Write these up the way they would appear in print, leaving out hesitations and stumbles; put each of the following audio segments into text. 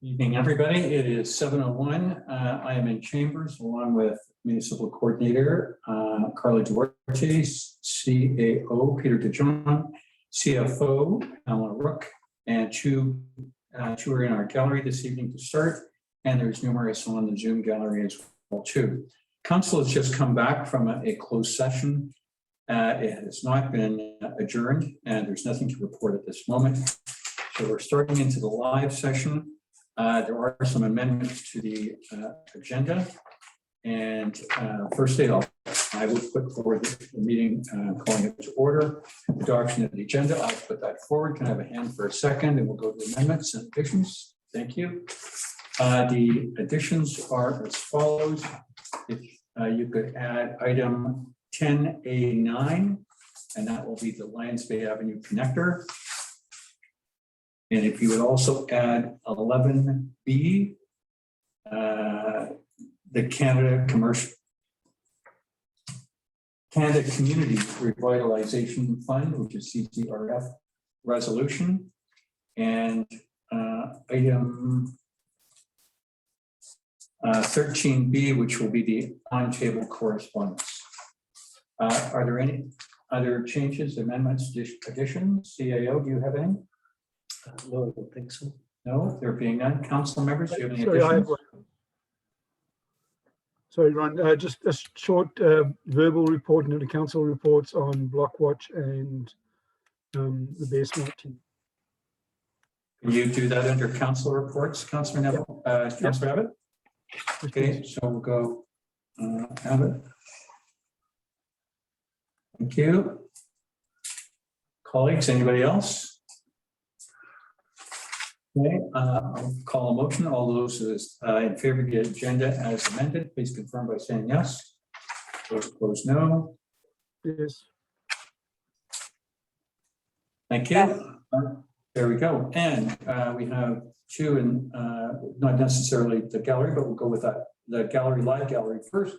Evening, everybody. It is 7:01. I am in chambers along with Municipal Coordinator Carla Duarte, CAO Peter DeJohn, CFO Alan Rook, and two are in our gallery this evening to start. And there's numerous on the Zoom gallery as well too. Council has just come back from a closed session. It has not been adjourned, and there's nothing to report at this moment. So we're starting into the live session. There are some amendments to the agenda. And firstly, I will put forward the meeting calling it to order. Adoption of the agenda, I'll put that forward. Can I have a hand for a second? And we'll go to amendments and additions. Thank you. The additions are as follows. If you could add item 10A9, and that will be the Lions Bay Avenue connector. And if you would also add 11B, the Canada Community Revitalization Fund, which is CCRF resolution, and item 13B, which will be the on-table correspondence. Are there any other changes, amendments, additions? CAO, do you have any? No, I don't think so. No, there being none. Council members, do you have any Sorry, additions? Sorry, Ron, just a short verbal report into the council reports on Blockwatch and the Bay Smart team. Can you do that under council reports, Councilor Neville, Councilor Abbott? Okay, so we'll go Abbott. Thank you. Colleagues, anybody else? Okay, I'll call a motion. All those in favor of the agenda as amended, please confirm by saying yes. Those opposed, no. Yes. Thank you. There we go. And we have two, and not necessarily the gallery, but we'll go with that. The gallery, live gallery first.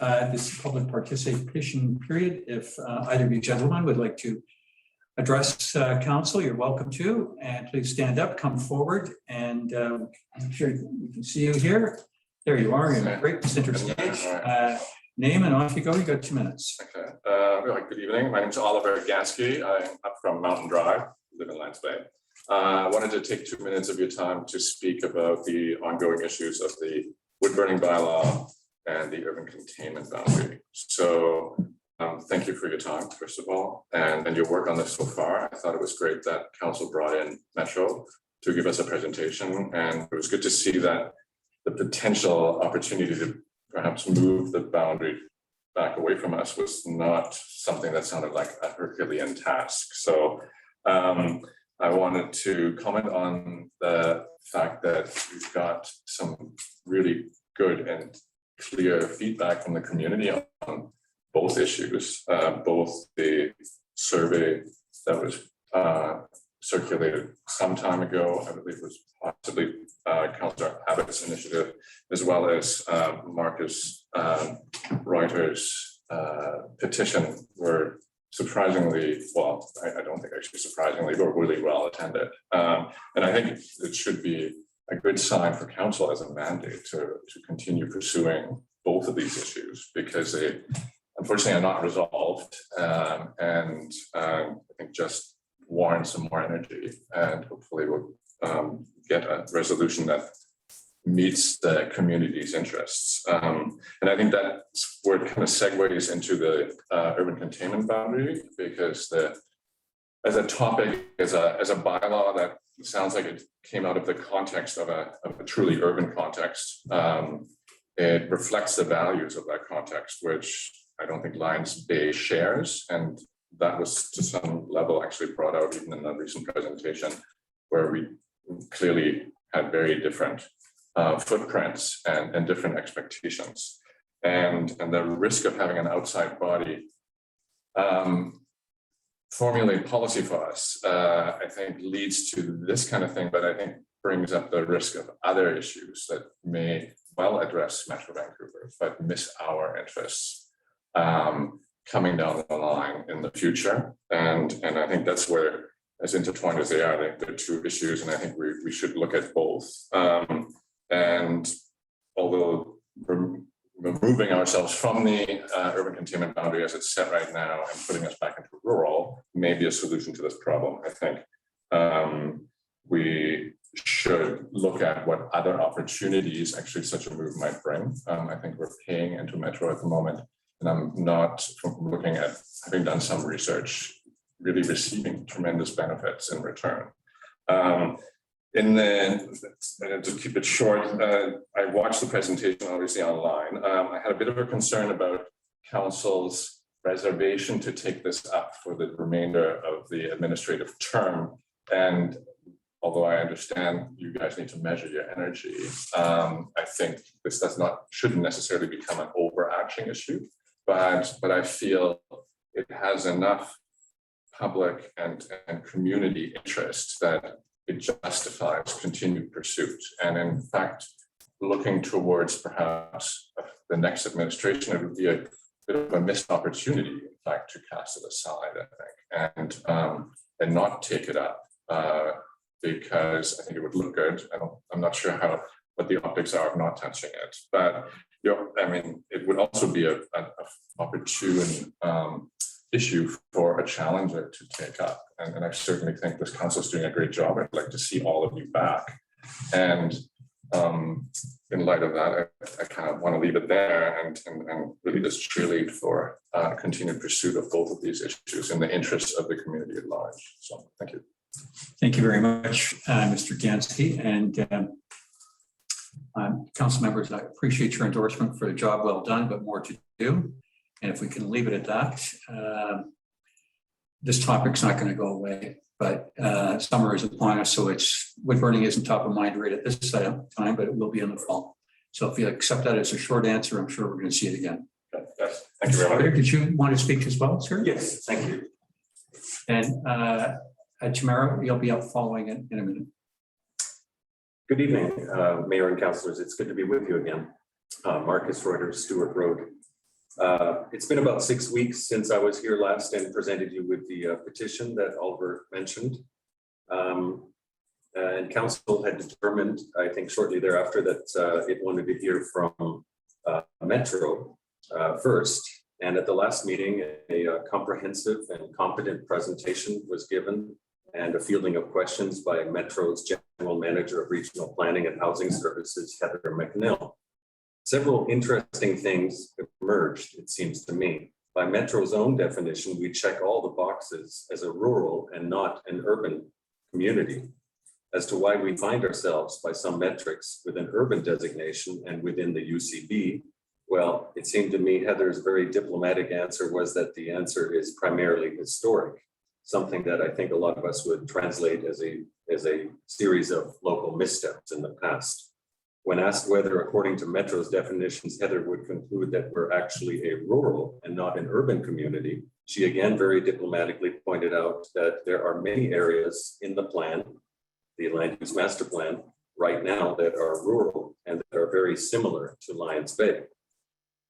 This is public participation period. If either of you gentlemen would like to address council, you're welcome to, and please stand up, come forward, and I'm sure we can see you here. There you are, in a great center stage. Name and off you go. You got 2 minutes. Okay. Good evening. My name is Oliver Gansky. I'm up from Mountain Drive, live in Lions Bay. I wanted to take 2 minutes of your time to speak about the ongoing issues of the wood burning bylaw and the urban containment boundary. So thank you for your time, first of all, and your work on this so far. I thought it was great that council brought in Metro to give us a presentation, and it was good to see that the potential opportunity to perhaps move the boundary back away from us was not something that sounded like a Herculean task. So I wanted to comment on the fact that we've got some really good and clear feedback from the community on both issues, both the survey that was circulated some time ago, I believe it was possibly Councillor Abbott's initiative, as well as Marcus Reuter's petition were surprisingly, well, I don't think actually surprisingly, but really well attended. And I think it should be a good sign for council as a mandate to continue pursuing both of these issues, because they unfortunately are not resolved, and I think just warrant some more energy, and hopefully we'll get a resolution that meets the community's interests. And I think that's where it kind of segues into the urban containment boundary, because as a topic, as a bylaw that sounds like it came out of the context of a truly urban context, it reflects the values of that context, which I don't think Lions Bay shares, and that was to some level actually brought out even in a recent presentation, where we clearly had very different footprints and different expectations, and the risk of having an outside body formulate policy for us, I think leads to this kind of thing, but I think brings up the risk of other issues that may well address Metro Vancouver, but miss our interests coming down the line in the future. And I think that's where as intertwined as they are, they're two issues, and I think we should look at both. And although removing ourselves from the urban containment boundary as it's set right now and putting us back into rural may be a solution to this problem, I think we should look at what other opportunities actually such a move might bring. I think we're paying into metro at the moment, and I'm not looking at, having done some research, really receiving tremendous benefits in return. And then, to keep it short, I watched the presentation obviously online. I had a bit of a concern about council's reservation to take this up for the remainder of the administrative term. And although I understand you guys need to measure your energy, I think this shouldn't necessarily become an overarching issue, but I feel it has enough public and community interest that it justifies continued pursuit. And in fact, looking towards perhaps the next administration, it would be a bit of a missed opportunity, in fact, to cast it aside, I think, and not take it up, because I think it would look good. I'm not sure what the optics are of not touching it, but I mean, it would also be an opportune issue for a challenger to take up. And I certainly think this council is doing a great job. I'd like to see all of you back. And in light of that, I kind of want to leave it there and really just cheerlead for continued pursuit of both of these issues in the interests of the community at large. So thank you. Thank you very much, Mr. Gansky. And council members, I appreciate your endorsement for the job well done, but more to do. And if we can leave it at that, this topic's not going to go away, but summer is upon us, so wood burning isn't top of mind right at this time, but it will be in the fall. So if you accept that as a short answer, I'm sure we're going to see it again. Yes, thank you very much. Did you want to speak as well, sir? Yes, thank you. And Tamara, you'll be up following it in a minute. Good evening, Mayor and councillors. It's good to be with you again. Marcus Reuters, Stewart Road. It's been about 6 weeks since I was here last and presented you with the petition that Oliver mentioned. And council had determined, I think shortly thereafter, that it wanted to hear from Metro first. And at the last meeting, a comprehensive and competent presentation was given and a fielding of questions by Metro's General Manager of Regional Planning and Housing Services, Heather McNeil. Several interesting things emerged, it seems to me. By Metro's own definition, we check all the boxes as a rural and not an urban community. As to why we find ourselves, by some metrics, with an urban designation and within the UCB, well, it seemed to me Heather's very diplomatic answer was that the answer is primarily historic, something that I think a lot of us would translate as a series of local missteps in the past. When asked whether, according to Metro's definitions, Heather would conclude that we're actually a rural and not an urban community, she again very diplomatically pointed out that there are many areas in the plan, the land use master plan, right now that are rural and that are very similar to Lions Bay.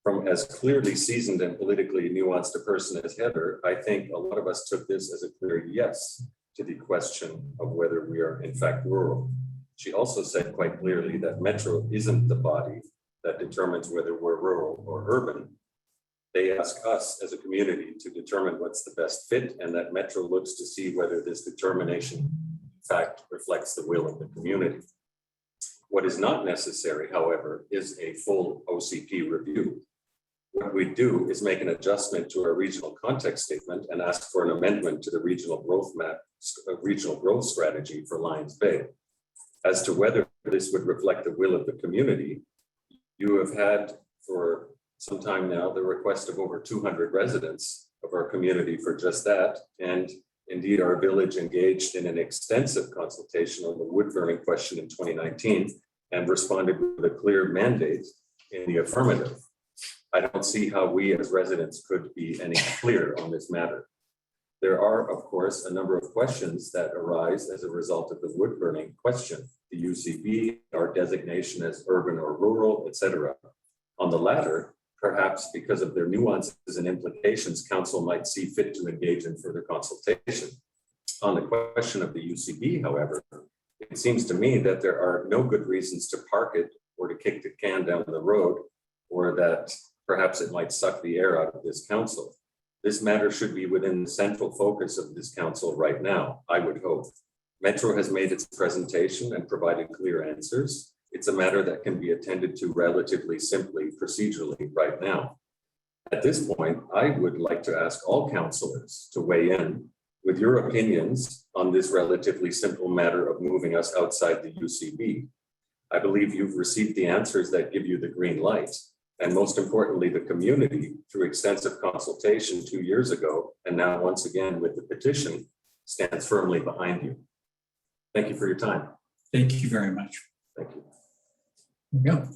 From as clearly seasoned and politically nuanced a person as Heather, I think a lot of us took this as a clear yes to the question of whether we are in fact rural. She also said quite clearly that Metro isn't the body that determines whether we're rural or urban. They ask us as a community to determine what's the best fit, and that Metro looks to see whether this determination in fact reflects the will of the community. What is not necessary, however, is a full OCP review. What we do is make an adjustment to our regional context statement and ask for an amendment to the regional growth strategy for Lions Bay. As to whether this would reflect the will of the community, you have had for some time now the request of over 200 residents of our community for just that. And indeed, our village engaged in an extensive consultation on the wood burning question in 2019 and responded with a clear mandate in the affirmative. I don't see how we as residents could be any clearer on this matter. There are, of course, a number of questions that arise as a result of the wood burning question, the UCB, our designation as urban or rural, etc. On the latter, perhaps because of their nuances and implications, council might see fit to engage in further consultation. On the question of the UCB, however, it seems to me that there are no good reasons to park it or to kick the can down the road, or that perhaps it might suck the air out of this council. This matter should be within the central focus of this council right now, I would hope. Metro has made its presentation and provided clear answers. It's a matter that can be attended to relatively simply, procedurally right now. At this point, I would like to ask all councillors to weigh in with your opinions on this relatively simple matter of moving us outside the UCB. I believe you've received the answers that give you the green light, and most importantly, the community, through extensive consultation 2 years ago, and now once again with the petition, stands firmly behind you. Thank you for your time. Thank you very much. Thank you. There we go.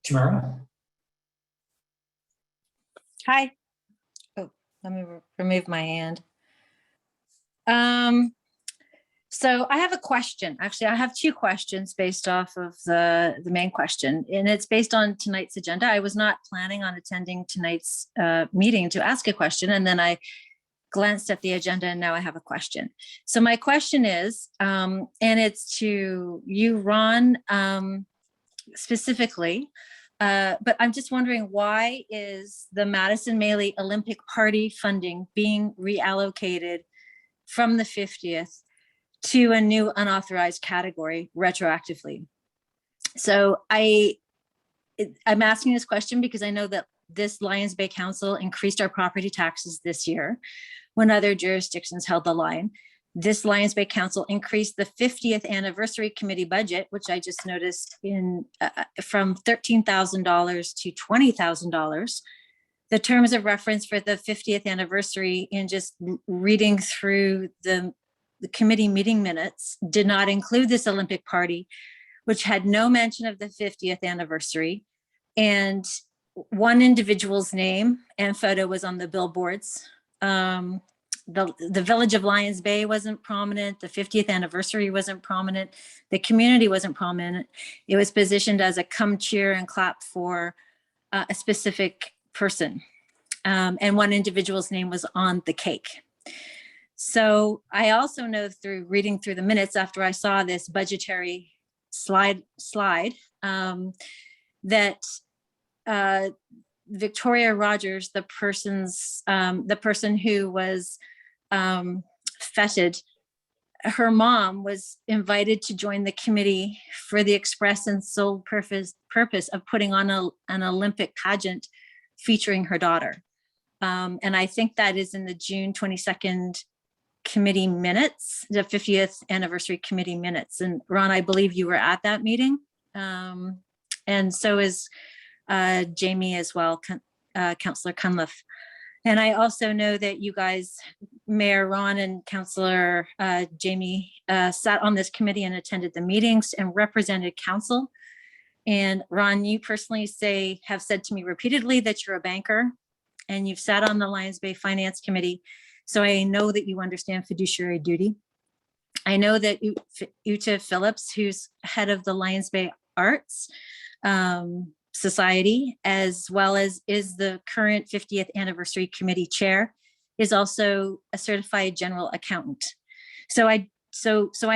Tamara? Hi. Oh, let me remove my hand. So I have a question. Actually, I have two questions based off of the main question, and it's based on tonight's agenda. I was not planning on attending tonight's meeting to ask a question, and then I glanced at the agenda and now I have a question. So my question is, and it's to you, Ron, specifically, but I'm just wondering, why is the Madison Melee Olympic Party funding being reallocated from the 50th to a new unauthorized category retroactively? So I'm asking this question because I know that this Lions Bay Council increased our property taxes this year when other jurisdictions held the line. This Lions Bay Council increased the 50th anniversary committee budget, which I just noticed from $13,000 to $20,000. The terms of reference for the 50th anniversary, in just reading through the committee meeting minutes, did not include this Olympic party, which had no mention of the 50th anniversary. And one individual's name and photo was on the billboards. The village of Lions Bay wasn't prominent. The 50th anniversary wasn't prominent. The community wasn't prominent. It was positioned as a come cheer and clap for a specific person. And one individual's name was on the cake. So I also know through reading through the minutes after I saw this budgetary slide that Victoria Rogers, the person who was feted, her mom was invited to join the committee for the express and sole purpose of putting on an Olympic pageant featuring her daughter. And I think that is in the June 22nd committee minutes, the 50th anniversary committee minutes. And Ron, I believe you were at that meeting. And so is Jamie as well, Councillor Cunliffe. And I also know that you guys, Mayor Ron and Councillor Jamie, sat on this committee and attended the meetings and represented council. And Ron, you personally have said to me repeatedly that you're a banker and you've sat on the Lions Bay Finance Committee. So I know that you understand fiduciary duty. I know that Uta Phillips, who's head of the Lions Bay Arts Society, as well as is the current 50th anniversary committee chair, is also a certified general accountant. So I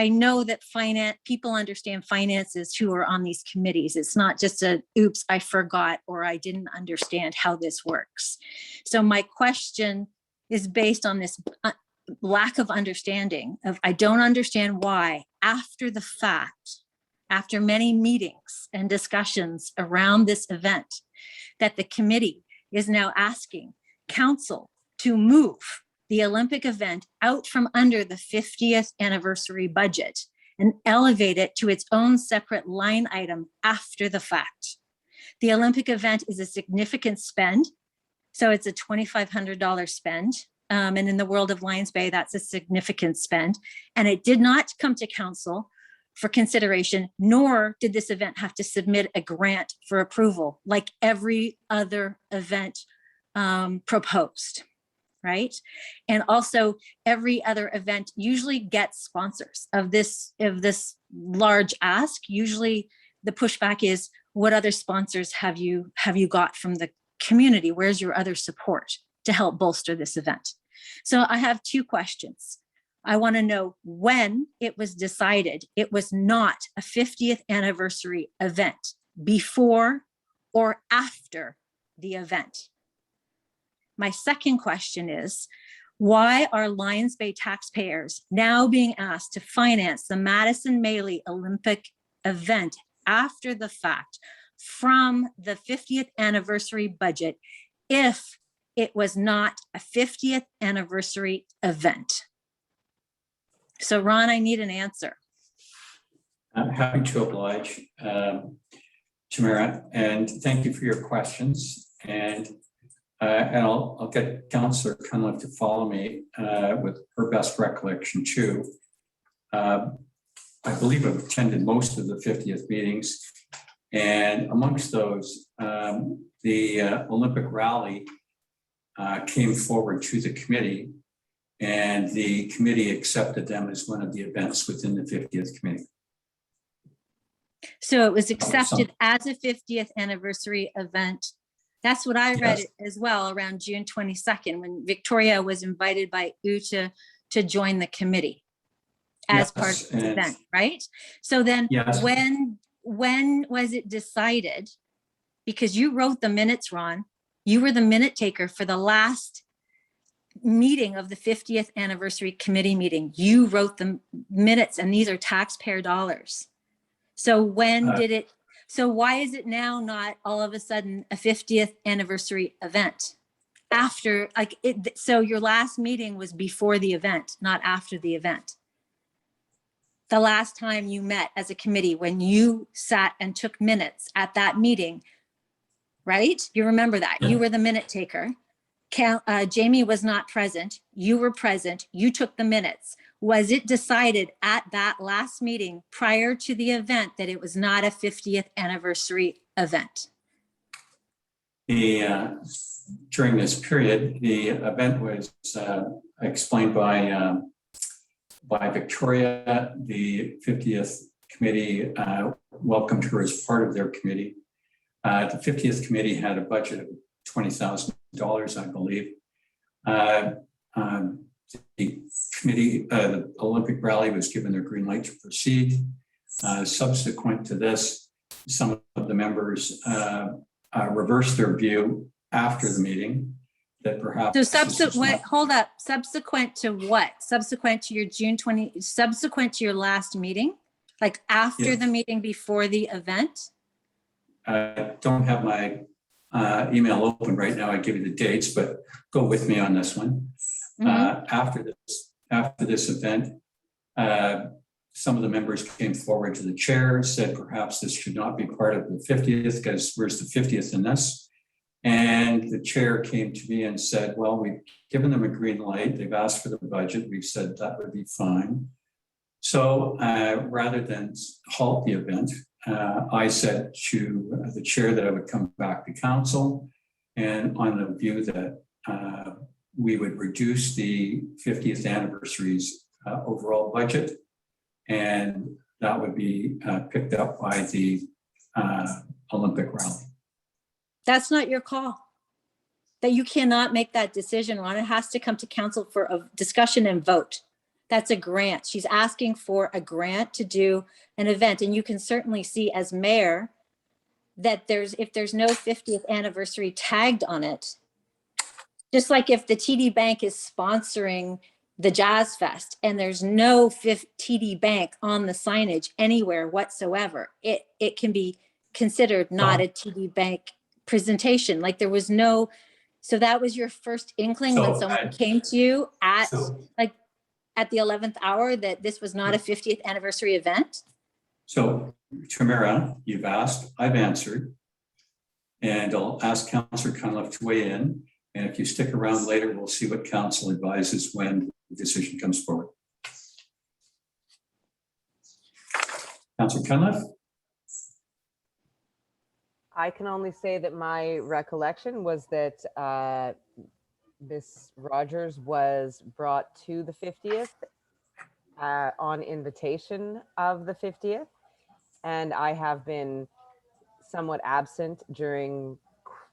know that people understand finances who are on these committees. It's not just oops, I forgot, or I didn't understand how this works. So my question is based on this lack of understanding of, I don't understand why after the fact, after many meetings and discussions around this event, that the committee is now asking council to move the Olympic event out from under the 50th anniversary budget and elevate it to its own separate line item after the fact. The Olympic event is a significant spend. So it's a $2,500 spend. And in the world of Lions Bay, that's a significant spend. And it did not come to council for consideration, nor did this event have to submit a grant for approval like every other event proposed, right? And also every other event usually gets sponsors of this large ask. Usually the pushback is, what other sponsors have you got from the community? Where's your other support to help bolster this event? So I have two questions. I want to know when it was decided it was not a 50th anniversary event, before or after the event. My second question is, why are Lions Bay taxpayers now being asked to finance the Madison Melee Olympic event after the fact from the 50th anniversary budget if it was not a 50th anniversary event? So Ron, I need an answer. I'm happy to oblige, Tamara, and thank you for your questions. And I'll get Councillor Cunliffe to follow me with her best recollection too. I believe I've attended most of the 50th meetings, and amongst those, the Olympic rally came forward to the committee, and the committee accepted them as one of the events within the 50th committee. So it was accepted as a 50th anniversary event. That's what I read Yes. as well, around June 22nd, when Victoria was invited by UTA to join the committee as part Yes, of the and- event, right? So then Yes. when was it decided? Because you wrote the minutes, Ron, you were the minute taker for the last meeting of the 50th anniversary committee meeting. You wrote the minutes, and these are taxpayer dollars. So when did it, so why is it now not all of a sudden a 50th anniversary event? After, like, it, so your last meeting was before the event, not after the event. The last time you met as a committee, when you sat and took minutes at that meeting, right? You remember that. You were the minute taker. Jamie was not present. You were present. You took the minutes. Was it decided at that last meeting prior to the event that it was not a 50th anniversary event? During this period, the event was explained by Victoria. The 50th committee welcomed her as part of their committee. The 50th committee had a budget of $20,000, I believe. The committee, the Olympic rally was given their green light to proceed. Subsequent to this, some of the members reversed their view after the meeting that perhaps. So subsequent, hold up, subsequent to what? Subsequent to your June 20, subsequent to your last meeting? Like after the meeting before the event? I don't have my email open right now. I give you the dates, but go with me on this one. After this event, some of the members came forward to the chair, said perhaps this should not be part of the 50th because where's the 50th in this? And the chair came to me and said, well, we've given them a green light. They've asked for the budget. We've said that would be fine. So rather than halt the event, I said to the chair that I would come back to council and on the view that we would reduce the 50th anniversary's overall budget, and that would be picked up by the Olympic rally. That's not your call. That you cannot make that decision, Ron. It has to come to council for a discussion and vote. That's a grant. She's asking for a grant to do an event. And you can certainly see as mayor that if there's no 50th anniversary tagged on it, just like if the TD Bank is sponsoring the Jazz Fest and there's no TD Bank on the signage anywhere whatsoever, it can be considered not a TD Bank presentation. Like there was no, so that was your first inkling when someone came to you at the 11th hour that this was not a 50th anniversary event? So Tamara, you've asked, I've answered, and I'll ask Councillor Cunliffe to weigh in. And if you stick around later, we'll see what council advises when the decision comes forward. Councillor Cunliffe? I can only say that my recollection was that Miss Rogers was brought to the 50th on invitation of the 50th. And I have been somewhat absent during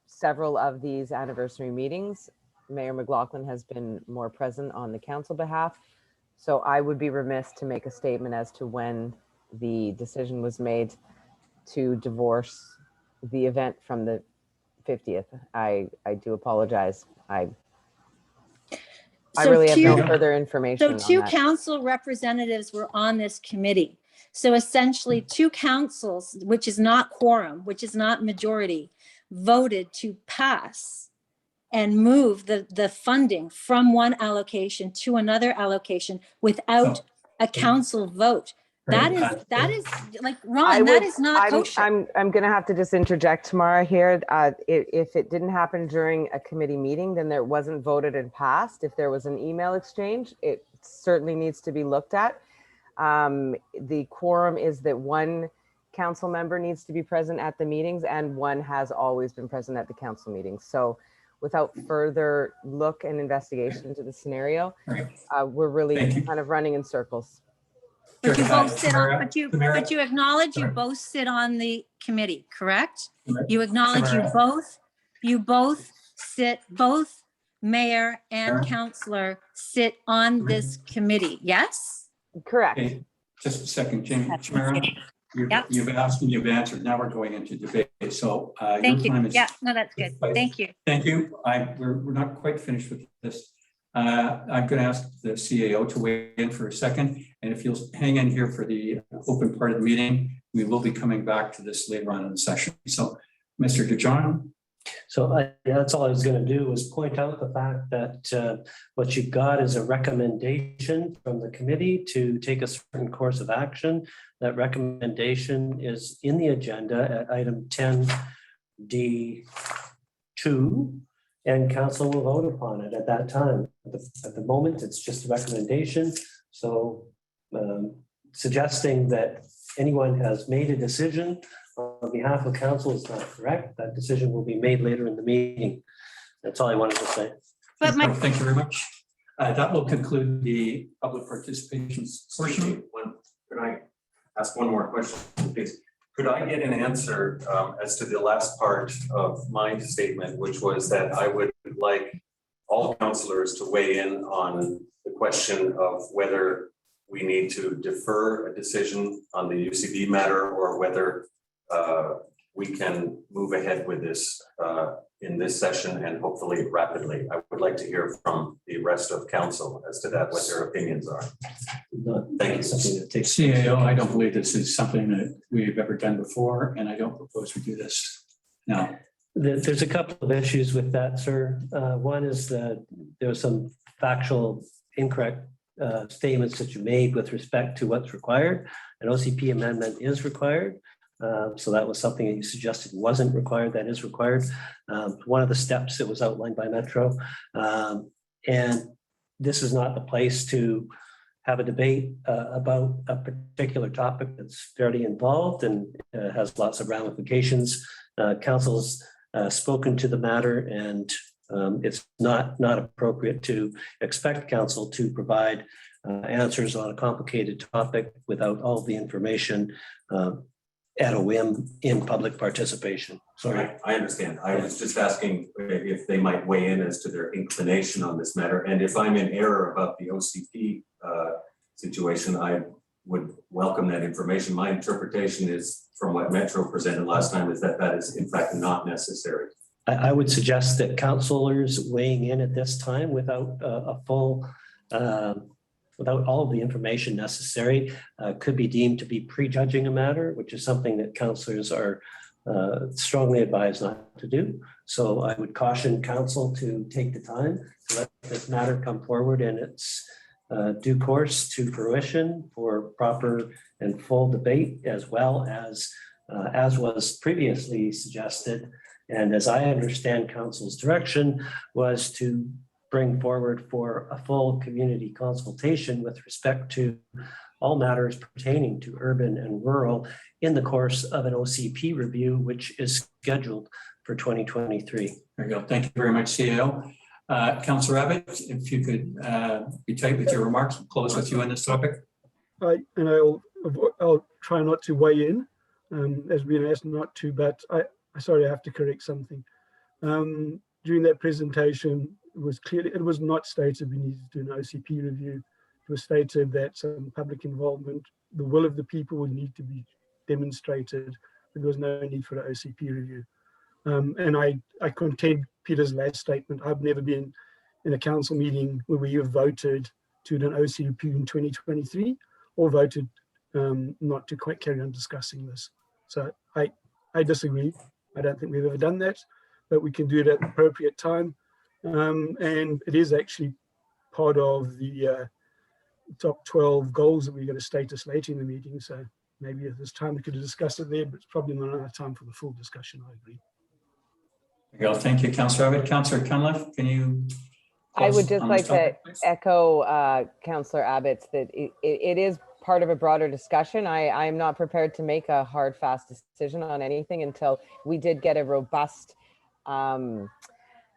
several of these anniversary meetings. Mayor McLaughlin has been more present on the council behalf. So I would be remiss to make a statement as to when the decision was made to divorce the event from the 50th. I do apologize. I So really have no two- further information So on two that. council representatives were on this committee. So essentially two councils, which is not quorum, which is not majority, voted to pass and move the funding from one allocation to another allocation without a council vote. That is like, Ron, that is not kosher. I'm going to have to just interject, Tamara, here. If it didn't happen during a committee meeting, then there wasn't voted and passed. If there was an email exchange, it certainly needs to be looked at. The quorum is that one council member needs to be present at the meetings, and one has always been present at the council meetings. So without further look and investigation into the scenario, we're really kind of running in circles. But you both sit on, Tamara, but you acknowledge you Sorry. both sit on the committee, correct? Tamara, You acknowledge you both sit, both mayor and Tamara? councillor sit on this committee, yes? Correct. Okay, just a second, Tamara. Yep. You've asked and you've answered. Now we're going into debate. So your Thank you. time is. Yeah, no, that's good. Thank you. Thank you. We're not quite finished with this. I'm going to ask the CAO to weigh in for a second. And if you'll hang in here for the open part of the meeting, we will be coming back to this later on in the session. So, Mr. DeJohn. So that's all I was going to do, was point out the fact that what you've got is a recommendation from the committee to take a certain course of action. That recommendation is in the agenda at item 10D2, and council will vote upon it at that time. At the moment, it's just a recommendation. So suggesting that anyone has made a decision on behalf of council is not correct. That decision will be made later in the meeting. That's all I wanted to say. But Thank you very much. That will conclude the public participation portion. Could I ask one more question, please? Could I get an answer as to the last part of my statement, which was that I would like all councillors to weigh in on the question of whether we need to defer a decision on the UCB matter, or whether we can move ahead with this in this session and hopefully rapidly. I would like to hear from the rest of council as to that, what their opinions are. Thank you. Something that takes CAO, I don't believe this is something that we've ever done before, and I don't propose we do this now. There's a couple of issues with that, sir. One is that there was some factual incorrect statements that you made with respect to what's required. An OCP amendment is required. So that was something that you suggested wasn't required. That is required. One of the steps that was outlined by Metro. And this is not the place to have a debate about a particular topic that's fairly involved and has lots of ramifications. Council's spoken to the matter, and it's not appropriate to expect council to provide answers on a complicated topic without all the information at a whim in public participation. Sorry. I understand. I was just asking if they might weigh in as to their inclination on this matter. And if I'm in error about the OCP situation, I would welcome that information. My interpretation is, from what Metro presented last time, is that that is in fact not necessary. I would suggest that councillors weighing in at this time without a full, without all of the information necessary, could be deemed to be prejudging a matter, which is something that councillors are strongly advised not to do. So I would caution council to take the time to let this matter come forward in its due course to fruition for proper and full debate, as well as was previously suggested. And as I understand council's direction was to bring forward for a full community consultation with respect to all matters pertaining to urban and rural in the course of an OCP review, which is scheduled for 2023. There you go. Thank you very much, CAO. Councillor Abbott, if you could be tight with your remarks, we'll close with you on this topic. I'll try not to weigh in, as being asked not to, but I have to correct something. During that presentation, was clearly, it was not stated we needed to do an OCP review. It was stated that some public involvement, the will of the people would need to be demonstrated, but there was no need for an OCP review. And I contend Peter's last statement. I've never been in a council meeting where we have voted to do an OCP in 2023 or voted not to quite carry on discussing this. So I disagree. I don't think we've ever done that, but we can do it at the appropriate time. And it is actually part of the top 12 goals that we're going to status later in the meeting. So maybe at this time we could discuss it there, but it's probably not enough time for the full discussion. I agree. Thank you, Councillor Abbott. Councillor Cunliffe, can you? I would just on like this topic, please? to echo Councillor Abbott's that it is part of a broader discussion. I am not prepared to make a hard, fast decision on anything until we did get a robust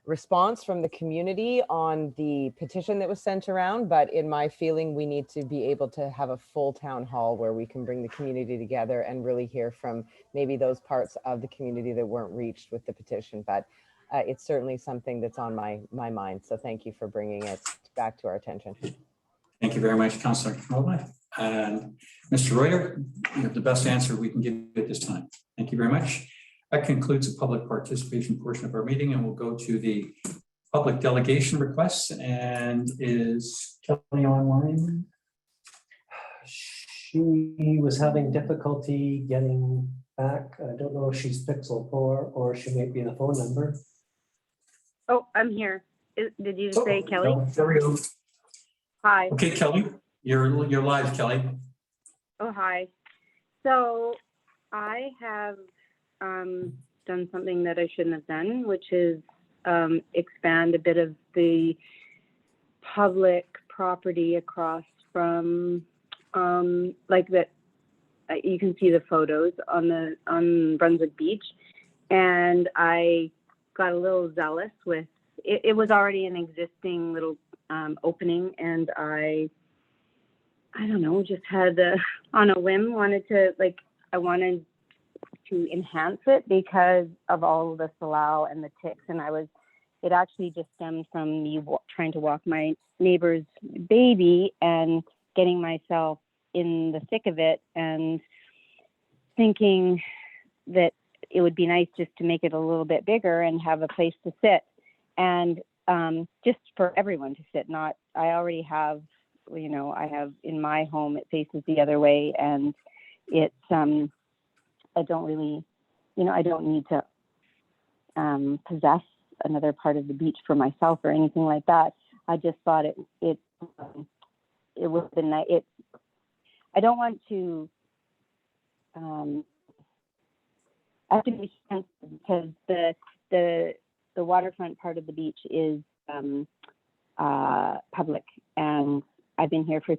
response from the community on the petition that was sent around. But in my feeling, we need to be able to have a full town hall where we can bring the community together and really hear from maybe those parts of the community that weren't reached with the petition. But it's certainly something that's on my mind. So thank you for bringing it back to our attention. Thank you very much, Councillor Cunliffe. And Mr. Reuter, you have the best answer we can give you at this time. Thank you very much. That concludes the public participation portion of our meeting, and we'll go to the public delegation requests. And is Kelly online? She was having difficulty getting back. I don't know if she's Pixel 4 or she may be the phone number. Oh, I'm here. Did you say Kelly? No, there we go. Hi. Okay, Kelly, you're live, Kelly. Oh, hi. So I have done something that I shouldn't have done, which is expand a bit of the public property across from like that. You can see the photos on Brunswick Beach, and I got a little zealous with it. It was already an existing little opening, and I don't know, just had on a whim I wanted to enhance it because of all of the salal and the ticks, and it actually just stemmed from me trying to walk my neighbor's baby and getting myself in the thick of it and thinking that it would be nice just to make it a little bit bigger and have a place to sit, and just for everyone to sit. Not, I already have, I have in my home, it faces the other way, and it's, I don't really, I don't need to possess another part of the beach for myself or anything like that. I just thought it would have been nice. I don't want to, I have to be sensitive because the waterfront part of the beach is public, and I've been here for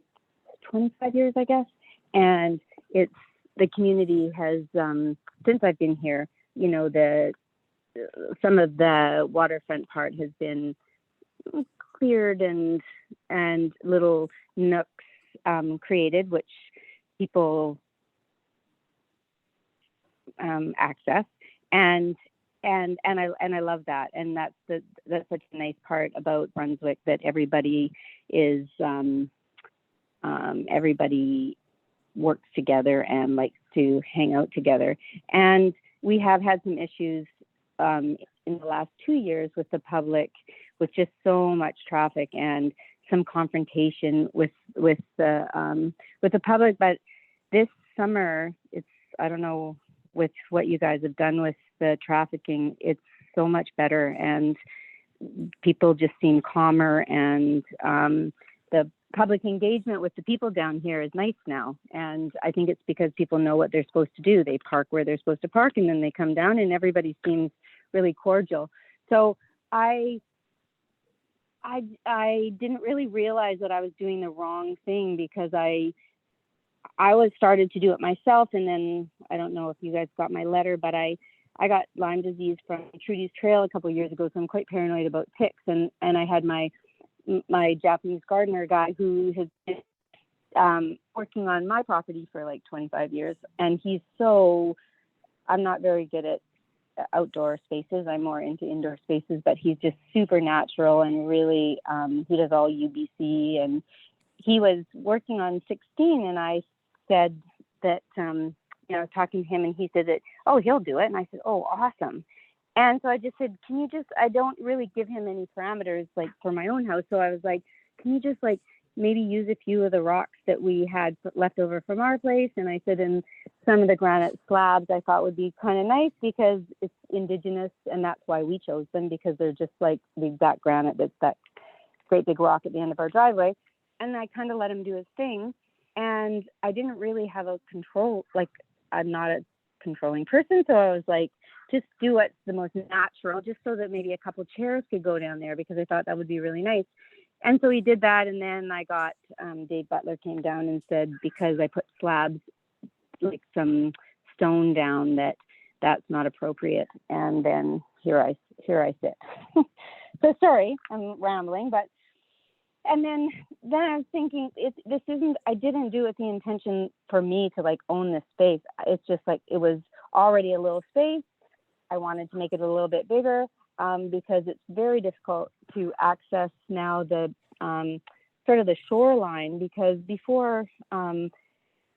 25 years, I guess, and the community has since I've been here, some of the waterfront part has been cleared and little nooks created, which people access, and I love that, and that's such a nice part about Brunswick, that everybody is everybody works together and likes to hang out together. And we have had some issues in the last 2 years with the public, with just so much traffic and some confrontation with the public. But this summer, I don't know with what you guys have done with the trafficking, it's so much better, and people just seem calmer, and the public engagement with the people down here is nice now. And I think it's because people know what they're supposed to do. They park where they're supposed to park, and then they come down, and everybody seems really cordial. So I didn't really realize that I was doing the wrong thing, because I started to do it myself, and then I don't know if you guys got my letter, but I got Lyme disease from Trudy's Trail a couple of years ago, so I'm quite paranoid about ticks. And I had my Japanese gardener guy who has been working on my property for like 25 years, and I'm not very good at outdoor spaces. I'm more into indoor spaces, but he's just super natural and really, he does all UBC, and he was working on 16, and I said that, I was talking to him, and he said that, oh, he'll do it. And I said, oh, awesome. And so I just said, I don't really give him any parameters like for my own house. So I was like, can you just like maybe use a few of the rocks that we had left over from our place? And I said, and some of the granite slabs I thought would be kind of nice because it's indigenous, and that's why we chose them, because they're just like the exact granite that's that great big rock at the end of our driveway. And I kind of let him do his thing. And I didn't really have a control, like I'm not a controlling person. So I was like, just do what's the most natural, just so that maybe a couple chairs could go down there, because I thought that would be really nice. And so he did that. And then I got, Dave Butler came down and said, because I put slabs, like some stone down, that's not appropriate. And then here I sit. So sorry, I'm rambling, but, and then I was thinking, I didn't do it the intention for me to like own this space. It's just like, it was already a little space. I wanted to make it a little bit bigger because it's very difficult to access now the sort of the shoreline, because before in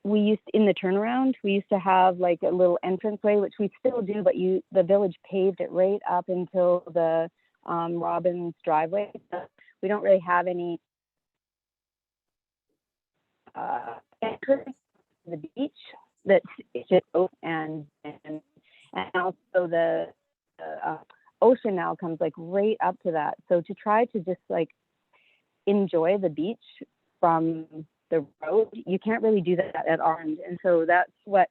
the turnaround, we used to have like a little entranceway, which we still do, but the village paved it right up until the Robbins driveway. So we don't really have any entrance to the beach that's just open, and also the ocean now comes like right up to that. So to try to just like enjoy the beach from the road, you can't really do that at Orange. And so that's what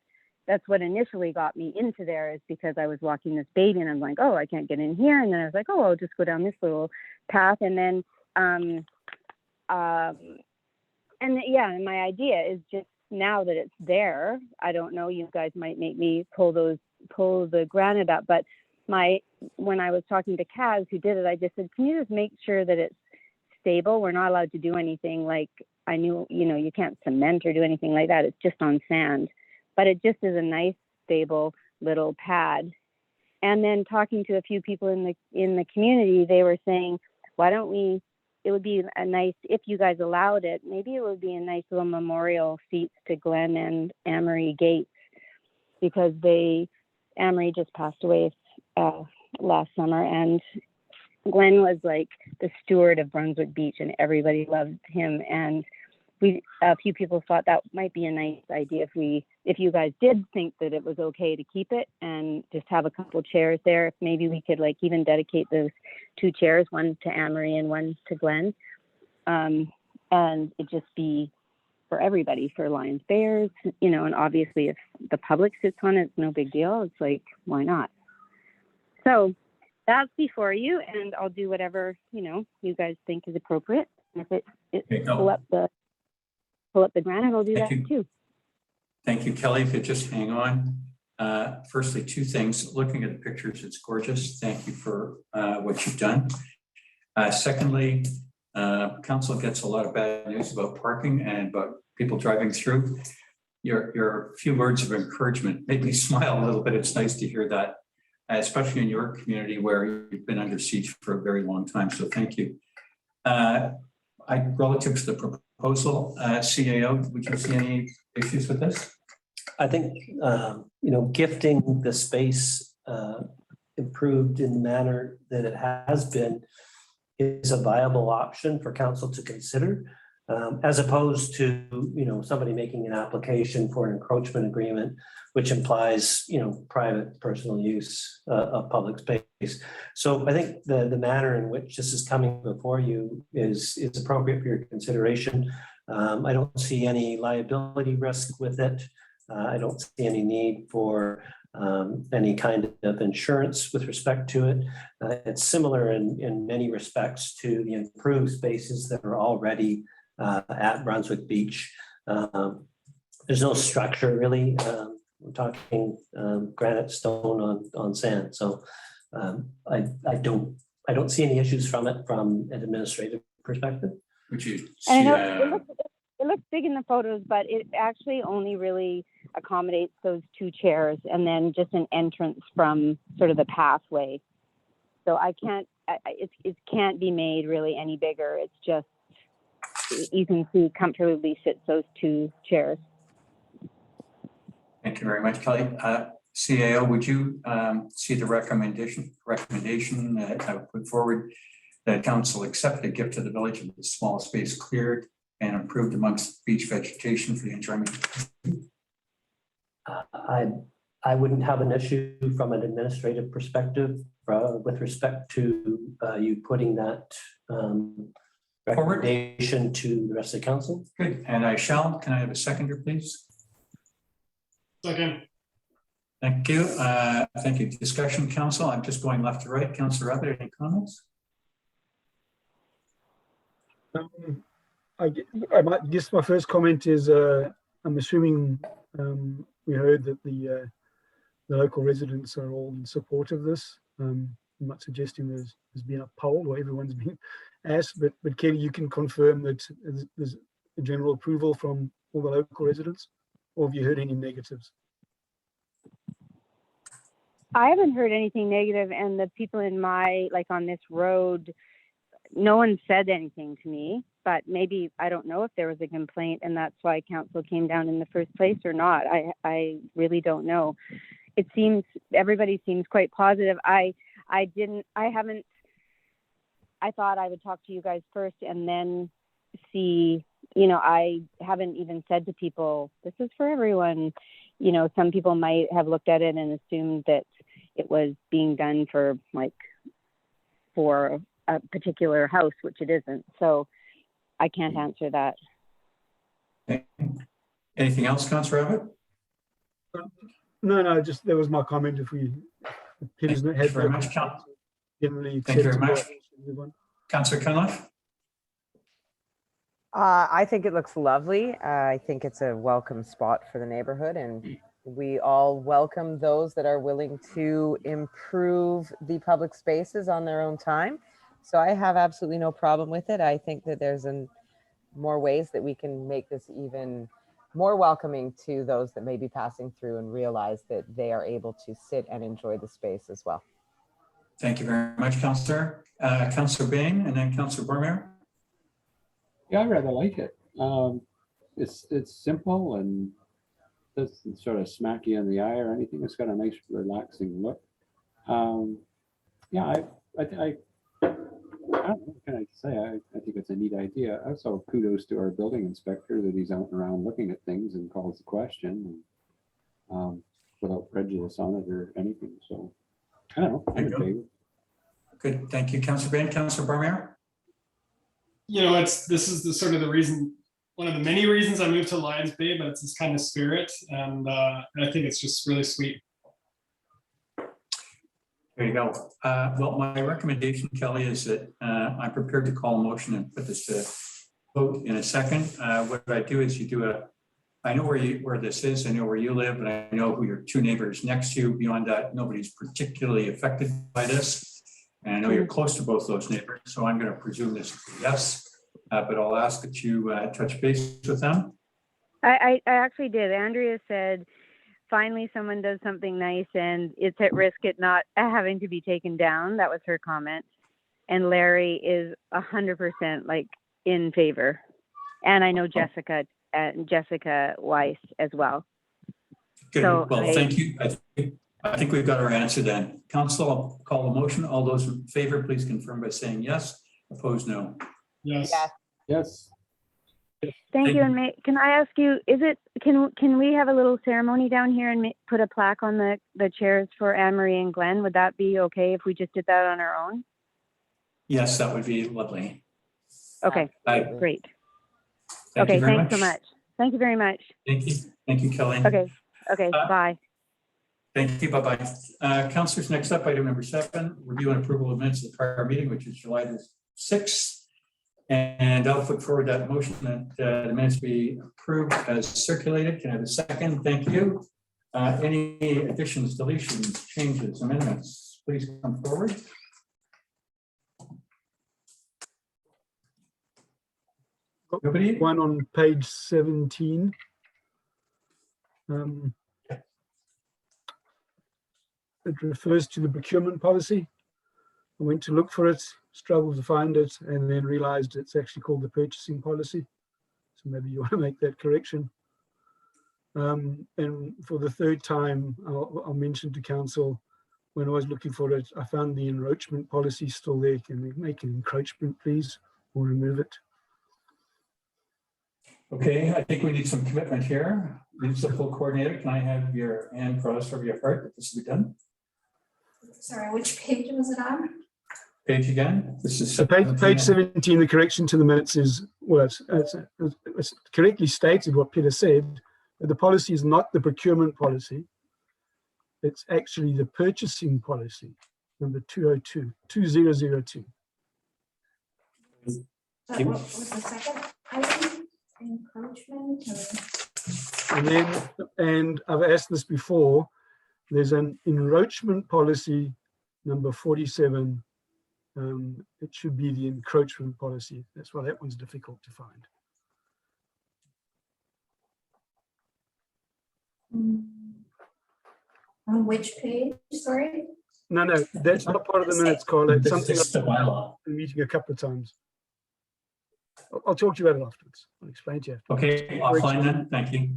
initially got me into there, is because I was walking this baby and I'm like, oh, I can't get in here. And then I was like, oh, I'll just go down this little path. And then and my idea is just, now that it's there, I don't know, you guys might make me pull the granite up, but when I was talking to Kaz, who did it, I just said, can you just make sure that it's stable? We're not allowed to do anything like, I knew, you can't cement or do anything like that. It's just on sand, but it just is a nice, stable little pad. And then talking to a few people in the community, they were saying, why don't we, it would be a nice, if you guys allowed it, maybe it would be a nice little memorial seats to Glenn and Amory Gates, because Amory just passed away last summer, and Glenn was like the steward of Brunswick Beach, and everybody loved him. And a few people thought that might be a nice idea if you guys did think that it was okay to keep it and just have a couple chairs there. If maybe we could like even dedicate those 2 chairs, one to Amory and one to Glenn, and it just be for everybody, for Lions Bears, and obviously if the public sits on it, it's no big deal. It's like, why not? So that's before you, and I'll do whatever, you guys think is appropriate. And if it pull up the granite, I'll do that too. Thank you, Kelly. If you just hang on. Firstly, 2 things. Looking at the pictures, it's gorgeous. Thank you for what you've done. Secondly, council gets a lot of bad news about parking and about people driving through. Your few words of encouragement made me smile a little bit. It's nice to hear that, especially in your community where you've been under siege for a very long time. So thank you. Relative to the proposal, CAO, would you see any issues with this? I think, gifting the space improved in the manner that it has been is a viable option for council to consider, as opposed to, somebody making an application for an encroachment agreement, which implies, private personal use of public space. So I think the manner in which this is coming before you is appropriate for your consideration. I don't see any liability risk with it. I don't see any need for any kind of insurance with respect to it. It's similar in many respects to the improved spaces that are already at Brunswick Beach. There's no structure really. We're talking granite, stone on sand. So I don't see any issues from it from an administrative perspective. Would you And see? I know it looks big in the photos, but it actually only really accommodates those 2 chairs and then just an entrance from sort of the pathway. So I can't, it can't be made really any bigger. It's just, you can see comfortably fits those 2 chairs. Thank you very much, Kelly. CAO, would you see the recommendation that I put forward that council accept a gift to the village of the small space cleared and improved amongst beach vegetation for the enjoyment? I wouldn't have an issue from an administrative perspective with respect to you putting that recommendation to the rest of the council. Good, and I shall. Can I have a seconder, please? Second. Thank you. Thank you. Discussion, council. I'm just going left to right. Councillor Abbott, any comments? I guess my first comment is I'm assuming we heard that the local residents are all in support of this. I'm not suggesting there's been a poll or everyone's been asked, but Kelly, you can confirm that there's a general approval from all the local residents, or have you heard any negatives? I haven't heard anything negative, and the people in my, like on this road, no one said anything to me, but maybe, I don't know if there was a complaint and that's why council came down in the first place or not. I really don't know. It seems, everybody seems quite positive. I thought I would talk to you guys first and then see, you know, I haven't even said to people, this is for everyone. You know, some people might have looked at it and assumed that it was being done for a particular house, which it isn't. So I can't answer that. Okay. Anything else, Councillor Abbott? No, just that was my comment. If Kelly's not Thank you very much, generally Thank you very much. everyone. Councillor Cunliffe? I think it looks lovely. I think it's a welcome spot for the neighborhood, and we all welcome those that are willing to improve the public spaces on their own time. So I have absolutely no problem with it. I think that there's more ways that we can make this even more welcoming to those that may be passing through and realize that they are able to sit and enjoy the space as well. Thank you very much, Councillor. Councillor Bain and then Councillor Bormire. Yeah, I rather like it. It's simple and doesn't sort of smack you in the eye or anything. It's got a nice relaxing look. Yeah, I don't know, what can I say? I think it's a neat idea. Also, kudos to our building inspector that he's out and around looking at things and calls the question without prejudice on it or anything. So I don't know. I'm in favor. Good, thank you, Councillor Bain. Councillor Bormire? You know, this is the sort of the reason, one of the many reasons I moved to Lions Bay, but it's this kind of spirit, and I think it's just really sweet. There you go. Well, my recommendation, Kelly, is that I'm prepared to call a motion and put this to vote in a second. What I do is I know where this is, I know where you live, and I know who your 2 neighbors next to you. Beyond that, nobody's particularly affected by this. And I know you're close to both those neighbors, so I'm going to presume this is a yes, but I'll ask that you touch base with them. I actually did. Andrea said, finally someone does something nice and it's at risk at not having to be taken down. That was her comment. And Larry is 100% like in favor. And I know Jessica Weiss as well. Good. So Well, thank you. I think we've got our answer then. Council, I'll call the motion. All those in favor, please confirm by saying yes. Opposed, no. Yes. Yes. Thank you. And can I ask you, can we have a little ceremony down here and put a plaque on the chairs for Anne-Marie and Glenn? Would that be okay if we just did that on our own? Yes, that would be lovely. Okay, great. Thank you Okay, very thanks so much. Thank you very much. Thank you. Thank you, Kelly. Okay, bye. Thank you. Bye-bye. Councillors, next up, item number 7, review and approval of minutes of the prior meeting, which is July the 6th. And I'll put forward that motion that the minutes be approved as circulated. Can I have a second? Thank you. Any additions, deletions, changes, amendments, please come forward. Nobody? One on page 17. It refers to the procurement policy. I went to look for it, struggled to find it, and then realized it's actually called the purchasing policy. So maybe you want to make that correction. And for the third time, I'll mention to council, when I was looking for it, I found the encroachment policy still there. Can we make an encroachment, please, or remove it? Okay, I think we need some commitment here. Municipal coordinator, can I have your hand crossed over your heart that this will be done? Sorry, which page was it on? Page again. This is So page 17, the correction to the minutes is, well, it's correctly stated what Peter said, but the policy is not the procurement policy. It's actually the purchasing policy, number 2002. What was the second item? Encroachment or? And I've asked this before, there's an enroachment policy, number 47. It should be the encroachment policy. That's why that one's difficult to find. On which page, sorry? No, that's not part of the minutes, Carla. It's something This is the bylaw. I've been meeting a couple of times. I'll talk to you about it afterwards. I'll explain to you. Okay, offline then. Thank you.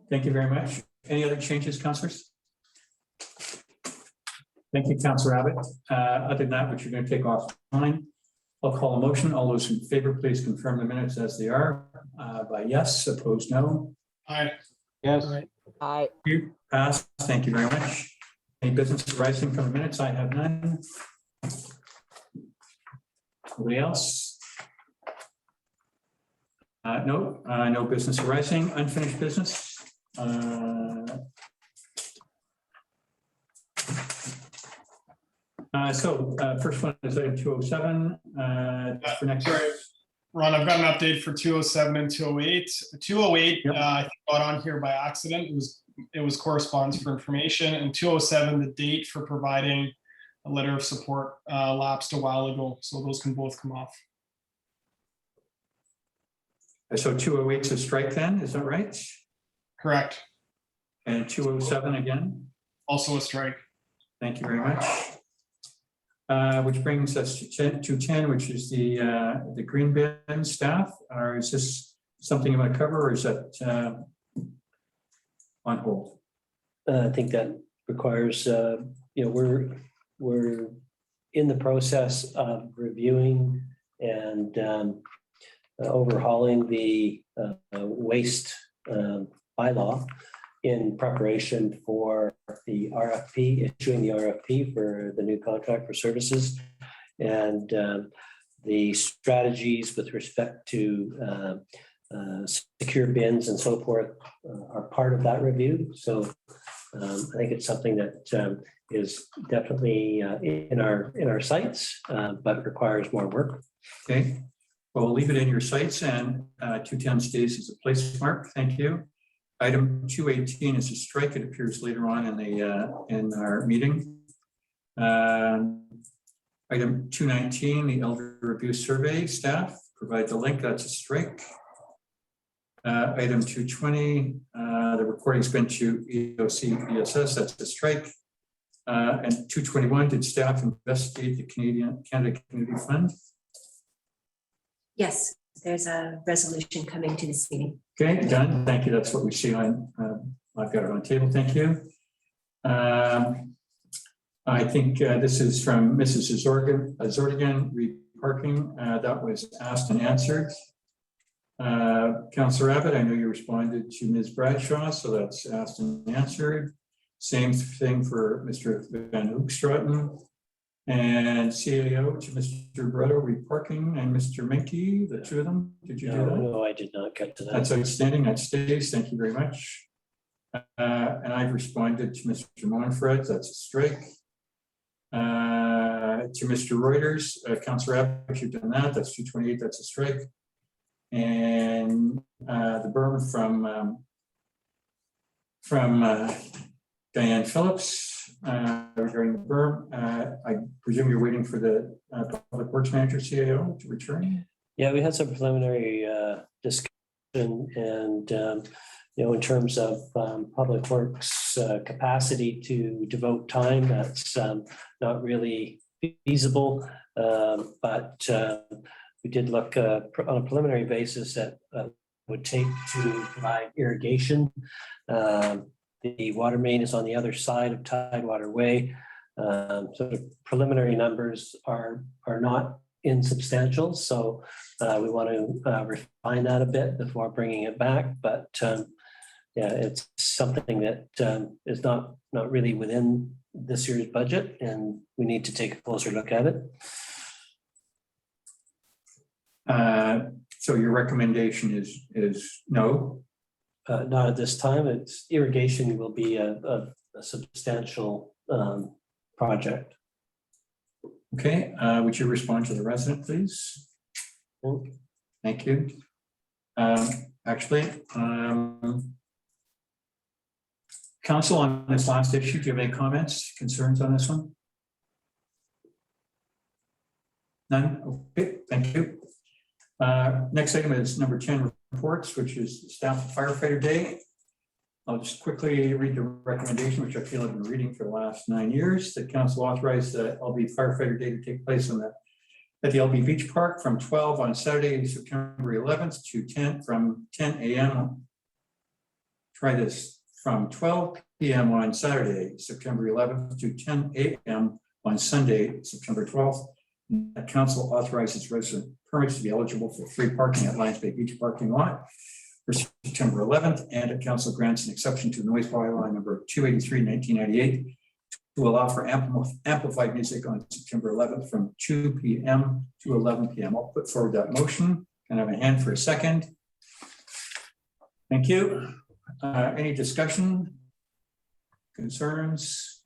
Thank you very much. Any other changes, councillors? Thank you, Councillor Abbott. Other than that, which you're going to take offline, I'll call a motion. All those in favor, please confirm the minutes as they are by yes, opposed no. Aye. Yes. All right. I, Pass. Thank you very much. Any business arising from the minutes? I have none. Anybody else? No, no business arising. Unfinished business. First one is item 207 for next. Sorry, Ron, I've got an update for 207 and 208. 208, Yep. I think got on here by accident. It was correspondence for information, and 207, the date for providing a letter of support lapsed a while ago, so those can both come off. So 208 is a strike then, is that right? Correct. And 207 again? Also a strike. Thank you very much. Which brings us to 10, which is the green bin staff. Or is this something you want to cover, or is that on hold? I think that requires, we're in the process of reviewing and overhauling the waste bylaw in preparation for the RFP, issuing the RFP for the new contract for services. And the strategies with respect to secure bins and so forth are part of that review. So I think it's something that is definitely in our sights, but requires more work. Okay, well, we'll leave it in your sights, and 210 stays as a place mark. Thank you. Item 218 is a strike. It appears later on in our meeting. Item 219, the elder abuse survey staff, provide the link. That's a strike. Item 220, the recording's been to EOC ESS. That's a strike. And 221, did staff investigate the Canada Community Fund? Yes, there's a resolution coming to this meeting. Okay, done. Thank you. That's what we see on, I've got it on table. Thank you. I think this is from Mrs. Zordigan, reparking. That was asked and answered. Councillor Abbott, I know you responded to Ms. Bradshaw, so that's asked and answered. Same thing for Mr. Van Hoekstraten. And CAO to Mr. Brotto, reparking, and Mr. Minky, the two of them. Did you do that? No, I did not get to that. That's outstanding. That stays. Thank you very much. And I've responded to Mr. Monfred. That's a strike. To Mr. Reuters, Councillor Abbott, you've done that. That's 228. That's a strike. And the berm from Diane Phillips regarding the berm. I presume you're waiting for the Public Works Manager, CAO, to return? Yeah, we had some preliminary discussion, and in terms of Public Works capacity to devote time, that's not really feasible. But we did look on a preliminary basis at would take to provide irrigation. The water main is on the other side of Tidewater Way. So the preliminary numbers are not insubstantial. So we want to refine that a bit before bringing it back. But yeah, it's something that is not really within this year's budget, and we need to take a closer look at it. So your recommendation is no? Not at this time. It's irrigation will be a substantial project. Okay, would you respond to the resident, please? Thank you. Actually, council, on this last issue, do you have any comments, concerns on this one? None? Okay, thank you. Next item is number 10, reports, which is Staff Firefighter Day. I'll just quickly read the recommendation, which I feel I've been reading for the last 9 years. The council authorized the LB Firefighter Day to take place at the LB Beach Park from 12 on Saturday, September 11th to 10 from 10 a.m. Try this, from 12 p.m. on Saturday, September 11th to 10 a.m. on Sunday, September 12th. The council authorizes resident permits to be eligible for free parking at Lions Bay Beach parking lot for September 11th, and a council grants an exception to noise bylaw number 283, 1998 to allow for amplified music on September 11th from 2 p.m. to 11 p.m. I'll put forward that motion. Can I have a hand for a second? Thank you. Any discussion? Concerns?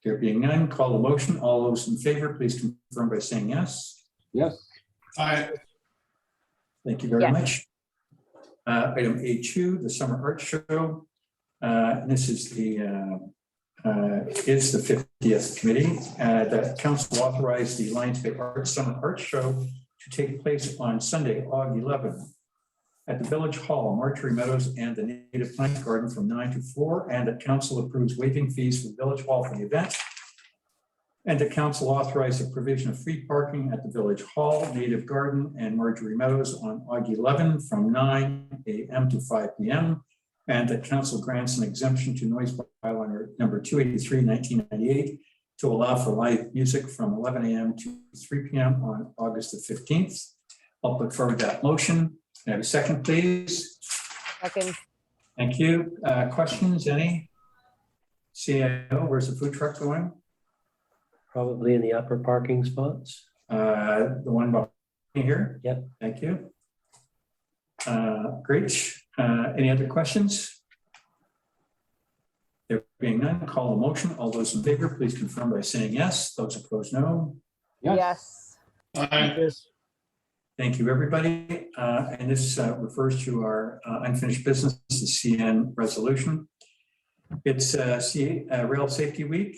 There being none, call the motion. All those in favor, please confirm by saying yes. Yes. Aye. Thank you very Yes. much. Item A2, the Summer Art Show. This is the 50th committee. The council authorized the Lions Bay Summer Art Show to take place on Sunday, August 11th at the Village Hall, Marjorie Meadows, and the Native Plant Garden from 9 to 4, and that council approves waiving fees for the Village Hall for the event. And the council authorized the provision of free parking at the Village Hall, Native Garden, and Marjorie Meadows on August 11 from 9 a.m. to 5 p.m. And the council grants an exemption to noise bylaw number 283, 1998 to allow for live music from 11 a.m. to 3 p.m. on August the 15th. I'll put forward that motion. Can I have a second, please? Second. Thank you. Questions, any? CIO, where's the food truck going? Probably in the upper parking spots. The one behind here? Yep. Thank you. Great. Any other questions? There being none, call the motion. All those in favor, please confirm by saying yes. Those opposed, no. Yes. Aye. Yes. Thank you, everybody. And this refers to our unfinished business, the CN resolution. It's Rail Safety Week,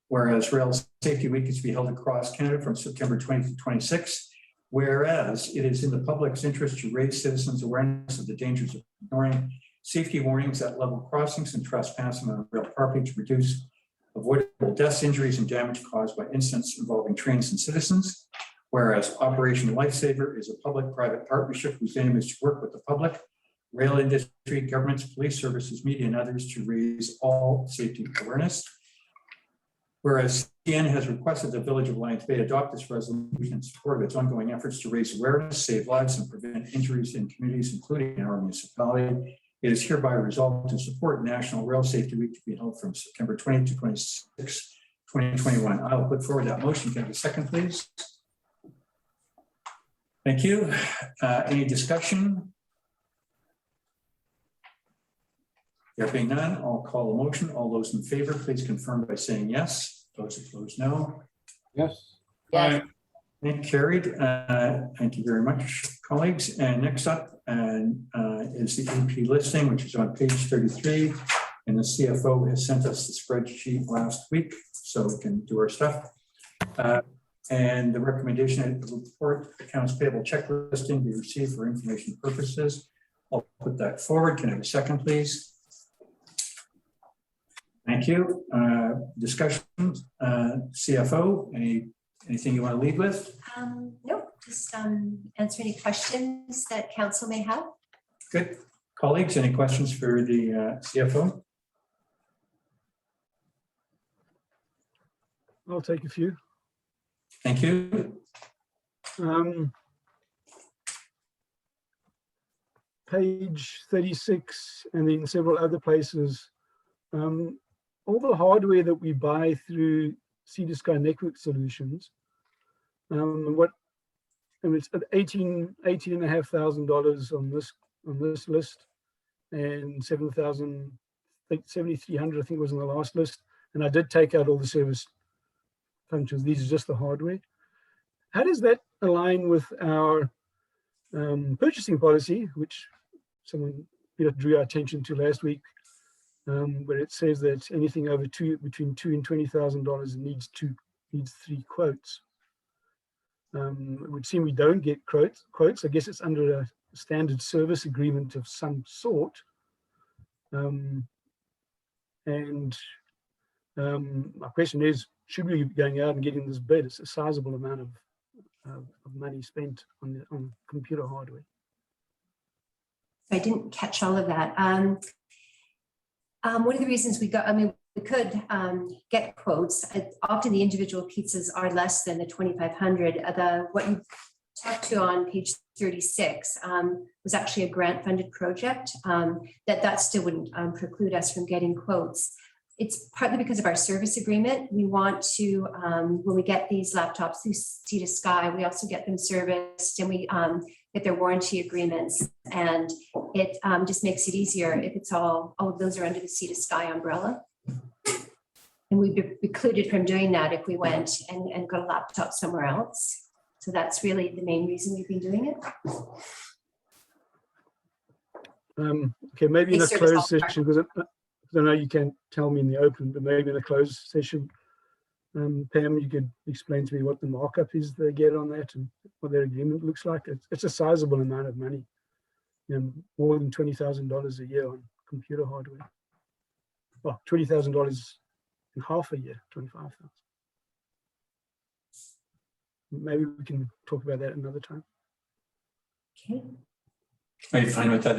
whereas Rail Safety Week is to be held across Canada from September 20th to 26th, whereas it is in the public's interest to raise citizens' awareness of the dangers of ignoring safety warnings at level crossings and trespassing on rail property to reduce avoidable deaths, injuries, and damage caused by incidents involving trains and citizens. Whereas Operation Lifesaver is a public-private partnership whose aim is to work with the public, rail industry, governments, police services, media, and others to raise all safety awareness. Whereas CN has requested the Village of Lions Bay adopt this resolution in support of its ongoing efforts to raise awareness, save lives, and prevent injuries in communities, including in our municipality, it is hereby resolved to support National Rail Safety Week to be held from September 20 to 26, 2021. I will put forward that motion. Can I have a second, please? Thank you. Any discussion? There being none, I'll call a motion. All those in favor, please confirm by saying yes. Those opposed, no. Yes. Yes. And carried. Thank you very much, colleagues. And next up is the AP listing, which is on page 33. And the CFO has sent us the spreadsheet last week, so we can do our stuff. And the recommendation of the report accounts payable check listing be received for information purposes. I'll put that forward. Can I have a second, please? Thank you. Discussion, CFO, anything you want to lead with? No, just answer any questions that council may have. Good. Colleagues, any questions for the CFO? I'll take a few. Thank you. Page 36 and then several other places. All the hardware that we buy through Sea to Sky Network Solutions, it's at $18,500 on this list, and 7,300 I think was on the last list. And I did take out all the service functions. These are just the hardware. How does that align with our purchasing policy, which someone drew our attention to last week, where it says that anything over between $2,000 and $20,000 needs 3 quotes. It would seem we don't get quotes. I guess it's under a standard service agreement of some sort. My question is, should we be going out and getting this bid? It's a sizable amount of money spent on computer hardware. I didn't catch all of that. One of the reasons we could get quotes. Often the individual pizzas are less than the 2,500. What you talked to on page 36 was actually a grant-funded project. That still wouldn't preclude us from getting quotes. It's partly because of our service agreement. We want to, when we get these laptops through Sea to Sky, we also get them serviced, and we get their warranty agreements. And it just makes it easier if it's all of those are under the Sea to Sky umbrella. And we'd be precluded from doing that if we went and got a laptop somewhere else. So that's really the main reason we've been doing it. Okay, maybe in a closed session, because I know you can't tell me in the open, but maybe in a closed session, Pam, you could explain to me what the markup is they get on that and what their agreement looks like. It's a sizable amount of money, more than $20,000 a year on computer hardware. Well, $20,000 in half a year, 25,000. Maybe we can talk about that another time. Okay. Are you fine with that?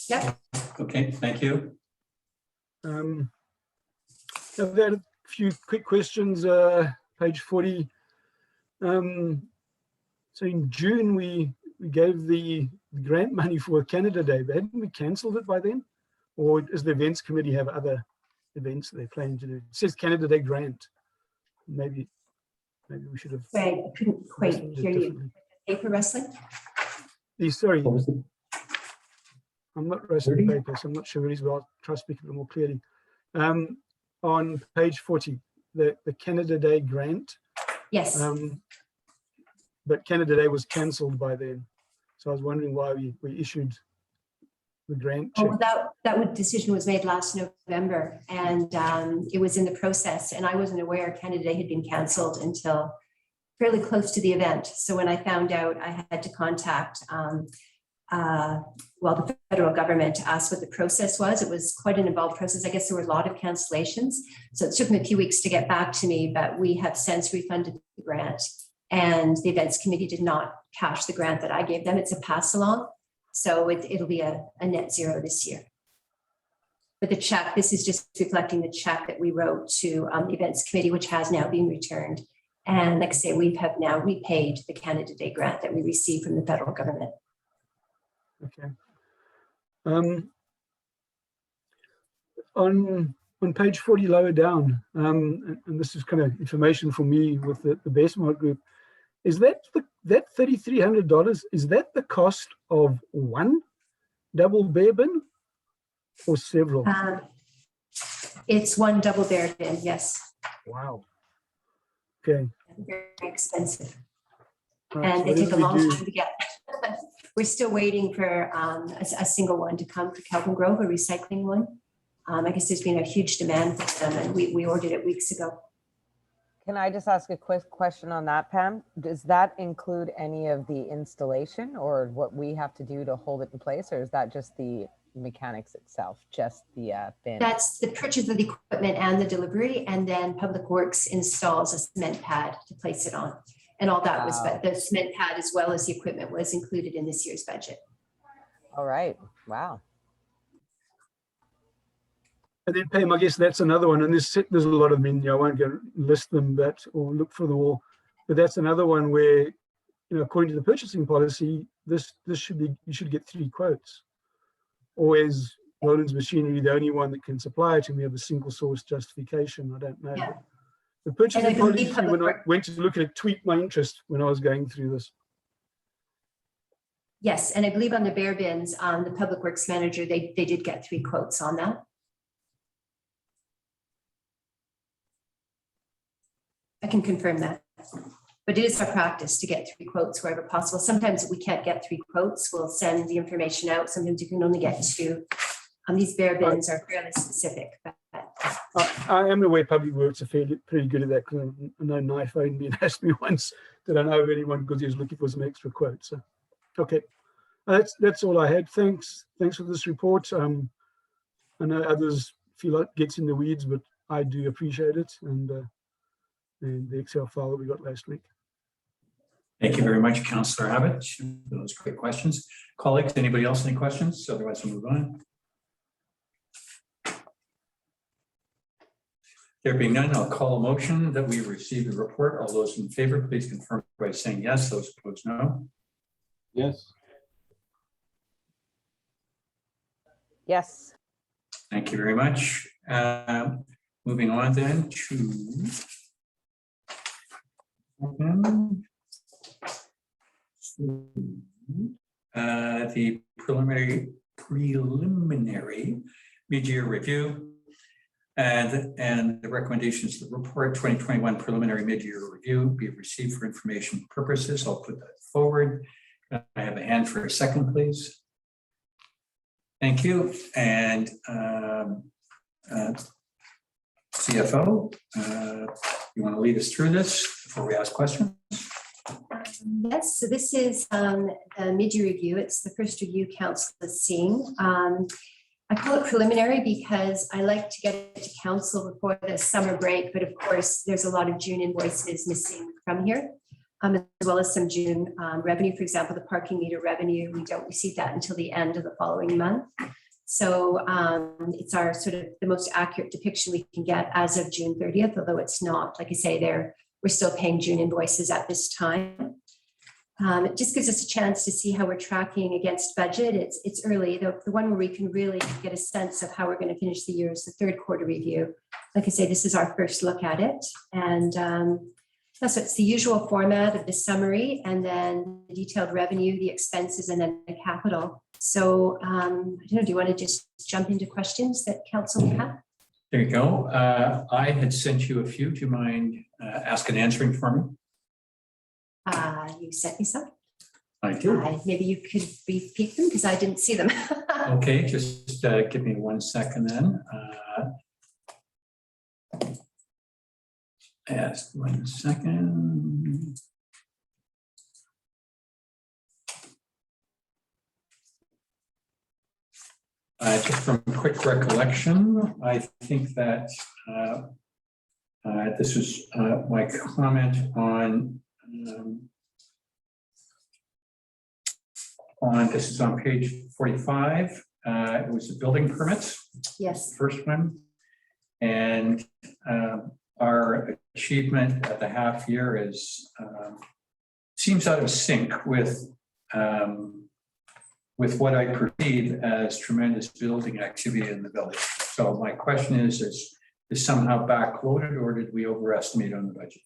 Yep. Okay, thank you. I've got a few quick questions. Page 40. So in June, we gave the grant money for Canada Day, but hadn't we cancelled it by then? Or does the events committee have other events that they're planning to do? It says Canada Day grant. Maybe we should have. Right, I couldn't quite hear you. Paper wrestling? Sorry, What was it? I'm not wrestling paper, so I'm not sure what it is, but I'll try to speak a bit more clearly. On page 40, the Canada Day grant. Yes. But Canada Day was cancelled by then. So I was wondering why we issued the grant check. Oh, that decision was made last November, and it was in the process, and I wasn't aware Canada Day had been cancelled until fairly close to the event. So when I found out, I had to contact the federal government to ask what the process was. It was quite an involved process. I guess there were a lot of cancellations. So it took them a few weeks to get back to me, but we have since refunded the grant, and the events committee did not cash the grant that I gave them. It's a pass along. So it'll be a net zero this year. But the check, this is just reflecting the check that we wrote to the events committee, which has now been returned. And like I say, we have now repaid the Canada Day grant that we received from the federal government. Okay. On page 40 lower down, and this is kind of information for me with the Bestmark group, is that $3,300, is that the cost of one double bear bin or several? It's one double bear bin, yes. Wow. Okay. Very expensive. Right, And so they what take did a we long do? time to get. We're still waiting for a single one to come for Kelvin Grove, a recycling one. I guess there's been a huge demand for them, and we ordered it weeks ago. Can I just ask a quick question on that, Pam? Does that include any of the installation or what we have to do to hold it in place, or is that just the mechanics itself, just the bin? That's the purchase of the equipment and the delivery, and then Public Works installs a cement pad to place it on. And all that was, but the cement pad as well as the equipment was included in this year's budget. All right. Wow. And then Pam, I guess that's another one, and there's a lot of them. I won't go list them, but or look for them all. But that's another one where, according to the purchasing policy, this should be, you should get 3 quotes. Or is Roland's Machinery the only one that can supply it, and we have a single source justification? I don't know. Yeah. The purchasing policy, Public when I Works- went to look at it, tweaked my interest when I was going through this. Yes, and I believe on the bare bins, the Public Works manager, they did get 3 quotes on that. I can confirm that. But it is our practice to get 3 quotes wherever possible. Sometimes we can't get 3 quotes, we'll send the information out. Sometimes you can only get 2. These bare bins are fairly specific. But I am aware Public Works are pretty good at that, because I know Knife owned me and asked me once, did I know of anyone, because he was looking for some extra quotes. So, okay, that's all I had. Thanks for this report. I know others feel like it gets in the weeds, but I do appreciate it, and the Excel file that we got last week. Thank you very much, Councillor Abbott. Those great questions. Colleagues, anybody else any questions? Otherwise, we'll move on. There being none, I'll call a motion that we receive the report. All those in favor, please confirm by saying yes. Those opposed, no. Yes. Yes. Thank you very much. Moving on then to the preliminary mid-year review. And the recommendations of the report 2021 preliminary mid-year review be received for information purposes. I'll put that forward. I have a hand for a second, please. Thank you. And CFO, you want to lead us through this before we ask questions? Yes, so this is the mid-year review. It's the first review council is seeing. I call it preliminary because I like to get it to council before the summer break, but of course, there's a lot of June invoices missing from here, as well as some June revenue. For example, the parking meter revenue, we don't receive that until the end of the following month. So it's our sort of the most accurate depiction we can get as of June 30th, although it's not, like I say, we're still paying June invoices at this time. It just gives us a chance to see how we're tracking against budget. It's early. The one where we can really get a sense of how we're going to finish the year is the third quarter review. Like I say, this is our first look at it. And so it's the usual format of the summary and then the detailed revenue, the expenses, and then the capital. So I don't know, do you want to just jump into questions that council may have? There you go. I had sent you a few. Do you mind asking and answering for me? You sent me some. I do. Maybe you could repeat them because I didn't see them. Okay, just give me 1 second then. Yes, 1 second. Just from quick recollection, I think that this is my comment on this is on page 45. It was the building permits. Yes. First one. And our achievement at the half year is seems out of sync with what I perceive as tremendous building activity in the village. So my question is somehow backloaded, or did we overestimate on the budget?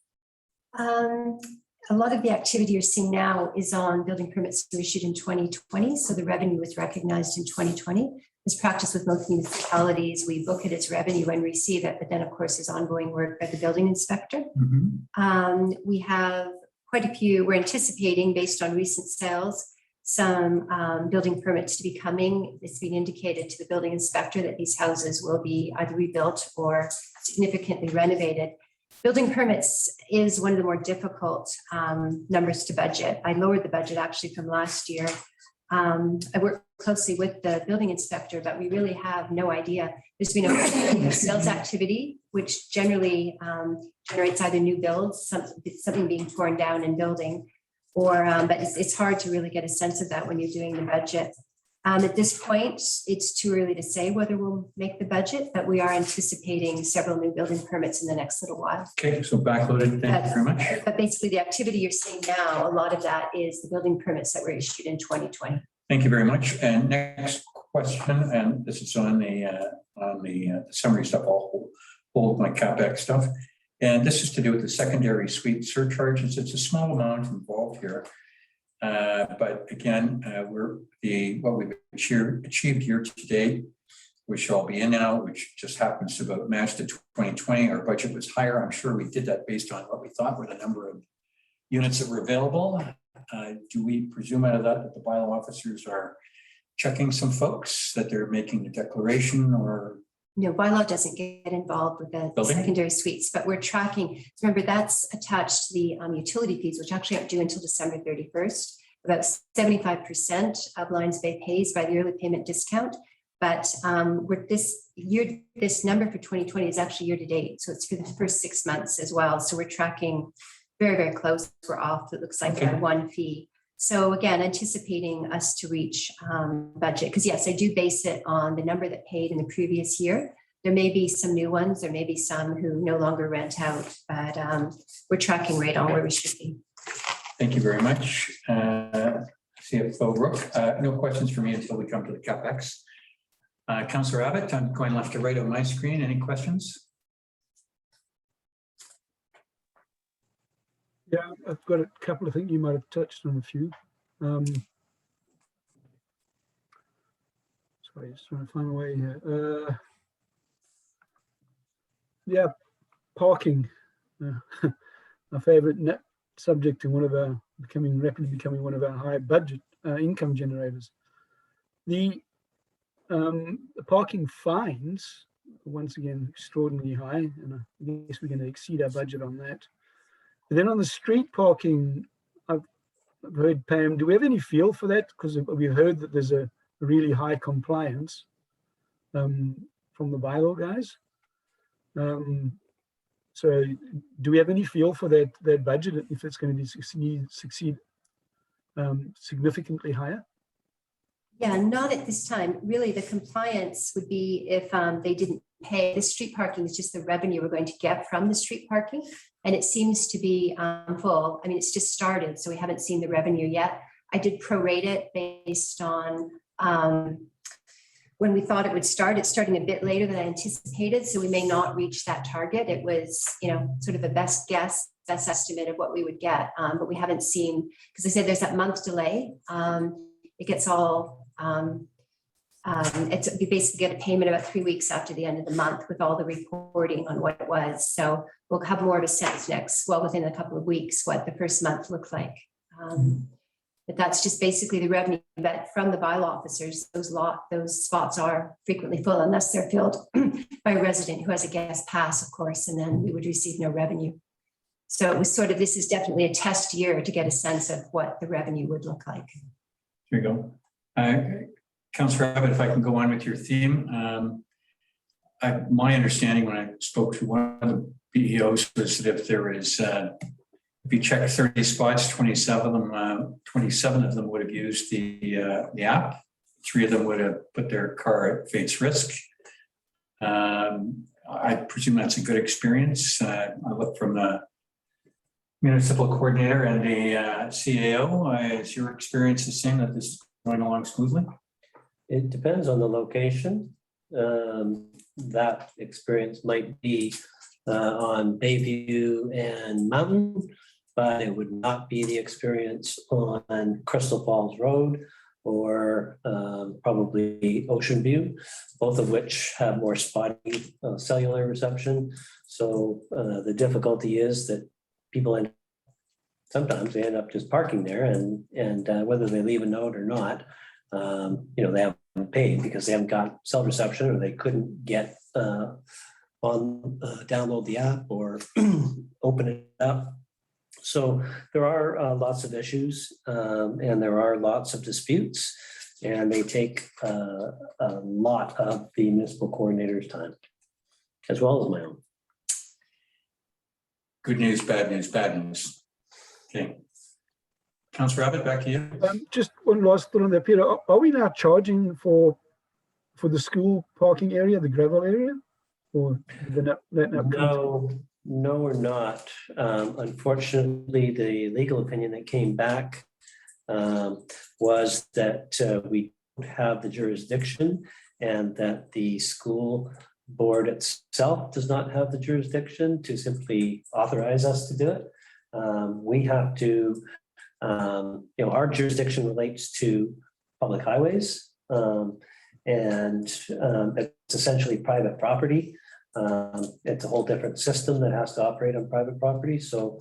A lot of the activity you're seeing now is on building permits issued in 2020. So the revenue was recognized in 2020. As practice with most municipalities, we book it as revenue and receive it, but then of course is ongoing work by the building inspector. Mm-hmm. We have quite a few, we're anticipating based on recent sales, some building permits to be coming. It's been indicated to the building inspector that these houses will be either rebuilt or significantly renovated. Building permits is one of the more difficult numbers to budget. I lowered the budget actually from last year. I work closely with the building inspector, but we really have no idea. There's been a sales activity, which generally generates either new builds, something being torn down and building, or but it's hard to really get a sense of that when you're doing the budget. At this point, it's too early to say whether we'll make the budget, but we are anticipating several new building permits in the next little while. Okay, so backloaded, thank you very much. But basically, the activity you're seeing now, a lot of that is the building permits that were issued in 2020. Thank you very much. And next question, and this is on the summary stuff. I'll hold my CapEx stuff. And this is to do with the secondary suite surcharges. It's a small amount involved here. But again, what we've achieved year to date, which I'll be in now, which just happens to about match to 2020. Our budget was higher. I'm sure we did that based on what we thought were the number of units that were available. Do we presume out of that the bylaw officers are checking some folks, that they're making the declaration, or? No, bylaw doesn't get involved with the Building? secondary suites, but we're tracking. Remember, that's attached to the utility fees, which actually aren't due until December 31st. About 75% of Lions Bay pays by the early payment discount. But this number for 2020 is actually year to date. So it's for the first 6 months as well. So we're tracking very, very close. We're off, it looks like, by one fee. So again, anticipating us to reach budget, because yes, I do base it on the number that paid in the previous year. There may be some new ones, there may be some who no longer rent out, but we're tracking right on where we should be. Thank you very much. CFO Rook, no questions for me until we come to the CapEx. Councillor Abbott, I'm going left to right on my screen. Any questions? Yeah, I've got a couple. I think you might have touched on a few. Sorry, just trying to find a way here. Yeah, parking. My favorite net subject and one of our rapidly becoming one of our high budget income generators. The parking fines, once again, extraordinarily high, and I guess we're going to exceed our budget on that. And then on the street parking, I've heard, Pam, do we have any feel for that? Because we've heard that there's a really high compliance from the bylaw guys. So do we have any feel for that budget, if it's going to be succeed significantly higher? Yeah, not at this time. Really, the compliance would be if they didn't pay. The street parking is just the revenue we're going to get from the street parking. And it seems to be full. I mean, it's just started, so we haven't seen the revenue yet. I did prorate it based on when we thought it would start. It's starting a bit later than I anticipated, so we may not reach that target. It was, sort of a best guess, best estimate of what we would get, but we haven't seen, because I said there's that month delay. It gets all, we basically get a payment about 3 weeks after the end of the month with all the reporting on what it was. So we'll have more of a sense within a couple of weeks, what the first month looked like. But that's just basically the revenue. But from the bylaw officers, those spots are frequently full unless they're filled by a resident who has a guest pass, of course, and then we would receive no revenue. So it was this is definitely a test year to get a sense of what the revenue would look like. Here you go. Councillor Abbott, if I can go on with your theme. My understanding when I spoke to one of the BEOs was that if there is, if you check 30 spots, 27 of them would have used the app. 3 of them would have put their car at face risk. I presume that's a good experience. I look from the municipal coordinator and the CAO. Is your experience the same, that this is going along smoothly? It depends on the location. That experience might be on Bayview and Mountain, but it would not be the experience on Crystal Falls Road or probably Ocean View, both of which have more spotty cellular reception. So the difficulty is that people sometimes they end up just parking there, and whether they leave a note or not, they haven't paid because they haven't got cell reception, or they couldn't get download the app or open it up. So there are lots of issues and there are lots of disputes, and they take a lot of the municipal coordinator's time, as well as my own. Good news, bad news, bad news. Okay. Councillor Abbott, back to you. Just one last thought on that, Peter. Are we now charging for the school parking area, the gravel area? Or that not No, we're not. Unfortunately, the legal opinion that came back was that we don't have the jurisdiction, and that the school board itself does not have the jurisdiction to simply authorize us to do it. We have to, our jurisdiction relates to public highways, and it's essentially private property. It's a whole different system that has to operate on private property. So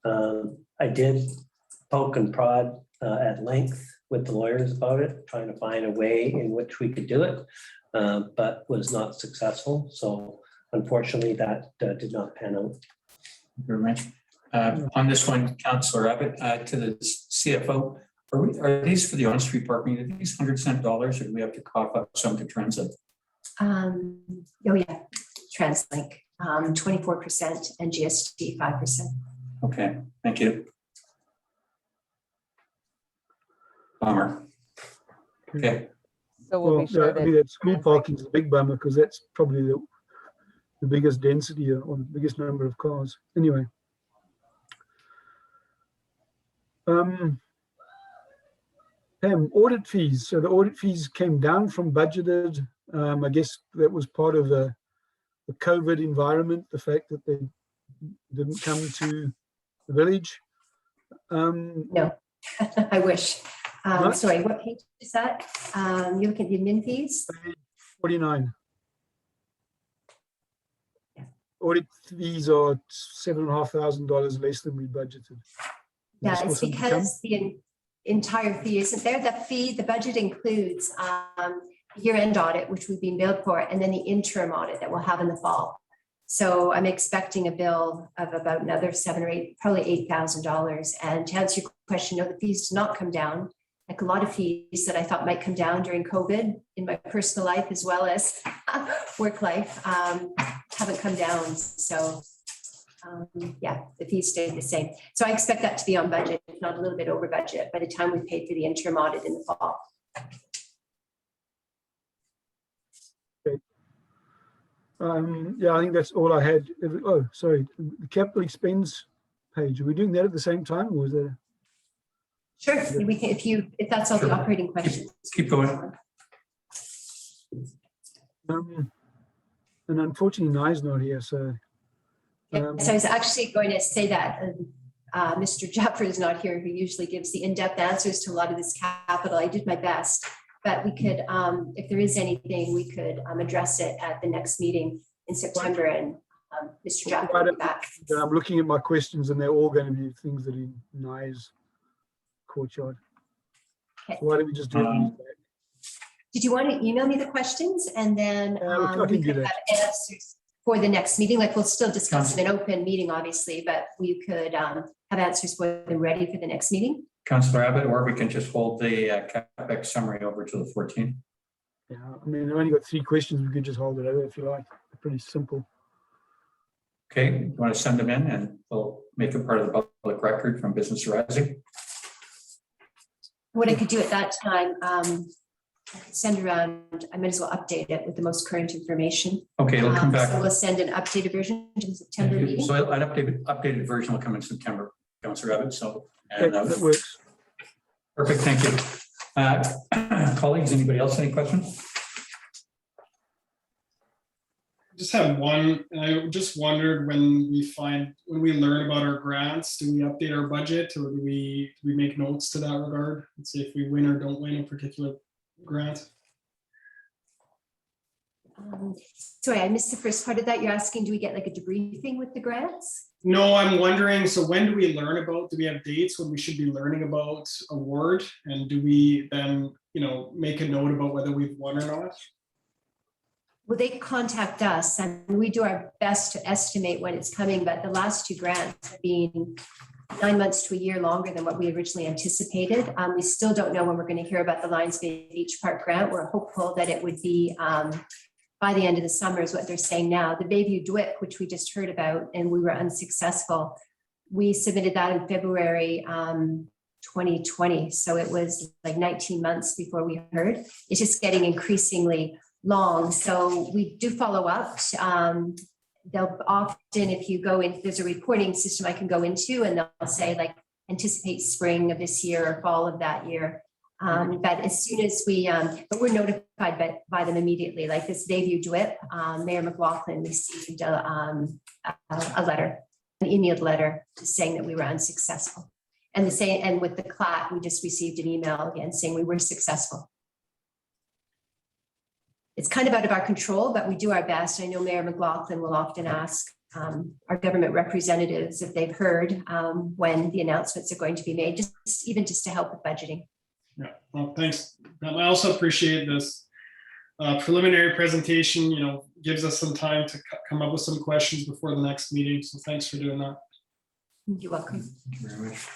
I did poke and prod at length with the lawyers about it, trying to find a way in which we could do it, but was not successful. So unfortunately, that did not pan out. Thank you very much. On this one, Councillor Abbott, to the CFO, are these for the on-street parking? Are these $100 dollars, or do we have to cough up some to transit? Oh yeah, TransLink, 24% and GST 5%. Okay, thank you. Bummer. Okay. So we'll be sure I mean, that school parking is a big bummer because that's probably the biggest density or the biggest number of cars. Anyway. Audit fees. So the audit fees came down from budgeted. I guess that was part of the COVID environment, the fact that they didn't come to the village. No, I wish. Sorry, what page is that? You look at the admin fees? 49. Yeah. Audit fees are $7,500 less than we budgeted. Yeah, it's because the entire fee isn't there. The budget includes year-end audit, which we've been billed for, and then the interim audit that we'll have in the fall. So I'm expecting a bill of about another $7,000 or $8,000, probably $8,000. And to answer your question, no, the fees do not come down. Like a lot of fees that I thought might come down during COVID in my personal life as well as work life haven't come down. So yeah, the fees stayed the same. So I expect that to be on budget, if not a little bit over budget by the time we paid for the interim audit in the fall. Yeah, I think that's all I had. Oh, sorry, the capital expense page. Are we doing that at the same time, or was there? Sure, we can, if that's all the operating questions. Keep going. And unfortunately, Nai's not here, so. Yes, I was actually going to say that Mr. Jaffer is not here, who usually gives the in-depth answers to a lot of this capital. I did my best, but we could, if there is anything, we could address it at the next meeting in September, and Mr. Jaffer will be back. I'm looking at my questions, and they're all going to be things that in Nai's courtyard. Okay. So why don't we just do it? Did you want to email me the questions, and then I we can could do have that answers for the next meeting? Like, we'll still discuss in an open meeting, obviously, but we could have answers for them ready for the next meeting. Councillor Abbott, or we can just hold the CapEx summary over to the 14th. Yeah, I mean, I've only got 3 questions. We could just hold it over if you like. Pretty simple. Okay, you want to send them in, and we'll make it part of the public record from Business Rising. What I could do at that time, I could send around, I might as well update it with the most current information. Okay, it'll come back. So we'll send an updated version to the September meeting. So an updated version will come in September, Councillor Abbott. So That works. Perfect, thank you. Colleagues, anybody else, any questions? Just have one, and I just wondered, when we learn about our grants, do we update our budget, or do we make notes to that regard? Let's see if we win or don't win a particular grant. Sorry, I missed the first part of that. You're asking, do we get like a debriefing with the grants? No, I'm wondering, so when do we learn about, do we have dates when we should be learning about award? And do we then, make a note about whether we've won or not? Well, they contact us and we do our best to estimate when it's coming, but the last two grants have been 9 months to a year longer than what we originally anticipated. We still don't know when we're going to hear about the Lions Bay Beach Park grant. We're hopeful that it would be by the end of the summer is what they're saying now. The Bayview DWIP, which we just heard about and we were unsuccessful, we submitted that in February 2020. So it was like 19 months before we heard. It's just getting increasingly long. So we do follow up. They'll often, if you go in, there's a reporting system I can go into and they'll say like anticipate spring of this year or fall of that year. But as soon as we, but we're notified by them immediately, like this Bayview DWIP, Mayor McLaughlin received a letter, an emailed letter saying that we were unsuccessful. And the same, and with the CLAT, we just received an email again saying we were successful. It's kind of out of our control, but we do our best. I know Mayor McLaughlin will often ask our government representatives if they've heard when the announcements are going to be made, even just to help with budgeting. Yeah, well, thanks. I also appreciate this preliminary presentation, you know, gives us some time to come up with some questions before the next meeting. So thanks for doing that. You're welcome. Thank you very much.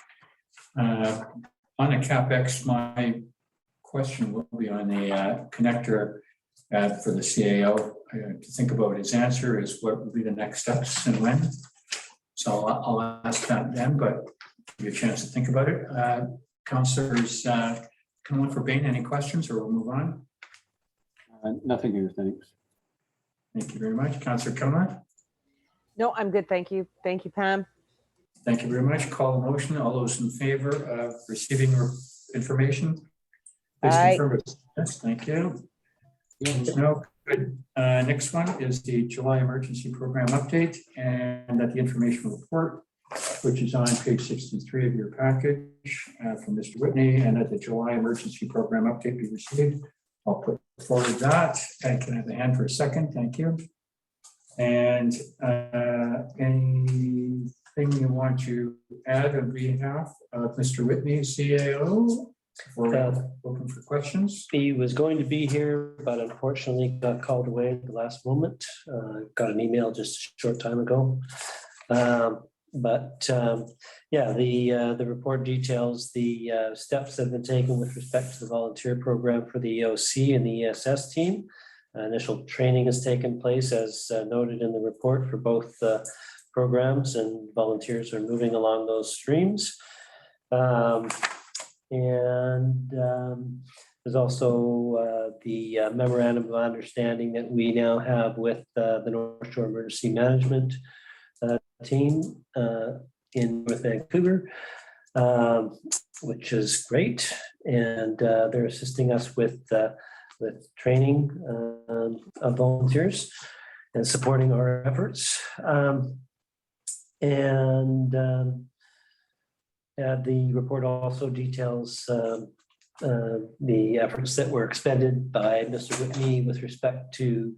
On the CapEx, my question will be on the connector for the CAO. To think about his answer is what would be the next steps and when. So I'll ask that then, but give you a chance to think about it. Councillors, come on for Bain, any questions or we'll move on? Nothing here, thanks. Thank you very much. Councillor Kilmer? No, I'm good. Thank you. Thank you, Pam. Thank you very much. Call the motion. All those in favor of receiving information? Please Aye. confirm it. Yes, thank you. No, good. Next one is the July emergency program update and that the information report, which is on page 63 of your package from Mr. Whitney, and that the July emergency program update be received. I'll put forward that. I can have a hand for a second. Thank you. And anything you want to add on behalf of Mr. Whitney, CAO? Before open for questions. He was going to be here, but unfortunately got called away at the last moment. Got an email just a short time ago. Yeah, the report details the steps that have been taken with respect to the volunteer program for the EOC and the ESS team. Initial training has taken place as noted in the report for both programs, and volunteers are moving along those streams. There's also the memorandum of understanding that we now have with the North Shore Emergency Management team in North Vancouver, which is great. And they're assisting us with training of volunteers and supporting our efforts. The report also details the efforts that were expended by Mr. Whitney with respect to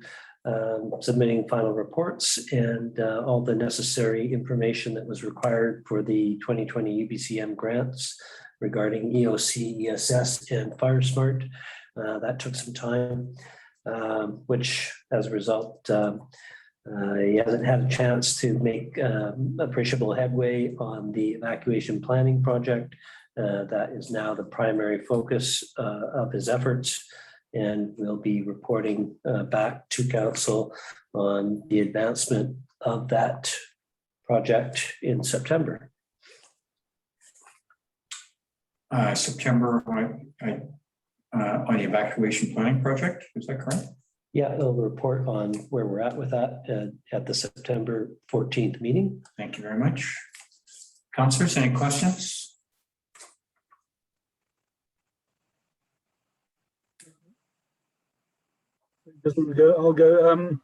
submitting final reports and all the necessary information that was required for the 2020 UBCM grants regarding EOC, ESS, and FireSmart. That took some time, which as a result, he hasn't had a chance to make appreciable headway on the evacuation planning project. That is now the primary focus of his efforts, and we'll be reporting back to council on the advancement of that project in September. September on the evacuation planning project, is that correct? Yeah, he'll report on where we're at with that at the September 14th meeting. Thank you very much. Councillors, any questions? I'll go.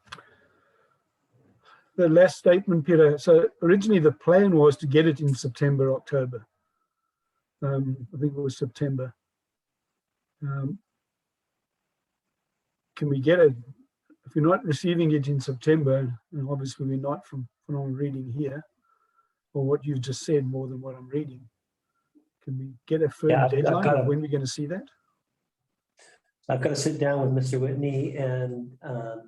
The last statement, Peter. So originally the plan was to get it in September, October. I think it was September. Can we get it? If we're not receiving it in September, and obviously we're not from what I'm reading here, or what you've just said more than what I'm reading, can we get a firm deadline of when we're going to see that? I've got to sit down with Mr. Whitney and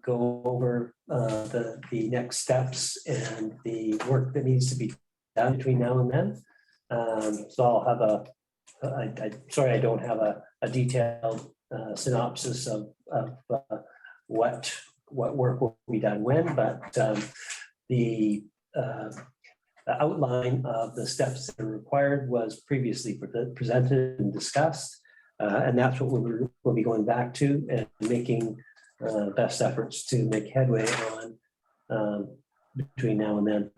go over the next steps and the work that needs to be done between now and then. So I'll have sorry, I don't have a detailed synopsis of what work will be done when, but the outline of the steps that are required was previously presented and discussed. And that's what we'll be going back to and making best efforts to make headway on between now and then.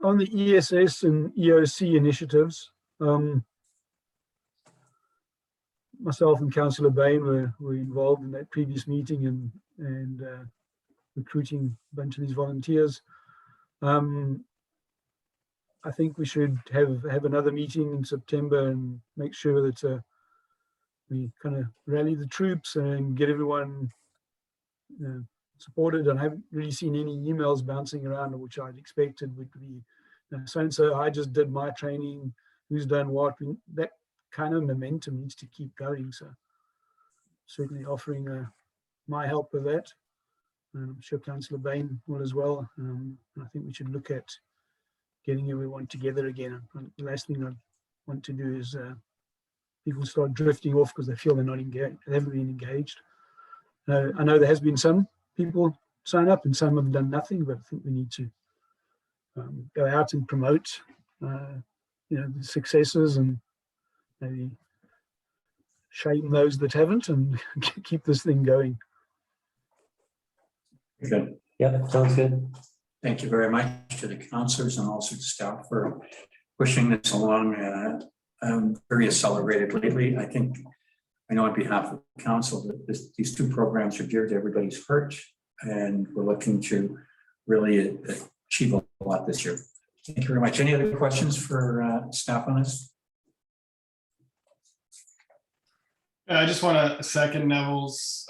On the ESS and EOC initiatives, myself and Councillor Bain were involved in that previous meeting and recruiting a bunch of these volunteers. I think we should have another meeting in September and make sure that we kind of rally the troops and get everyone supported. And I haven't really seen any emails bouncing around, which I'd expected would be so-and-so, I just did my training, who's done what. That kind of momentum needs to keep going. So certainly offering my help with that. And I'm sure Councillor Bain will as well. And I think we should look at getting everyone together again. And the last thing I want to do is people start drifting off because they feel they're not engaged, they haven't been engaged. I know there has been some people sign up and some have done nothing, but I think we need to go out and promote the successes and maybe shame those that haven't and keep this thing going. Good. Yeah, sounds good. Thank you very much to the councillors and also to staff for pushing this along very accelerated lately. I think I know on behalf of the council that these two programs are dear to everybody's heart, and we're looking to really achieve a lot this year. Thank you very much. Any other questions for staff on this? I just want to second Neville's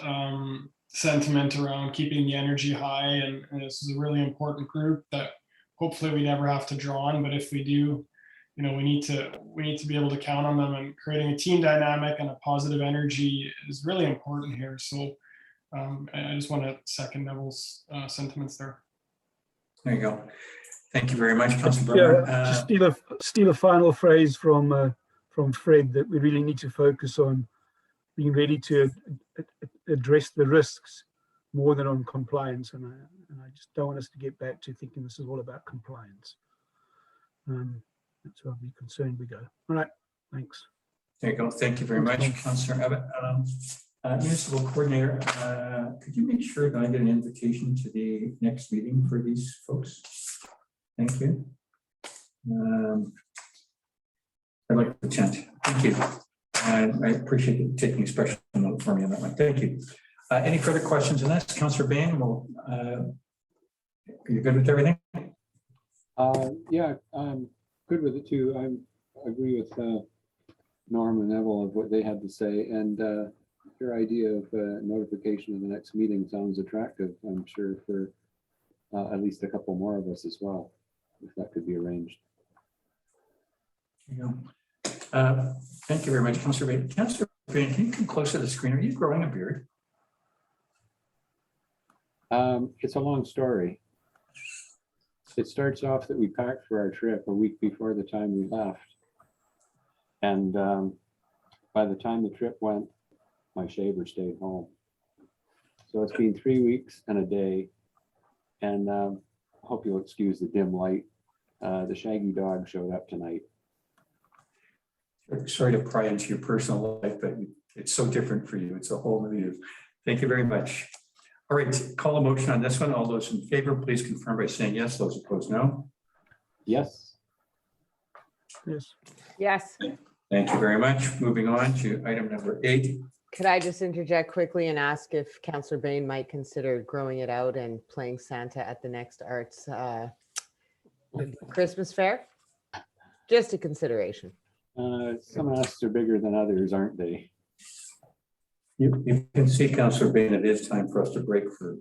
sentiment around keeping the energy high, and this is a really important group that hopefully we never have to draw on, but if we do, we need to be able to count on them, and creating a team dynamic and a positive energy is really important here. So I just want to second Neville's sentiments there. There you go. Thank you very much, Councillor. Yeah, just steal a final phrase from Fred, that we really need to focus on being ready to address the risks more than on compliance. And I just don't want us to get back to thinking this is all about compliance. That's where I'll be concerned we go. All right, thanks. There you go. Thank you very much, Councillor Abbott. Municipal Coordinator, could you make sure that I get an invitation to the next meeting for these folks? Thank you. I'd like to attend. Thank you. I appreciate you taking a special note for me on that one. Thank you. Any further questions on this? Councillor Bain, are you good with everything? Yeah, I'm good with it too. I agree with Norm and Neville of what they had to say, and your idea of notification of the next meeting sounds attractive. I'm sure for at least a couple more of us as well, if that could be arranged. There you go. Thank you very much, Councillor Bain. Councillor Bain, can you come closer to the screen? Are you growing a beard? It's a long story. It starts off that we packed for our trip a week before the time we left. And by the time the trip went, my shaver stayed home. So it's been 3 weeks and a day. And I hope you'll excuse the dim light. The shaggy dog showed up tonight. Sorry to pry into your personal life, but it's so different for you. It's a whole new you. Thank you very much. All right, call a motion on this one. All those in favor, please confirm by saying yes. Those opposed, no. Yes. Yes. Yes. Thank you very much. Moving on to item number 8. Could I just interject quickly and ask if Councillor Bain might consider growing it out and playing Santa at the next Arts Christmas fair? Just a consideration. Some asks are bigger than others, aren't they? You can see, Councillor Bain, it is time for us to break for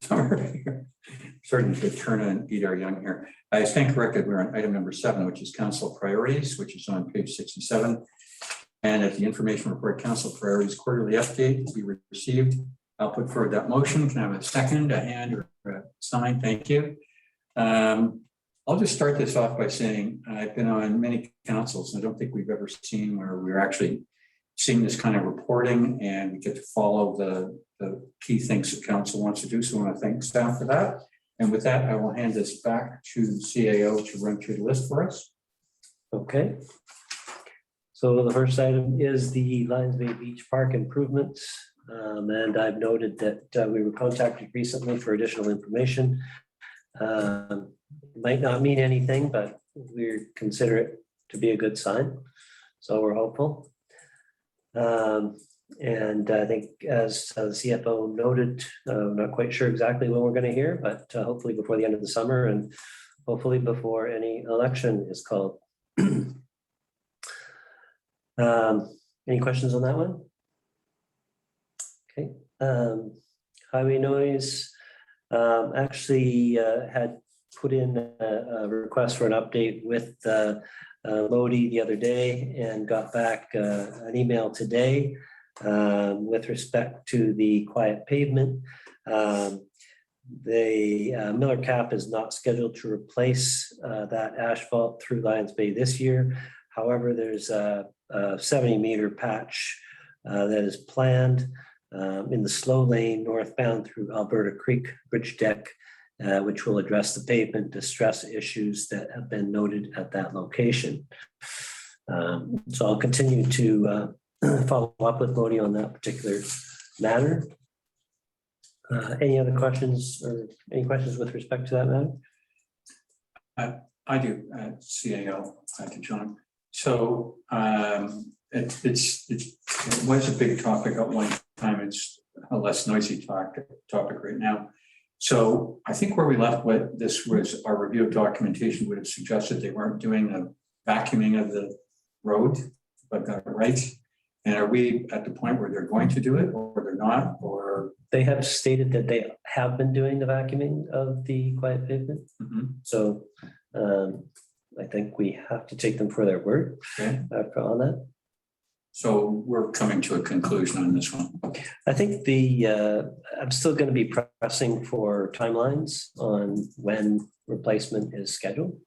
summer here. Starting to turn and eat our young here. I stand corrected. We're on item number 7, which is council priorities, which is on page 67. And at the information report, council priorities quarterly update will be received. I'll put forward that motion. Can I have a second, a hand, or a sign? Thank you. I'll just start this off by saying I've been on many councils. I don't think we've ever seen where we're actually seeing this kind of reporting and we get to follow the key things that council wants to do. So I want to thank staff for that. And with that, I will hand this back to the CAO to run through the list for us. Okay. So the first item is the Lions Bay Beach Park improvements. And I've noted that we were contacted recently for additional information. It might not mean anything, but we consider it to be a good sign. So we're hopeful. And I think as the CFO noted, I'm not quite sure exactly when we're going to hear, but hopefully before the end of the summer and hopefully before any election is called. Any questions on that one? Okay. Highway noise. Actually had put in a request for an update with Lodi the other day and got back an email today with respect to the quiet pavement. The Miller Cap is not scheduled to replace that asphalt through Lions Bay this year. However, there's a 70-meter patch that is planned in the slow lane northbound through Alberta Creek Bridge Deck, which will address the pavement distress issues that have been noted at that location. So I'll continue to follow up with Lodi on that particular matter. Any other questions or any questions with respect to that matter? I do, CAO, to John. So it was a big topic at one time. It's a less noisy topic right now. So I think where we left with this was our review of documentation would have suggested they weren't doing the vacuuming of the road, but got it right. And are we at the point where they're going to do it or they're not? Or they have stated that they have been doing the vacuuming of the quiet pavement. So I think we have to take them for their word on that. So we're coming to a conclusion on this one. I think I'm still going to be pressing for timelines on when replacement is scheduled.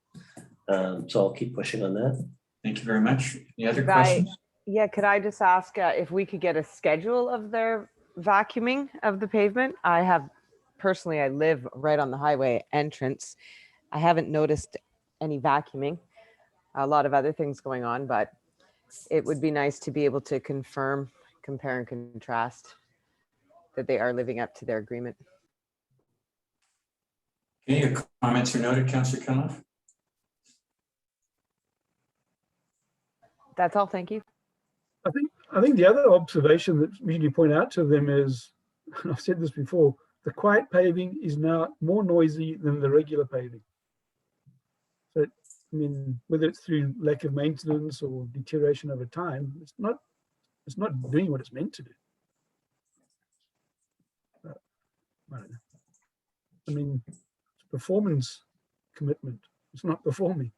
So I'll keep pushing on that. Thank you very much. Any other Could questions? Yeah, could I just ask if we could get a schedule of their vacuuming of the pavement? I live right on the highway entrance. I haven't noticed any vacuuming. A lot of other things going on, but it would be nice to be able to compare and contrast that they are living up to their agreement. Any comments are noted, Councillor Cunliffe? That's all. Thank you. I think the other observation that we need to point out to them is, and I've said this before, the quiet paving is now more noisy than the regular paving. So, I mean, whether it's through lack of maintenance or deterioration over time, it's not doing what it's meant to do. I don't know. I mean, it's a performance commitment. It's not performing.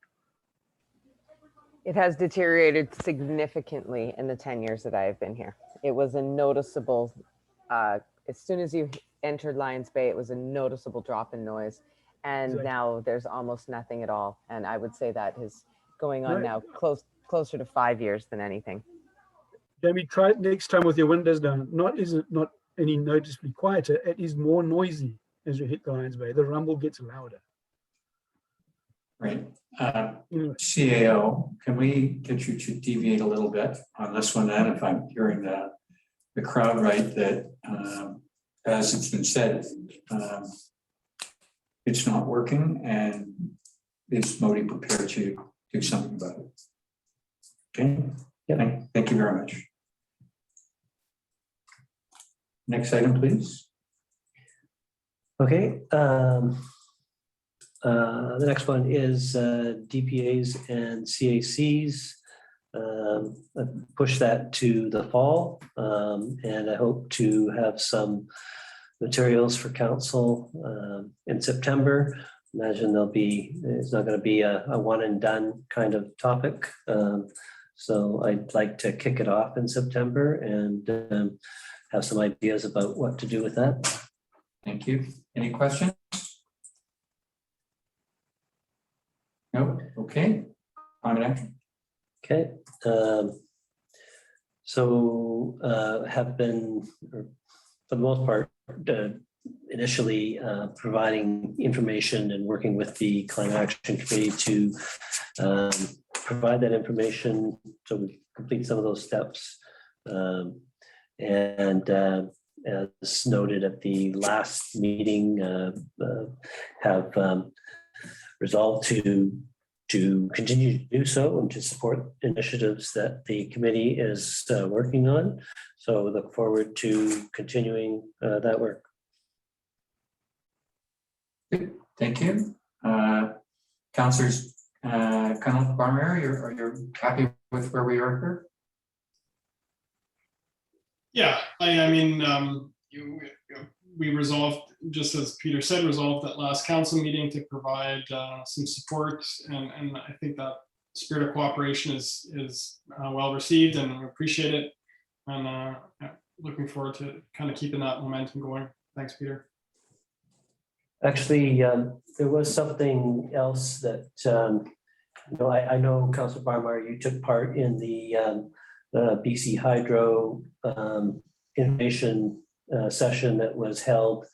It has deteriorated significantly in the 10 years that I have been here. It was a noticeable, as soon as you entered Lions Bay, it was a noticeable drop in noise. And now there's almost nothing at all. And I would say that is going on now closer to 5 years than anything. Jamie, try it next time with your windows down. Is it not any noticeably quieter? It is more noisy as you hit the Lions Bay. The rumble gets louder. Right. CAO, can we get you to deviate a little bit on this one then, if I'm hearing the crowd right, that as it's been said, it's not working, and is Modi prepared to do something about it? Okay. Yeah. Thank you very much. Next item, please. Okay. The next one is DPAs and CACs. push that to the fall. And I hope to have some materials for council in September. Imagine it's not going to be a one and done kind of topic. So I'd like to kick it off in September and have some ideas about what to do with that. Thank you. Any questions? No? Okay. Climate action. Okay. Have been, for the most part, initially providing information and working with the Climate Action Committee to provide that information so we complete some of those steps. As noted at the last meeting, have resolved to continue to do so and to support initiatives that the committee is working on. So we look forward to continuing that work. Good. Thank you. Councillors Connell Barmer, are you happy with where we are here? Yeah, I mean, we resolved, just as Peter said, resolved that last council meeting to provide some support, and I think that spirit of cooperation is well received, and we appreciate it, and looking forward to kind of keeping that momentum going. Thanks, Peter. Actually, There was something else that I know, Councillor Barmar, you took part in the BC Hydro information session that was held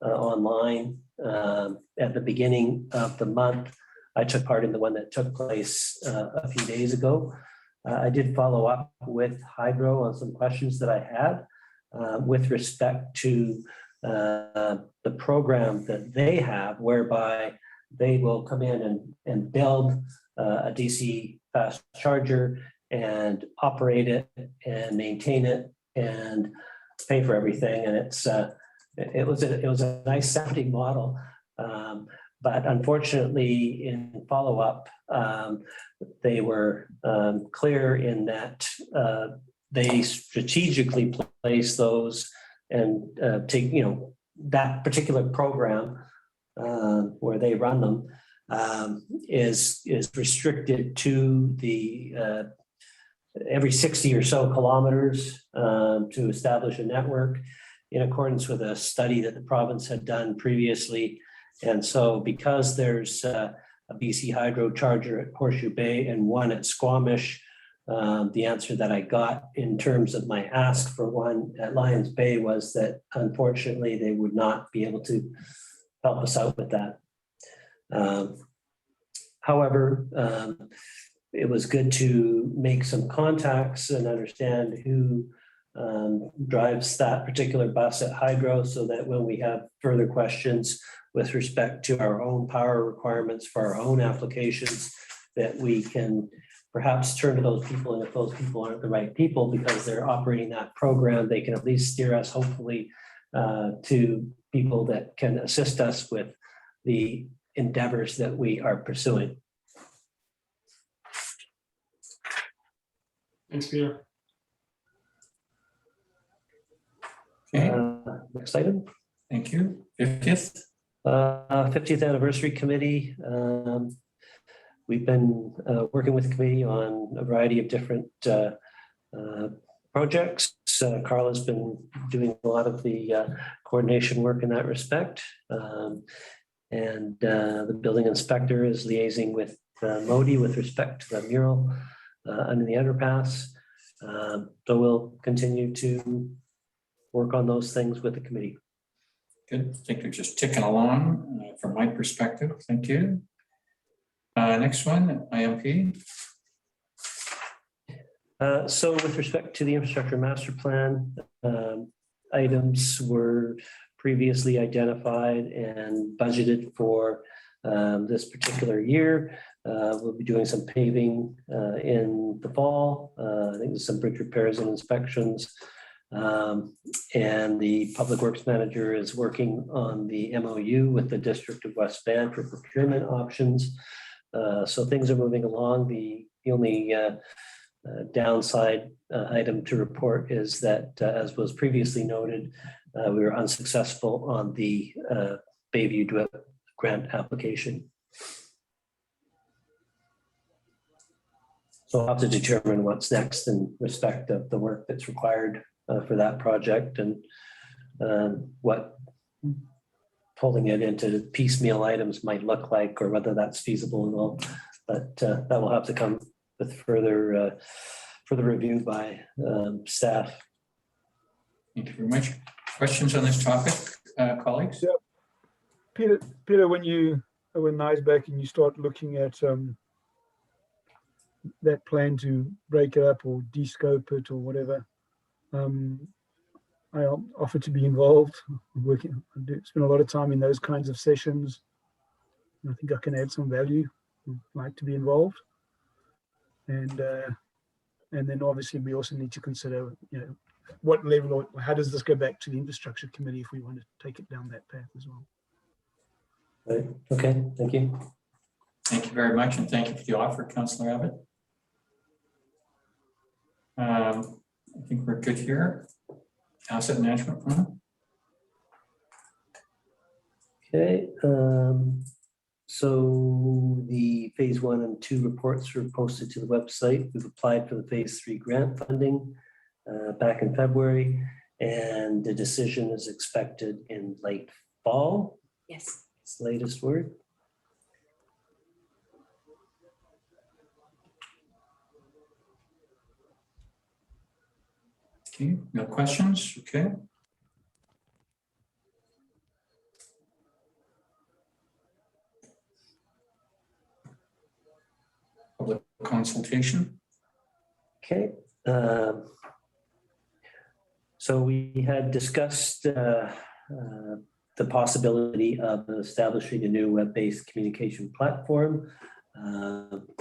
online at the beginning of the month. I took part in the one that took place a few days ago. I did follow up with Hydro on some questions that I had with respect to the program that they have, whereby they will come in and build a DC fast charger and operate it and maintain it and pay for everything. And it was a nice sounding model, but unfortunately, in follow up, they were clear in that they strategically place those and take that particular program where they run them is restricted to the every 60 or so kilometers to establish a network in accordance with a study that the province had done previously. And so because there's a BC Hydro charger at Horseshoe Bay and one at Squamish, the answer that I got in terms of my ask for one at Lions Bay was that unfortunately they would not be able to help us out with that. However, it was good to make some contacts and understand who drives that particular bus at Hydro, so that when we have further questions with respect to our own power requirements for our own applications, that we can perhaps turn to those people, and if those people aren't the right people because they're operating that program, they can at least steer us hopefully to people that can assist us with the endeavors that we are pursuing. Thanks, Peter. Okay, Next item. thank you. 50th. 50th anniversary committee. We've been working with the committee on a variety of different projects. Carl has been doing a lot of the coordination work in that respect. And the building inspector is liaising with Modi with respect to the mural under the underpass. So we'll continue to work on those things with the committee. Good. I think they're just ticking along from my perspective. Thank you. Next one, IMP. So with respect to the infrastructure master plan, items were previously identified and budgeted for this particular year. We'll be doing some paving in the fall. I think there's some bridge repairs and inspections. And the public works manager is working on the MOU with the District of West Van for procurement options. So things are moving along. The only downside item to report is that, as was previously noted, we were unsuccessful on the Bayview DWIP grant application. So I'll have to determine what's next in respect of the work that's required for that project, and what pulling it into piecemeal items might look like, or whether that's feasible at all. But that will have to come with further review by staff. Thank you very much. Questions on this topic, colleagues? Yeah. Peter, when NISBAC and you start looking at that plan to break it up or de-scope it or whatever, I offer to be involved. Spend a lot of time in those kinds of sessions. I think I can add some value. I'd like to be involved, and then obviously we also need to consider, what level or how does this go back to the infrastructure committee if we want to take it down that path as well. Right. Okay. Thank you. Thank you very much, and thank you for the offer, Councillor Abbott. I think we're good here. Asset management plan. Okay. So the phase 1 and 2 reports were posted to the website. We've applied for the phase 3 grant funding back in February, and the decision is expected in late fall. Yes. It's the latest word. Okay, no questions. Okay. Public consultation. Okay. So we had discussed the possibility of establishing a new web-based communication platform.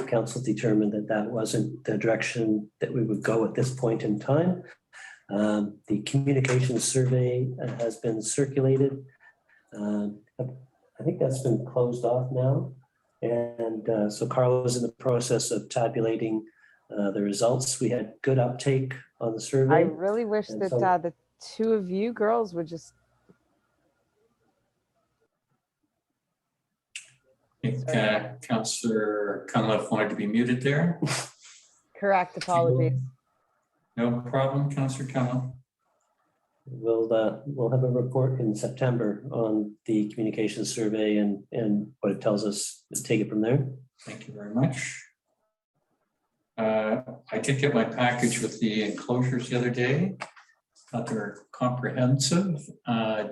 Council determined that that wasn't the direction that we would go at this point in time. The communication survey has been circulated. I think that's been closed off now. And so Carl is in the process of tabulating the results. We had good uptake on the survey. I really wish And that so- the two of you girls would just. I think Councillor Cunliffe wanted to be muted there. Correct, apologies. No problem, Councillor Cunliffe. We'll have a report in September on the communication survey and what it tells us. We'll take it from there. Thank you very much. I did get my package with the enclosures the other day. Thought they were comprehensive,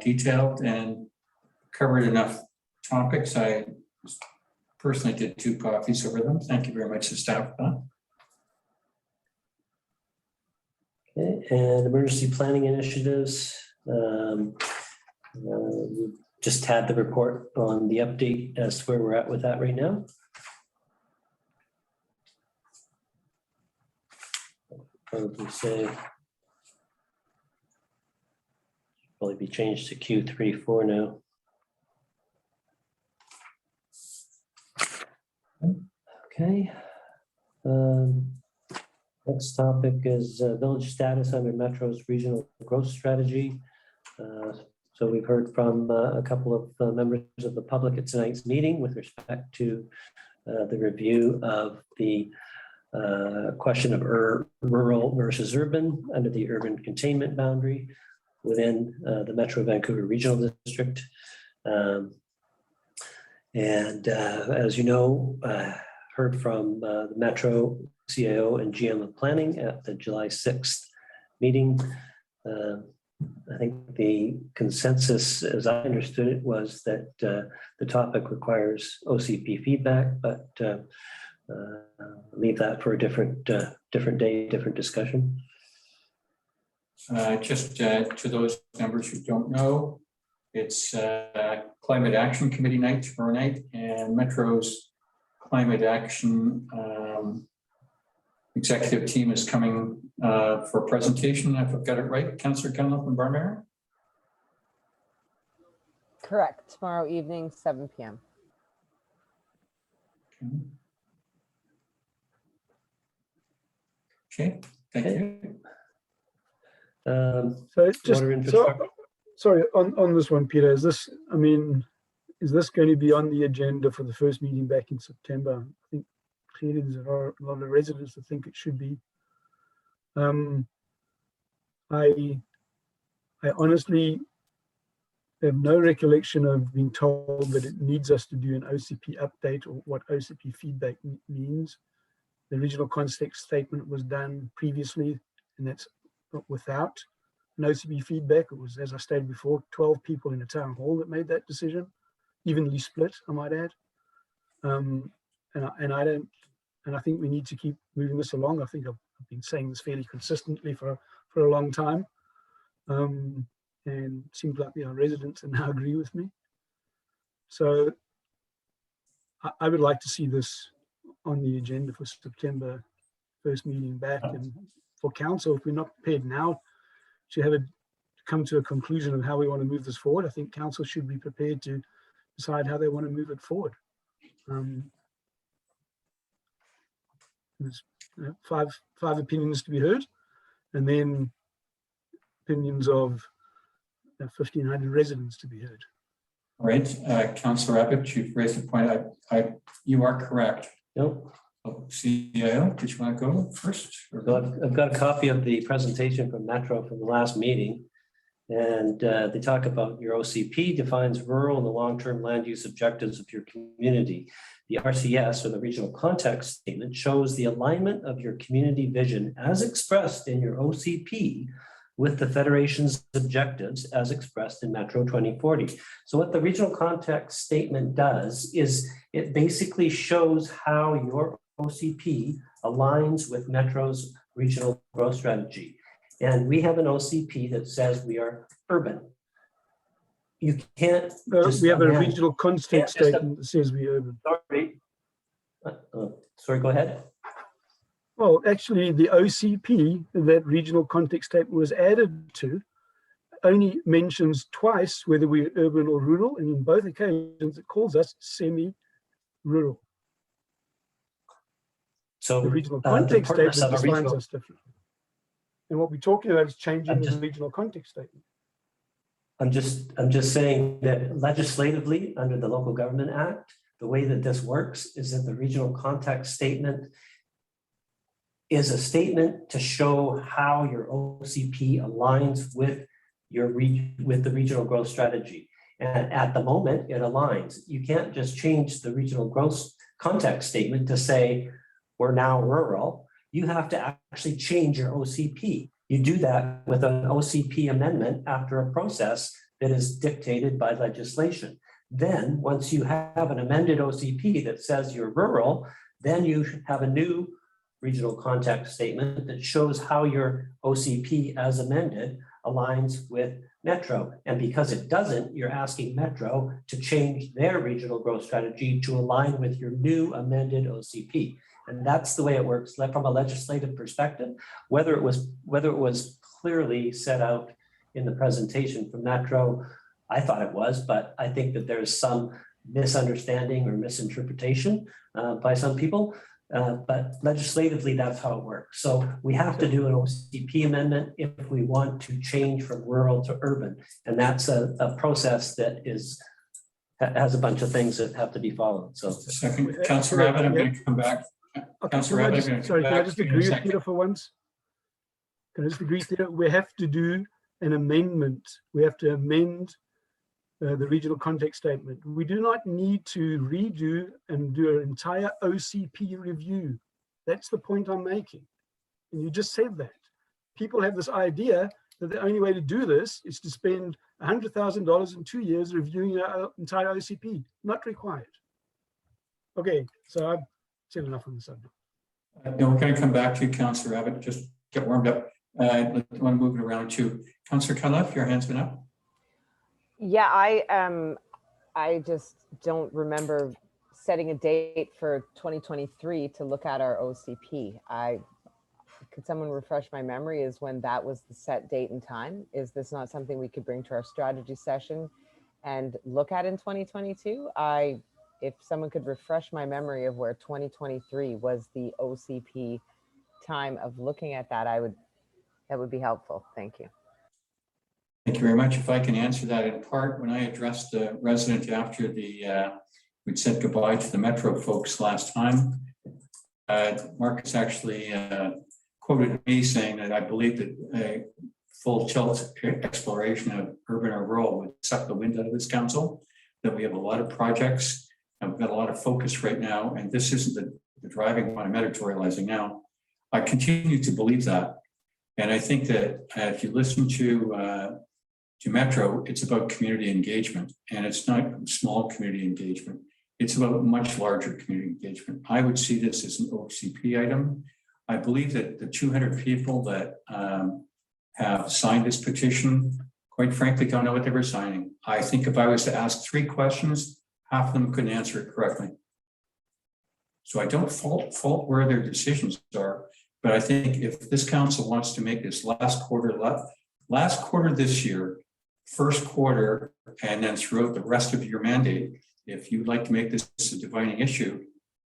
detailed, and covered enough topics. I personally did 2 copies over them. Thank you very much to staff for that. Okay, and emergency planning initiatives. We just had the report on the update as to where we're at with that right now. Probably say probably be changed to Q3-4 now. Okay. Next topic is village status under Metro's regional growth strategy. So we've heard from a couple of members of the public at tonight's meeting with respect to the review of the question of rural versus urban under the urban containment boundary within the Metro Vancouver Regional District. And as you know, heard from the Metro CIO and GM of Planning at the July 6th meeting. I think the consensus, as I understood it, was that the topic requires OCP feedback, but leave that for a different day, different discussion. Just to those members who don't know, it's Climate Action Committee night tomorrow night, and Metro's Climate Action executive team is coming for a presentation, if I've got it right, Councillor Cunliffe and Barmera? Correct, tomorrow evening, 7 p.m. Okay. Okay, thank you. So it's just, Water infrastructure. sorry, on this one, Peter, is this, I mean, is this going to be on the agenda for the first meeting back in September? I think clearly there's a lot of residents that think it should be. I honestly have no recollection of being told that it needs us to do an OCP update or what OCP feedback means. The original context statement was done previously, and that's without an OCP feedback. It was, as I stated before, 12 people in a town hall that made that decision, evenly split, I might add. And I think we need to keep moving this along. I think I've been saying this fairly consistently for a long time. And it seems like our residents now agree with me. So I would like to see this on the agenda for September first meeting back, and for council, if we're not prepared now to come to a conclusion of how we want to move this forward, I think council should be prepared to decide how they want to move it forward. There's five opinions to be heard, and then opinions of 1,500 residents to be heard. All right, Councillor Abbott, you've raised a point. You are correct. Nope. CIO, did you want to go first? I've got a copy of the presentation from Metro from the last meeting. And they talk about your OCP defines rural and the long-term land use objectives of your community. The RCS, or the regional context statement, shows the alignment of your community vision as expressed in your OCP with the Federation's objectives as expressed in Metro 2040. So what the regional context statement does is it basically shows how your OCP aligns with Metro's regional growth strategy. And we have an OCP that says we are urban. You can't. We have a regional context statement that says we are urban. Sorry. Sorry, go ahead. Well, actually, the OCP, that regional context statement was added to, only mentions twice whether we're urban or rural, and in both occasions it calls us semi-rural. So the regional context statement defines us differently. And what we're talking about is changing the regional context statement. I'm just saying that legislatively, under the Local Government Act, the way that this works is that the regional context statement is a statement to show how your OCP aligns with the regional growth strategy. And at the moment, it aligns. You can't just change the regional growth context statement to say we're now rural. You have to actually change your OCP. You do that with an OCP amendment after a process that is dictated by legislation. Then, once you have an amended OCP that says you're rural, then you have a new regional context statement that shows how your OCP as amended aligns with Metro. And because it doesn't, you're asking Metro to change their regional growth strategy to align with your new amended OCP. And that's the way it works from a legislative perspective. Whether it was clearly set out in the presentation from Metro, I thought it was, but I think that there's some misunderstanding or misinterpretation by some people. But legislatively, that's how it works. So we have to do an OCP amendment if we want to change from rural to urban. And that's a process that has a bunch of things that have to be followed. So second, Councillor Abbott, I'm going to come back. Councillor Abbott, sorry, can I just agree with Peter for once? Can I just agree, Peter? We have to do an amendment. We have to amend the regional context statement. We do not need to redo and do an entire OCP review. That's the point I'm making. And you just said that. People have this idea that the only way to do this is to spend $100,000 in 2 years reviewing our entire OCP. Not required. Okay, so I've said enough on the subject. No, we're going to come back to you, Councillor Abbott. Just get warmed up. I want to move it around to Councillor Cunliffe. Your hand's been up. Yeah, I just don't remember setting a date for 2023 to look at our OCP. Could someone refresh my memory as when that was the set date and time? Is this not something we could bring to our strategy session and look at in 2022? If someone could refresh my memory of where 2023 was the OCP time of looking at that, that would be helpful. Thank you. Thank you very much. If I can answer that in part, when I addressed the resident after we'd said goodbye to the Metro folks last time, Marcus actually quoted me saying that I believe that a full tilt exploration of urban or rural would suck the wind out of this council, that we have a lot of projects and we've got a lot of focus right now, and this isn't the driving point. I'm editorializing now. I continue to believe that. And I think that if you listen to Metro, it's about community engagement, and it's not small community engagement. It's about much larger community engagement. I would see this as an OCP item. I believe that the 200 people that have signed this petition, quite frankly, don't know what they were signing. I think if I was to ask 3 questions, half of them couldn't answer it correctly. So I don't fault where their decisions are, but I think if this council wants to make this last quarter this year, first quarter, and then throughout the rest of your mandate, if you'd like to make this a dividing issue,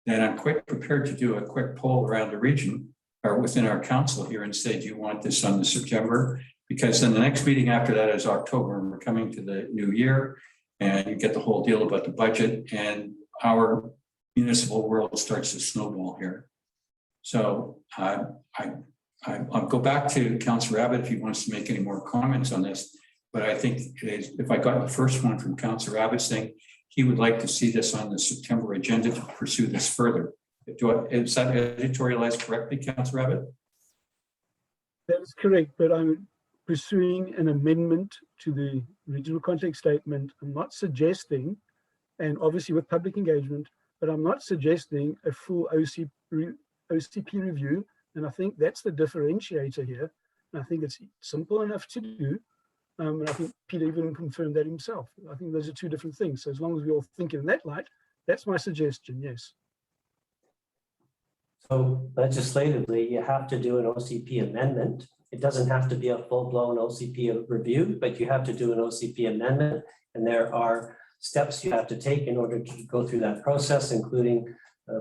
then I'm quite prepared to do a quick poll around the region or within our council here and say, do you want this on the September? Because then the next meeting after that is October, and we're coming to the new year, and you get the whole deal about the budget, and our municipal world starts to snowball here. So I'll go back to Councillor Abbott if he wants to make any more comments on this. But I think if I got the first one from Councillor Abbott saying he would like to see this on the September agenda to pursue this further. Is that editorialized correctly, Councillor Abbott? That is correct, but I'm pursuing an amendment to the regional context statement. I'm not suggesting, and obviously with public engagement, but I'm not suggesting a full OCP review. And I think that's the differentiator here. And I think it's simple enough to do. And I think Peter even confirmed that himself. I think those are 2 different things. So as long as we all think in that light, that's my suggestion, yes. So legislatively, you have to do an OCP amendment. It doesn't have to be a full-blown OCP review, but you have to do an OCP amendment. And there are steps you have to take in order to go through that process, including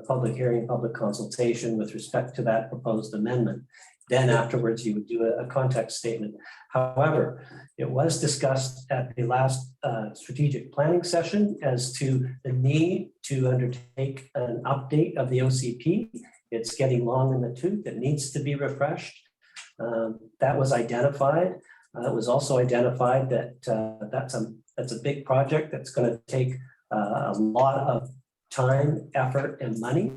public hearing, public consultation with respect to that proposed amendment. Then afterwards, you would do a context statement. However, it was discussed at the last strategic planning session as to the need to undertake an update of the OCP. It's getting long in the tooth. It needs to be refreshed. That was identified. It was also identified that that's a big project that's going to take a lot of time, effort, and money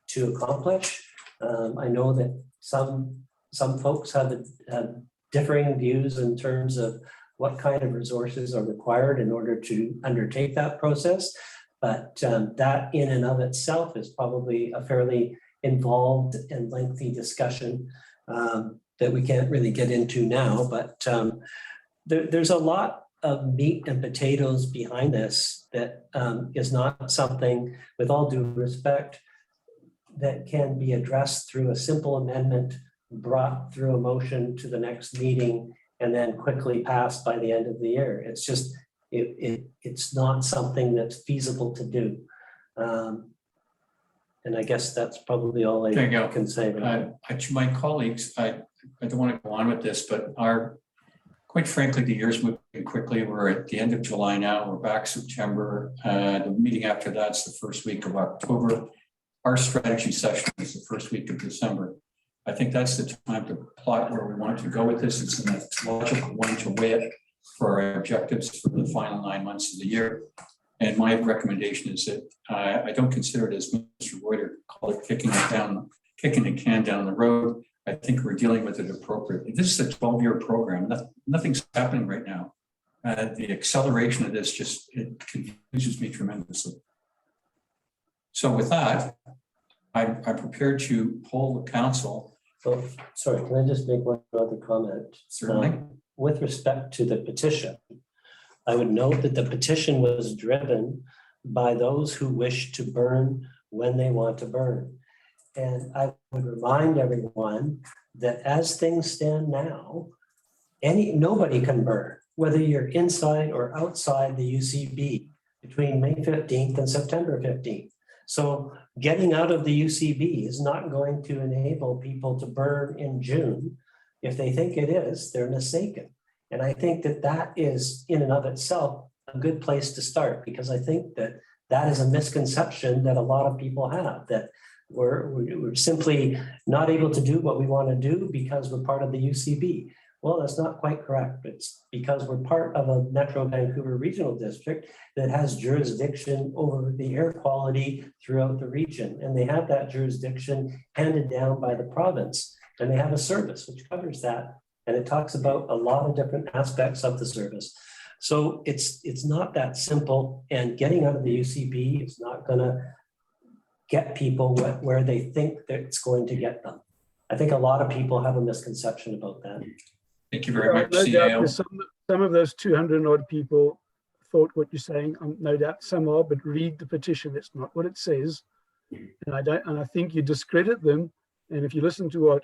to accomplish. I know that some folks have differing views in terms of what kind of resources are required in order to undertake that process. But that in and of itself is probably a fairly involved and lengthy discussion that we can't really get into now. But there's a lot of meat and potatoes behind this that is not something, with all due respect, that can be addressed through a simple amendment brought through a motion to the next meeting and then quickly passed by the end of the year. It's just, it's not something that's feasible to do. And I guess that's probably all I can say. To my colleagues, I don't want to go on with this, but quite frankly, the year's moving quickly. We're at the end of July now. We're back September. The meeting after that's the first week of October. Our strategy session is the first week of December. I think that's the time to plot where we want to go with this. It's the logical one to weigh it for our objectives for the final 9 months of the year. And my recommendation is that I don't consider it, as Mr. Reuter called it, kicking the can down the road. I think we're dealing with it appropriately. This is a 12-year program. Nothing's happening right now. The acceleration of this it confuses me tremendously. So with that, I'm prepared to poll the council. So, sorry, can I just make one other comment? Certainly. With respect to the petition, I would note that the petition was driven by those who wish to burn when they want to burn. And I would remind everyone that as things stand now, nobody can burn, whether you're inside or outside the UCB between May 15th and September 15th. So getting out of the UCB is not going to enable people to burn in June. If they think it is, they're mistaken. And I think that that is in and of itself a good place to start, because I think that that is a misconception that a lot of people have, that we're simply not able to do what we want to do because we're part of the UCB. Well, that's not quite correct. It's because we're part of a Metro Vancouver Regional District that has jurisdiction over the air quality throughout the region. And they have that jurisdiction handed down by the province. And they have a service which covers that. And it talks about a lot of different aspects of the service. So it's not that simple. And getting out of the UCB is not going to get people where they think that it's going to get them. I think a lot of people have a misconception about that. Thank you very much, No doubt CAO. there's some of those 200 odd people thought what you're saying. No doubt some are, but read the petition. It's not what it says. And I think you discredit them. And if you listen to what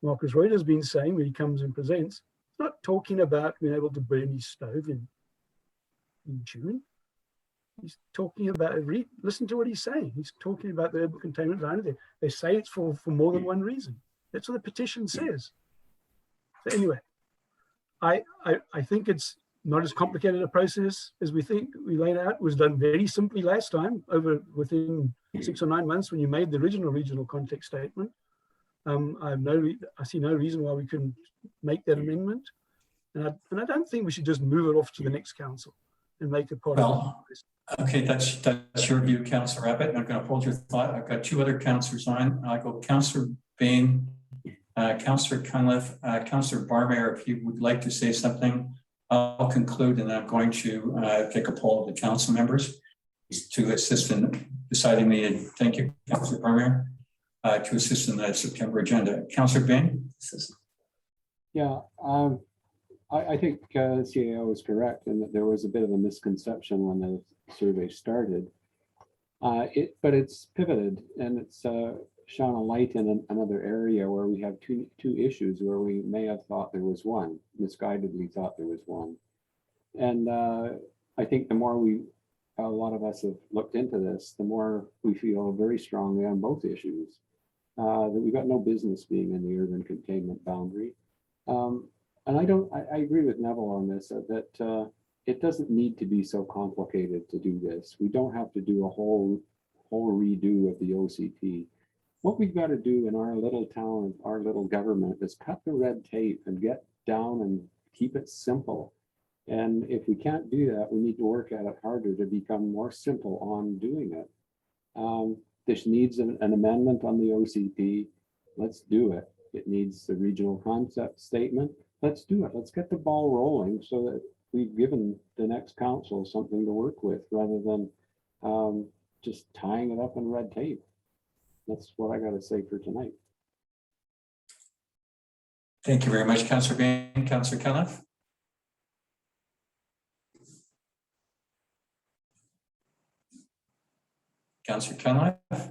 Marcus Reuter's been saying when he comes and presents, he's not talking about being able to burn his stove in June. He's talking about, listen to what he's saying. He's talking about the urban containment boundary. They say it's for more than one reason. That's what the petition says. So anyway, I think it's not as complicated a process as we think. We laid out. It was done very simply last time, within 6 or 9 months when you made the original regional context statement. I see no reason why we couldn't make that amendment. And I don't think we should just move it off to the next council and make it part of the Okay, that's your view, Councillor Abbott. And I'm going to hold your thought. I've got 2 other councillors on. I'll go Councillor Bain, Councillor Cunliffe, Councillor Barmayer, if you would like to say something. I'll conclude, and I'm going to take a poll of the council members to assist in deciding the, thank you, Councillor Barmayer, to assist in the September agenda. Councillor Bain? Yeah, I think CAO is correct in that there was a bit of a misconception when the survey started. But it's pivoted and it's shone a light in another area where we have two issues where we may have thought there was one, misguidedly thought there was one. And I think the more a lot of us have looked into this, the more we feel very strongly on both issues, that we've got no business being in the urban containment boundary. And I agree with Neville on this, that it doesn't need to be so complicated to do this. We don't have to do a whole redo of the OCP. What we've got to do in our little town, our little government, is cut the red tape and get down and keep it simple. And if we can't do that, we need to work at it harder to become more simple on doing it. This needs an amendment on the OCP. Let's do it. It needs the regional concept statement. Let's do it. Let's get the ball rolling so that we've given the next council something to work with rather than just tying it up in red tape. That's what I got to say for tonight. Thank you very much, Councillor Bain. Councillor Cunliffe? Councillor Cunliffe?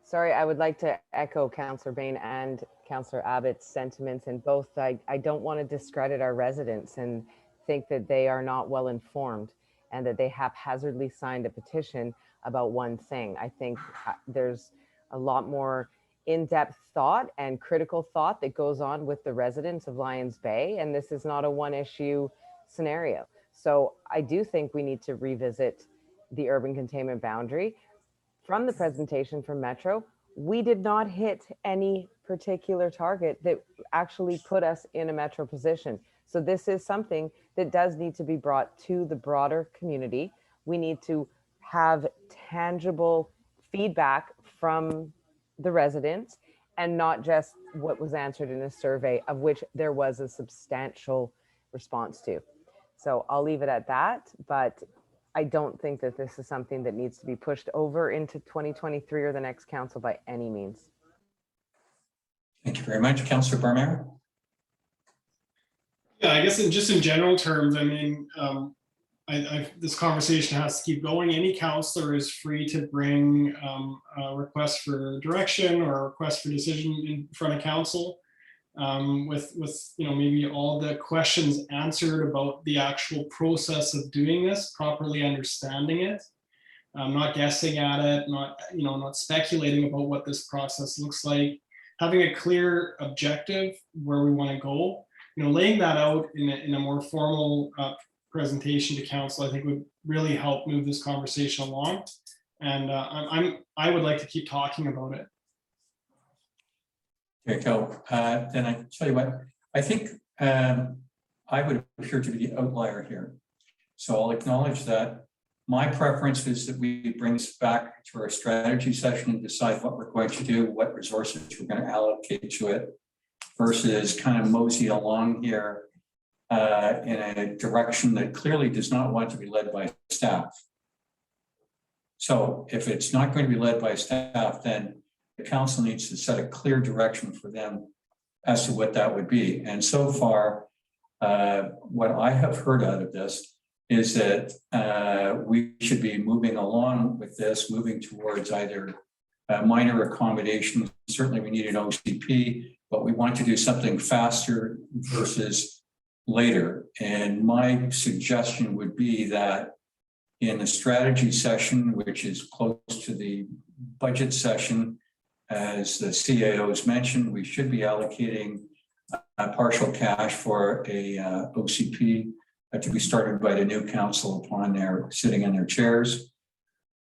Sorry, I would like to echo Councillor Bain and Councillor Abbott's sentiments in both. I don't want to discredit our residents and think that they are not well informed and that they haphazardly signed a petition about one thing. I think there's a lot more in-depth thought and critical thought that goes on with the residents of Lions Bay, and this is not a one-issue scenario. So I do think we need to revisit the urban containment boundary. From the presentation from Metro, we did not hit any particular target that actually put us in a Metro position. So this is something that does need to be brought to the broader community. We need to have tangible feedback from the residents and not just what was answered in a survey, of which there was a substantial response to. So I'll leave it at that, but I don't think that this is something that needs to be pushed over into 2023 or the next council by any means. Thank you very much. Councillor Barmayer? Yeah, I guess just in general terms, I mean, this conversation has to keep going. Any councillor is free to bring a request for direction or a request for decision in front of council. with maybe all the questions answered about the actual process of doing this, properly understanding it, not guessing at it, not speculating about what this process looks like, having a clear objective where we want to go, laying that out in a more formal presentation to council, I think would really help move this conversation along. And I would like to keep talking about it. There you go. Then I tell you what, I think I would appear to be the outlier here. So I'll acknowledge that my preference is that we bring this back to our strategy session and decide what we're going to do, what resources we're going to allocate to it, versus kind of mosey along here in a direction that clearly does not want to be led by staff. So if it's not going to be led by staff, then the council needs to set a clear direction for them as to what that would be. And so far, what I have heard out of this is that we should be moving along with this, moving towards either minor accommodations. Certainly we need an OCP, but we want to do something faster versus later. And my suggestion would be that in the strategy session, which is close to the budget session, as the CAOs mentioned, we should be allocating partial cash for a OCP to be started by the new council upon their sitting in their chairs.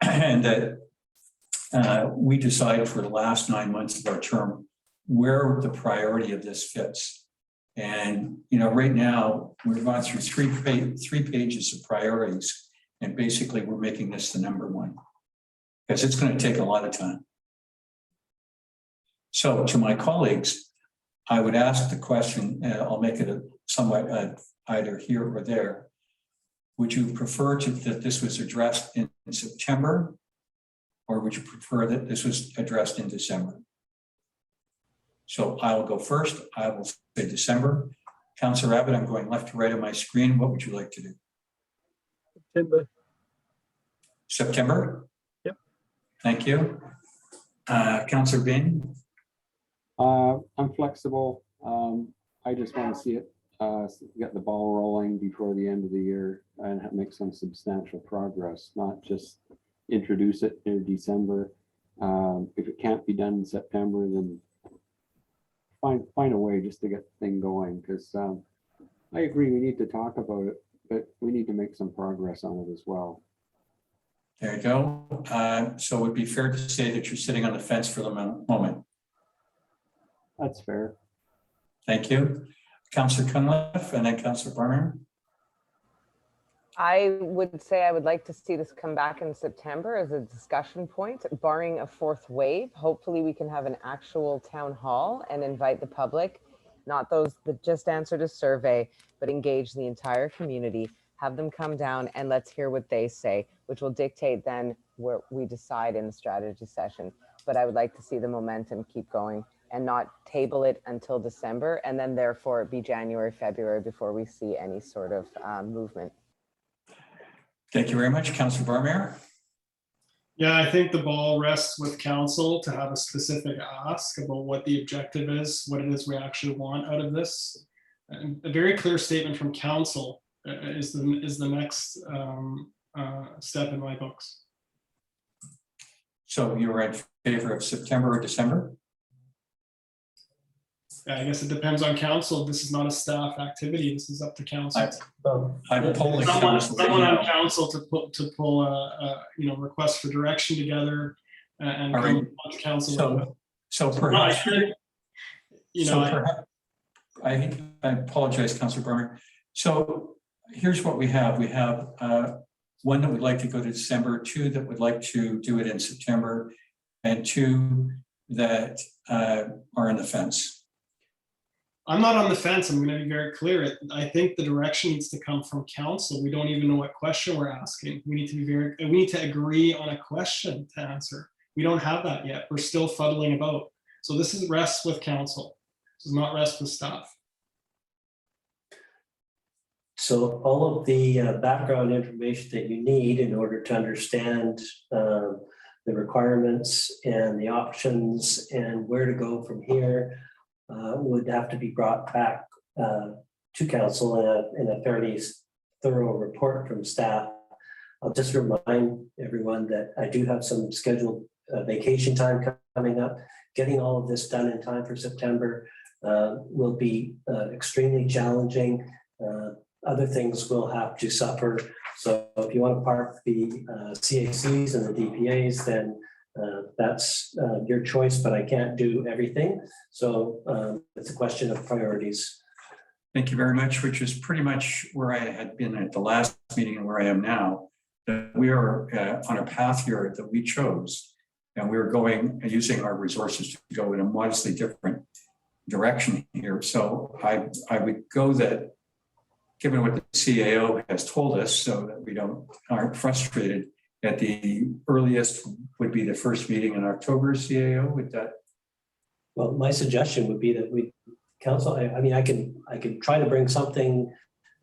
And that we decide for the last 9 months of our term where the priority of this fits. And right now we've gone through three pages of priorities, and basically we're making this the number one because it's going to take a lot of time. So to my colleagues, I would ask the question, and I'll make it somewhat either here or there. Would you prefer that this was addressed in September, or would you prefer that this was addressed in December? So I will go first. I will say December. Councillor Abbott, I'm going left to right on my screen. What would you like to do? September. September? Yep. Thank you. Councillor Bain? I'm flexible. I just want to see it get the ball rolling before the end of the year and make some substantial progress, not just introduce it in December. If it can't be done in September, then find a way just to get the thing going, because I agree we need to talk about it, but we need to make some progress on it as well. There you go. So it would be fair to say that you're sitting on the fence for the moment. That's fair. Thank you. Councillor Cunliffe and then Councillor Barnard. I would say I would like to see this come back in September as a discussion point, barring a fourth wave. Hopefully we can have an actual town hall and invite the public, not those that just answered a survey, but engage the entire community, have them come down and let's hear what they say, which will dictate then where we decide in the strategy session. But I would like to see the momentum keep going and not table it until December, and then therefore it be January, February before we see any sort of movement. Thank you very much. Councillor Barmare. Yeah, I think the ball rests with council to have a specific ask about what the objective is, what it is we actually want out of this. And a very clear statement from council is the next step in my books. So you're in favor of September or December? Yeah, I guess it depends on council. This is not a staff activity. This is up to council. I'm polling someone on council to pull a request for direction together and come to council. So perhaps I apologize, Councillor Barmer. So here's what we have. We have one that would like to go to December, two that would like to do it in September, and two that are on the fence. I'm not on the fence. I'm going to be very clear. I think the direction needs to come from council. We don't even know what question we're asking. We need to agree on a question to answer. We don't have that yet. We're still fuddling about. So this is rests with council. This is not rest with staff. So all of the background information that you need in order to understand the requirements and the options and where to go from here would have to be brought back to council in a fairly thorough report from staff. I'll just remind everyone that I do have some scheduled vacation time coming up. Getting all of this done in time for September will be extremely challenging. Other things will have to suffer. So if you want to park the CACs and the DPAs, then that's your choice, but I can't do everything. So it's a question of priorities. Thank you very much, which is pretty much where I had been at the last meeting and where I am now. We are on a path here that we chose, and we're going and using our resources to go in a modestly different direction here. So I would go that, given what the CAO has told us, so that we aren't frustrated, at the earliest would be the first meeting in October. CAO, with that. Well, my suggestion would be that we council. I mean, I can try to bring something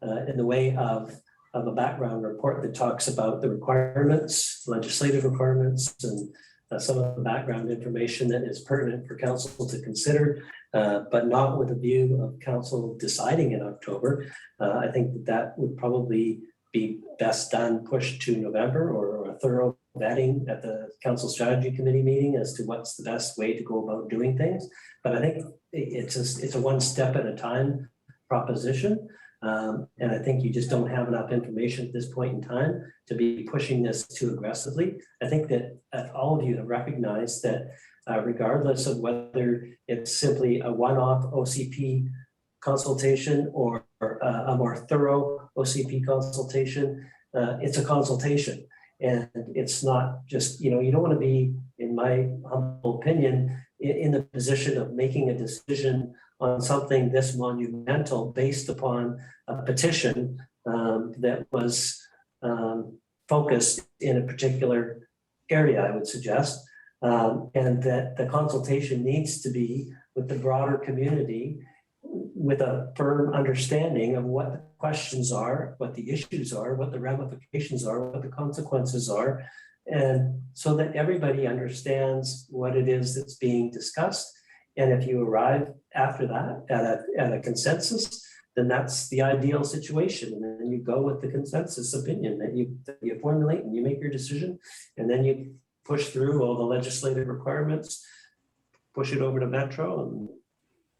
in the way of a background report that talks about the requirements, legislative requirements, and some of the background information that is pertinent for council to consider, but not with a view of council deciding in October. I think that would probably be best done, pushed to November, or a thorough vetting at the council strategy committee meeting as to what's the best way to go about doing things. But I think it's a one step at a time proposition. And I think you just don't have enough information at this point in time to be pushing this too aggressively. I think that all of you have recognized that regardless of whether it's simply a one-off OCP consultation or a more thorough OCP consultation, it's a consultation. And it's not just, you don't want to be, in my humble opinion, in the position of making a decision on something this monumental based upon a petition that was focused in a particular area, I would suggest, and that the consultation needs to be with the broader community with a firm understanding of what the questions are, what the issues are, what the ramifications are, what the consequences are, and so that everybody understands what it is that's being discussed. And if you arrive after that at a consensus, then that's the ideal situation. And then you go with the consensus opinion that you formulate, and you make your decision, and then you push through all the legislative requirements, push it over to Metro. And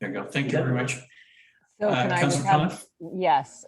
there you go. Thank you very much. So can I just Councilor Conlon? yes,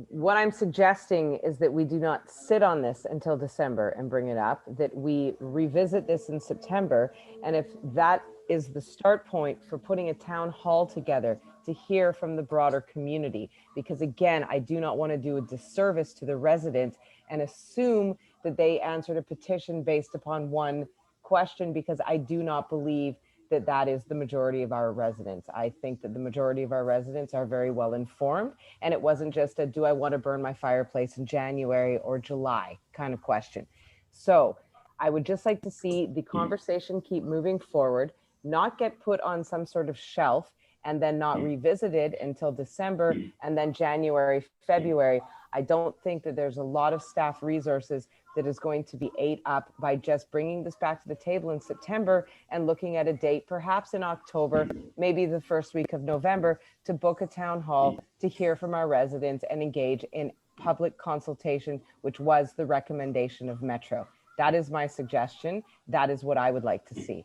what I'm suggesting is that we do not sit on this until December and bring it up, that we revisit this in September. And if that is the start point for putting a town hall together to hear from the broader community, because again, I do not want to do a disservice to the residents and assume that they answered a petition based upon one question, because I do not believe that that is the majority of our residents. I think that the majority of our residents are very well informed, and it wasn't just a, do I want to burn my fireplace in January or July kind of question. So I would just like to see the conversation keep moving forward, not get put on some sort of shelf and then not revisited until December and then January, February. I don't think that there's a lot of staff resources that is going to be ate up by just bringing this back to the table in September and looking at a date, perhaps in October, maybe the first week of November, to book a town hall to hear from our residents and engage in public consultation, which was the recommendation of Metro. That is my suggestion. That is what I would like to see.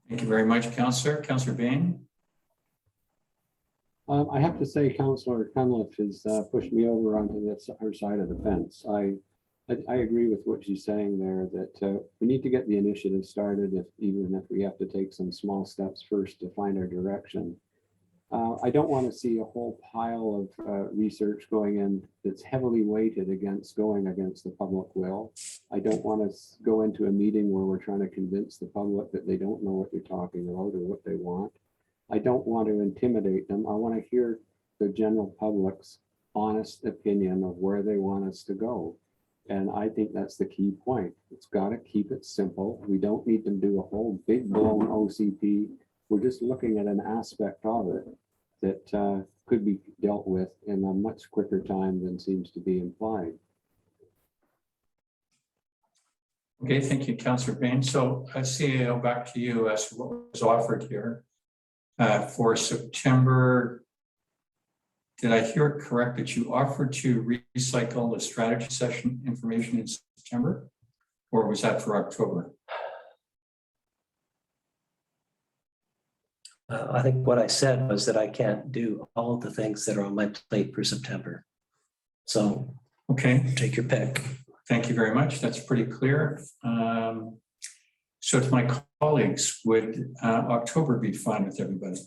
Thank you very much, Councillor. Councillor Bain. I have to say, Councillor Cunliffe has pushed me over onto her side of the fence. I agree with what she's saying there, that we need to get the initiative started, even if we have to take some small steps first to find our direction. I don't want to see a whole pile of research going in that's heavily weighted against the public will. I don't want to go into a meeting where we're trying to convince the public that they don't know what they're talking about or what they want. I don't want to intimidate them. I want to hear the general public's honest opinion of where they want us to go. And I think that's the key point. It's got to keep it simple. We don't need to do a whole big blown OCP. We're just looking at an aspect of it that could be dealt with in a much quicker time than seems to be implied. Okay, thank you, Councillor Bain. So CAO, back to you as to what was offered here. For September, did I hear it correct that you offered to recycle the strategy session information in September? Or was that for October? I think what I said was that I can't do all of the things that are on my plate for September. So Okay, take your pick. thank you very much. That's pretty clear. So to my colleagues, would October be fine with everybody?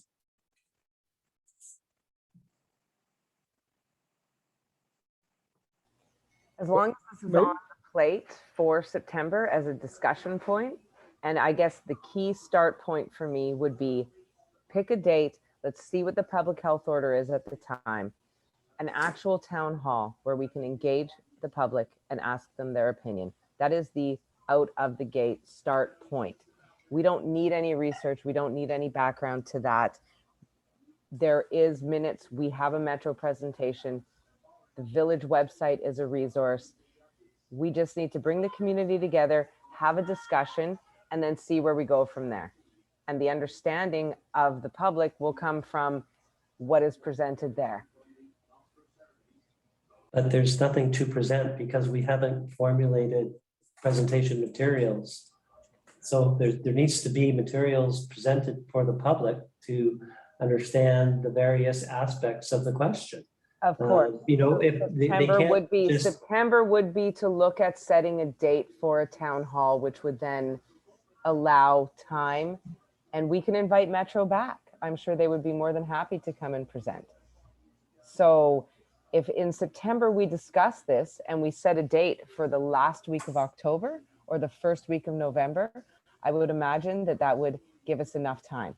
As long as this is on the plate for September as a discussion point, and I guess the key start point for me would be pick a date. Let's see what the public health order is at the time. An actual town hall where we can engage the public and ask them their opinion. That is the out of the gate start point. We don't need any research. We don't need any background to that. There is minutes. We have a Metro presentation. The village website is a resource. We just need to bring the community together, have a discussion, and then see where we go from there. And the understanding of the public will come from what is presented there. But there's nothing to present because we haven't formulated presentation materials. So there needs to be materials presented for the public to understand the various aspects of the question. Of course. You know, if they September can't would be just- September would be to look at setting a date for a town hall, which would then allow time, and we can invite Metro back. I'm sure they would be more than happy to come and present. So if in September we discuss this and we set a date for the last week of October or the first week of November, I would imagine that that would give us enough time.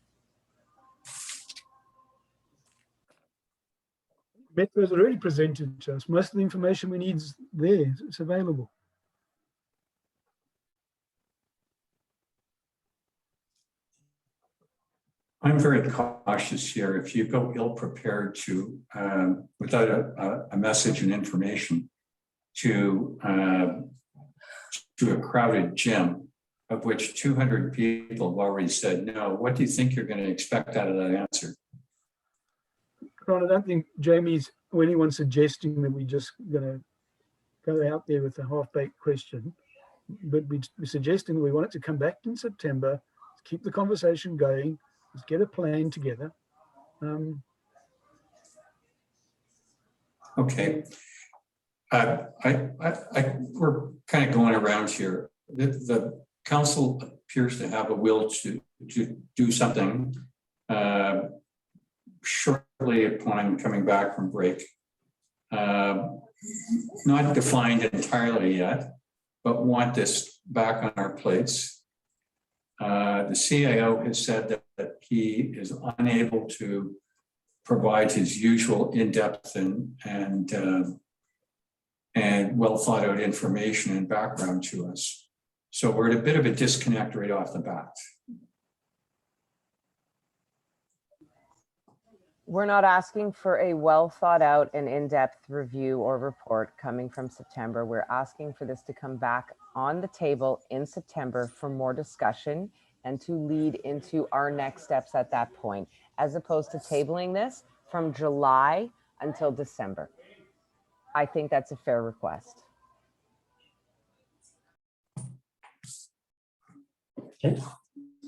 Metro's already presented to us. Most of the information we need is there. It's available. I'm very cautious here. If you go ill-prepared to, without a message and information to a crowded gym, of which 200 people have already said no, what do you think you're going to expect out of that answer? Ron, I don't think Jamie's or anyone suggesting that we're just going to go out there with a half-baked question, but we're suggesting we want it to come back in September, keep the conversation going, let's get a plan together. Okay. We're kind of going around here. The council appears to have a will to do something shortly upon coming back from break. Not defined entirely yet, but want this back on our plates. The CAO has said that he is unable to provide his usual in-depth and well thought out information and background to us. So we're at a bit of a disconnect right off the bat. We're not asking for a well thought out and in-depth review or report coming from September. We're asking for this to come back on the table in September for more discussion and to lead into our next steps at that point, as opposed to tabling this from July until December. I think that's a fair request.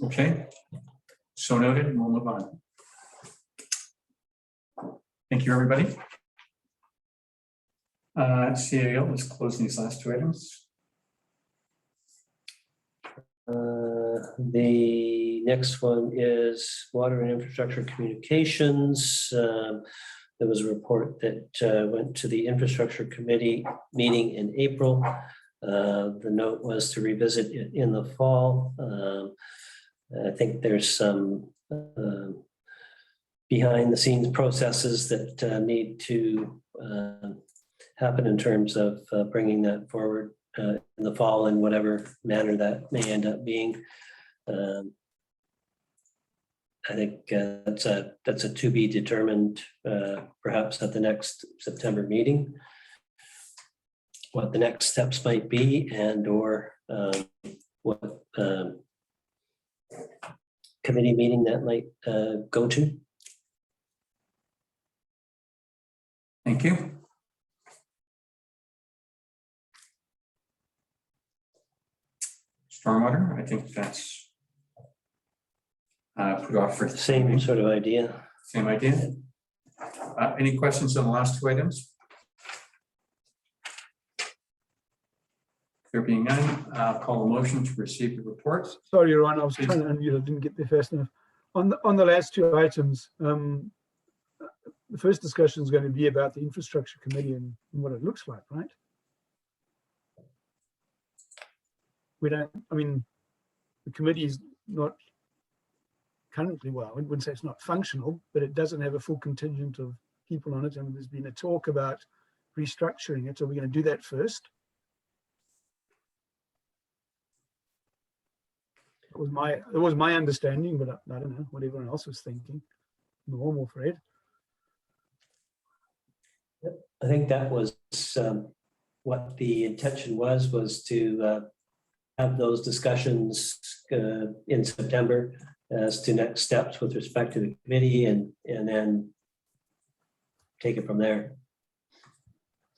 Okay, so noted, and we'll move on. Thank you, everybody. CAO, let's close these last two items. The next one is water and infrastructure communications. There was a report that went to the infrastructure committee meeting in April. The note was to revisit it in the fall. I think there's some behind the scenes processes that need to happen in terms of bringing that forward in the fall in whatever manner that may end up being. I think that's a to be determined perhaps at the next September meeting, what the next steps might be and or what committee meeting that might go to. Thank you. Stormwater, I think that's put off for the Same sort of idea. Same idea. Any questions on the last two items? There being none, call a motion to receive the report. Sorry, Ron, I was trying to unmute. I didn't get there fast enough. On the last two items, the first discussion is going to be about the infrastructure committee and what it looks like, right? I mean, the committee is not currently, well, I wouldn't say it's not functional, but it doesn't have a full contingent of people on it. And there's been a talk about restructuring it. So we're going to do that first. It was my understanding, but I don't know what everyone else was thinking. Normal, Fred. I think that was what the intention was to have those discussions in September as to next steps with respect to the committee and then take it from there.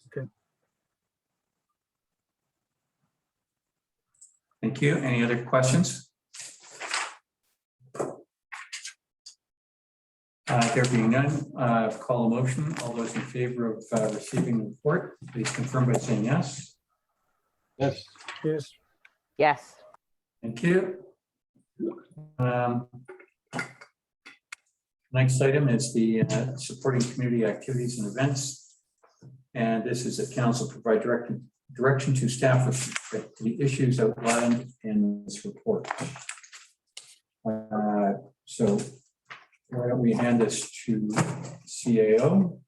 Okay. Thank you. Any other questions? There being none, call a motion. All those in favor of receiving the report, please confirm by saying yes. Yes. Yes. Yes. Thank you. Next item is the supporting community activities and events. And this is that council provide direction to staff with respect to the issues outlined in this report. So why don't we hand this to CAO?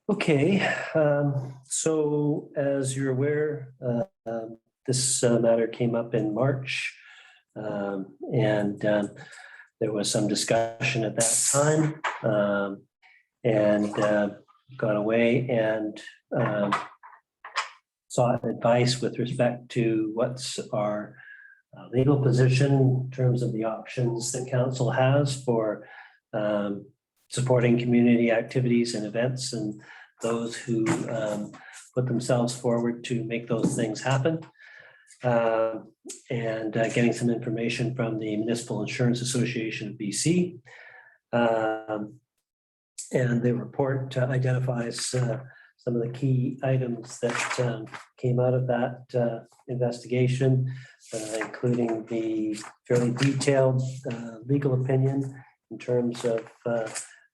Okay, so as you're aware, this matter came up in March, and there was some discussion at that time, and got away and sought advice with respect to what's our legal position in terms of the options that council has for supporting community activities and events and those who put themselves forward to make those things happen. And getting some information from the Municipal Insurance Association of BC. And the report identifies some of the key items that came out of that investigation, including the fairly detailed legal opinion in terms of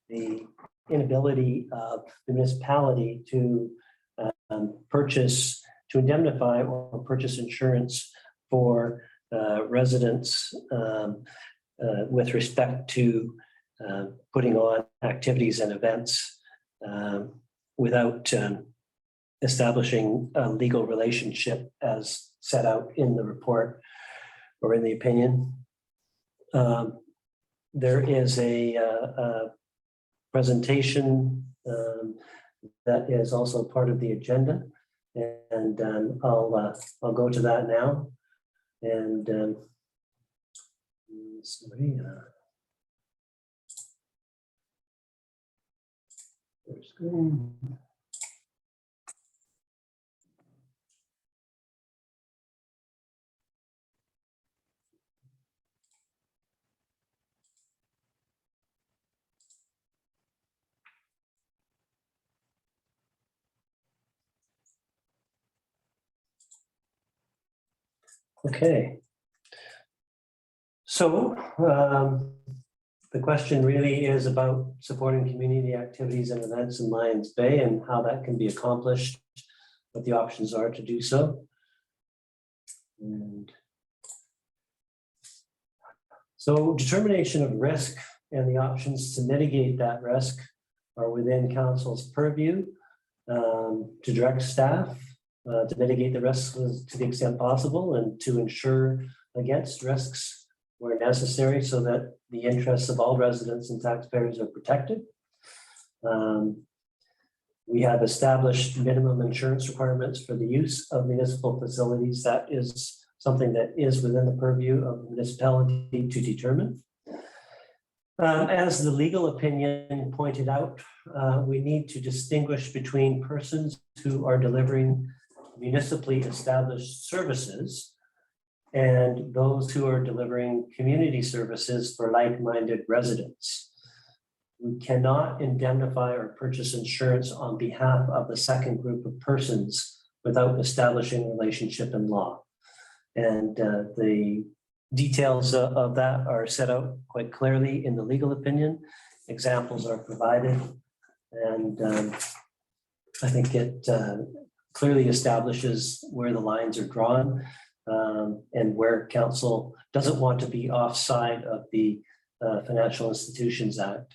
the inability of the municipality to indemnify or purchase insurance for residents with respect to putting on activities and events without establishing a legal relationship as set out in the report or in the opinion. There is a presentation that is also part of the agenda, and I'll go to that now. And sorry, screen. Okay. So the question really is about supporting community activities and events in Lions Bay and how that can be accomplished, what the options are to do so. And so determination of risk and the options to mitigate that risk are within council's purview to direct staff to mitigate the risks to the extent possible and to ensure against risks where necessary so that the interests of all residents and taxpayers are protected. We have established minimum insurance requirements for the use of municipal facilities. That is something that is within the purview of the municipality to determine. As the legal opinion pointed out, we need to distinguish between persons who are delivering municipally established services and those who are delivering community services for like-minded residents. We cannot indemnify or purchase insurance on behalf of the second group of persons without establishing a relationship in law. And the details of that are set out quite clearly in the legal opinion. Examples are provided. And I think it clearly establishes where the lines are drawn and where council doesn't want to be offside of the Financial Institutions Act.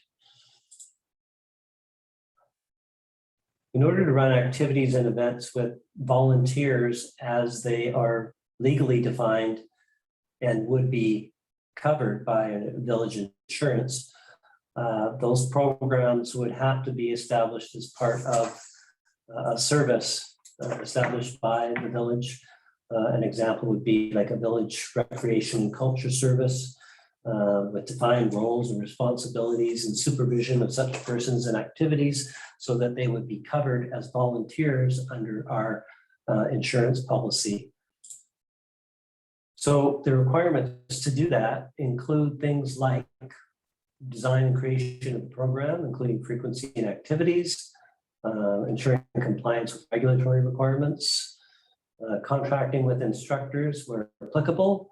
In order to run activities and events with volunteers as they are legally defined and would be covered by a village insurance, those programs would have to be established as part of a service established by the village. An example would be like a village recreation and culture service with defined roles and responsibilities and supervision of such persons and activities so that they would be covered as volunteers under our insurance policy. So the requirements to do that include things like design and creation of the program, including frequency and activities, ensuring compliance with regulatory requirements, contracting with instructors where applicable,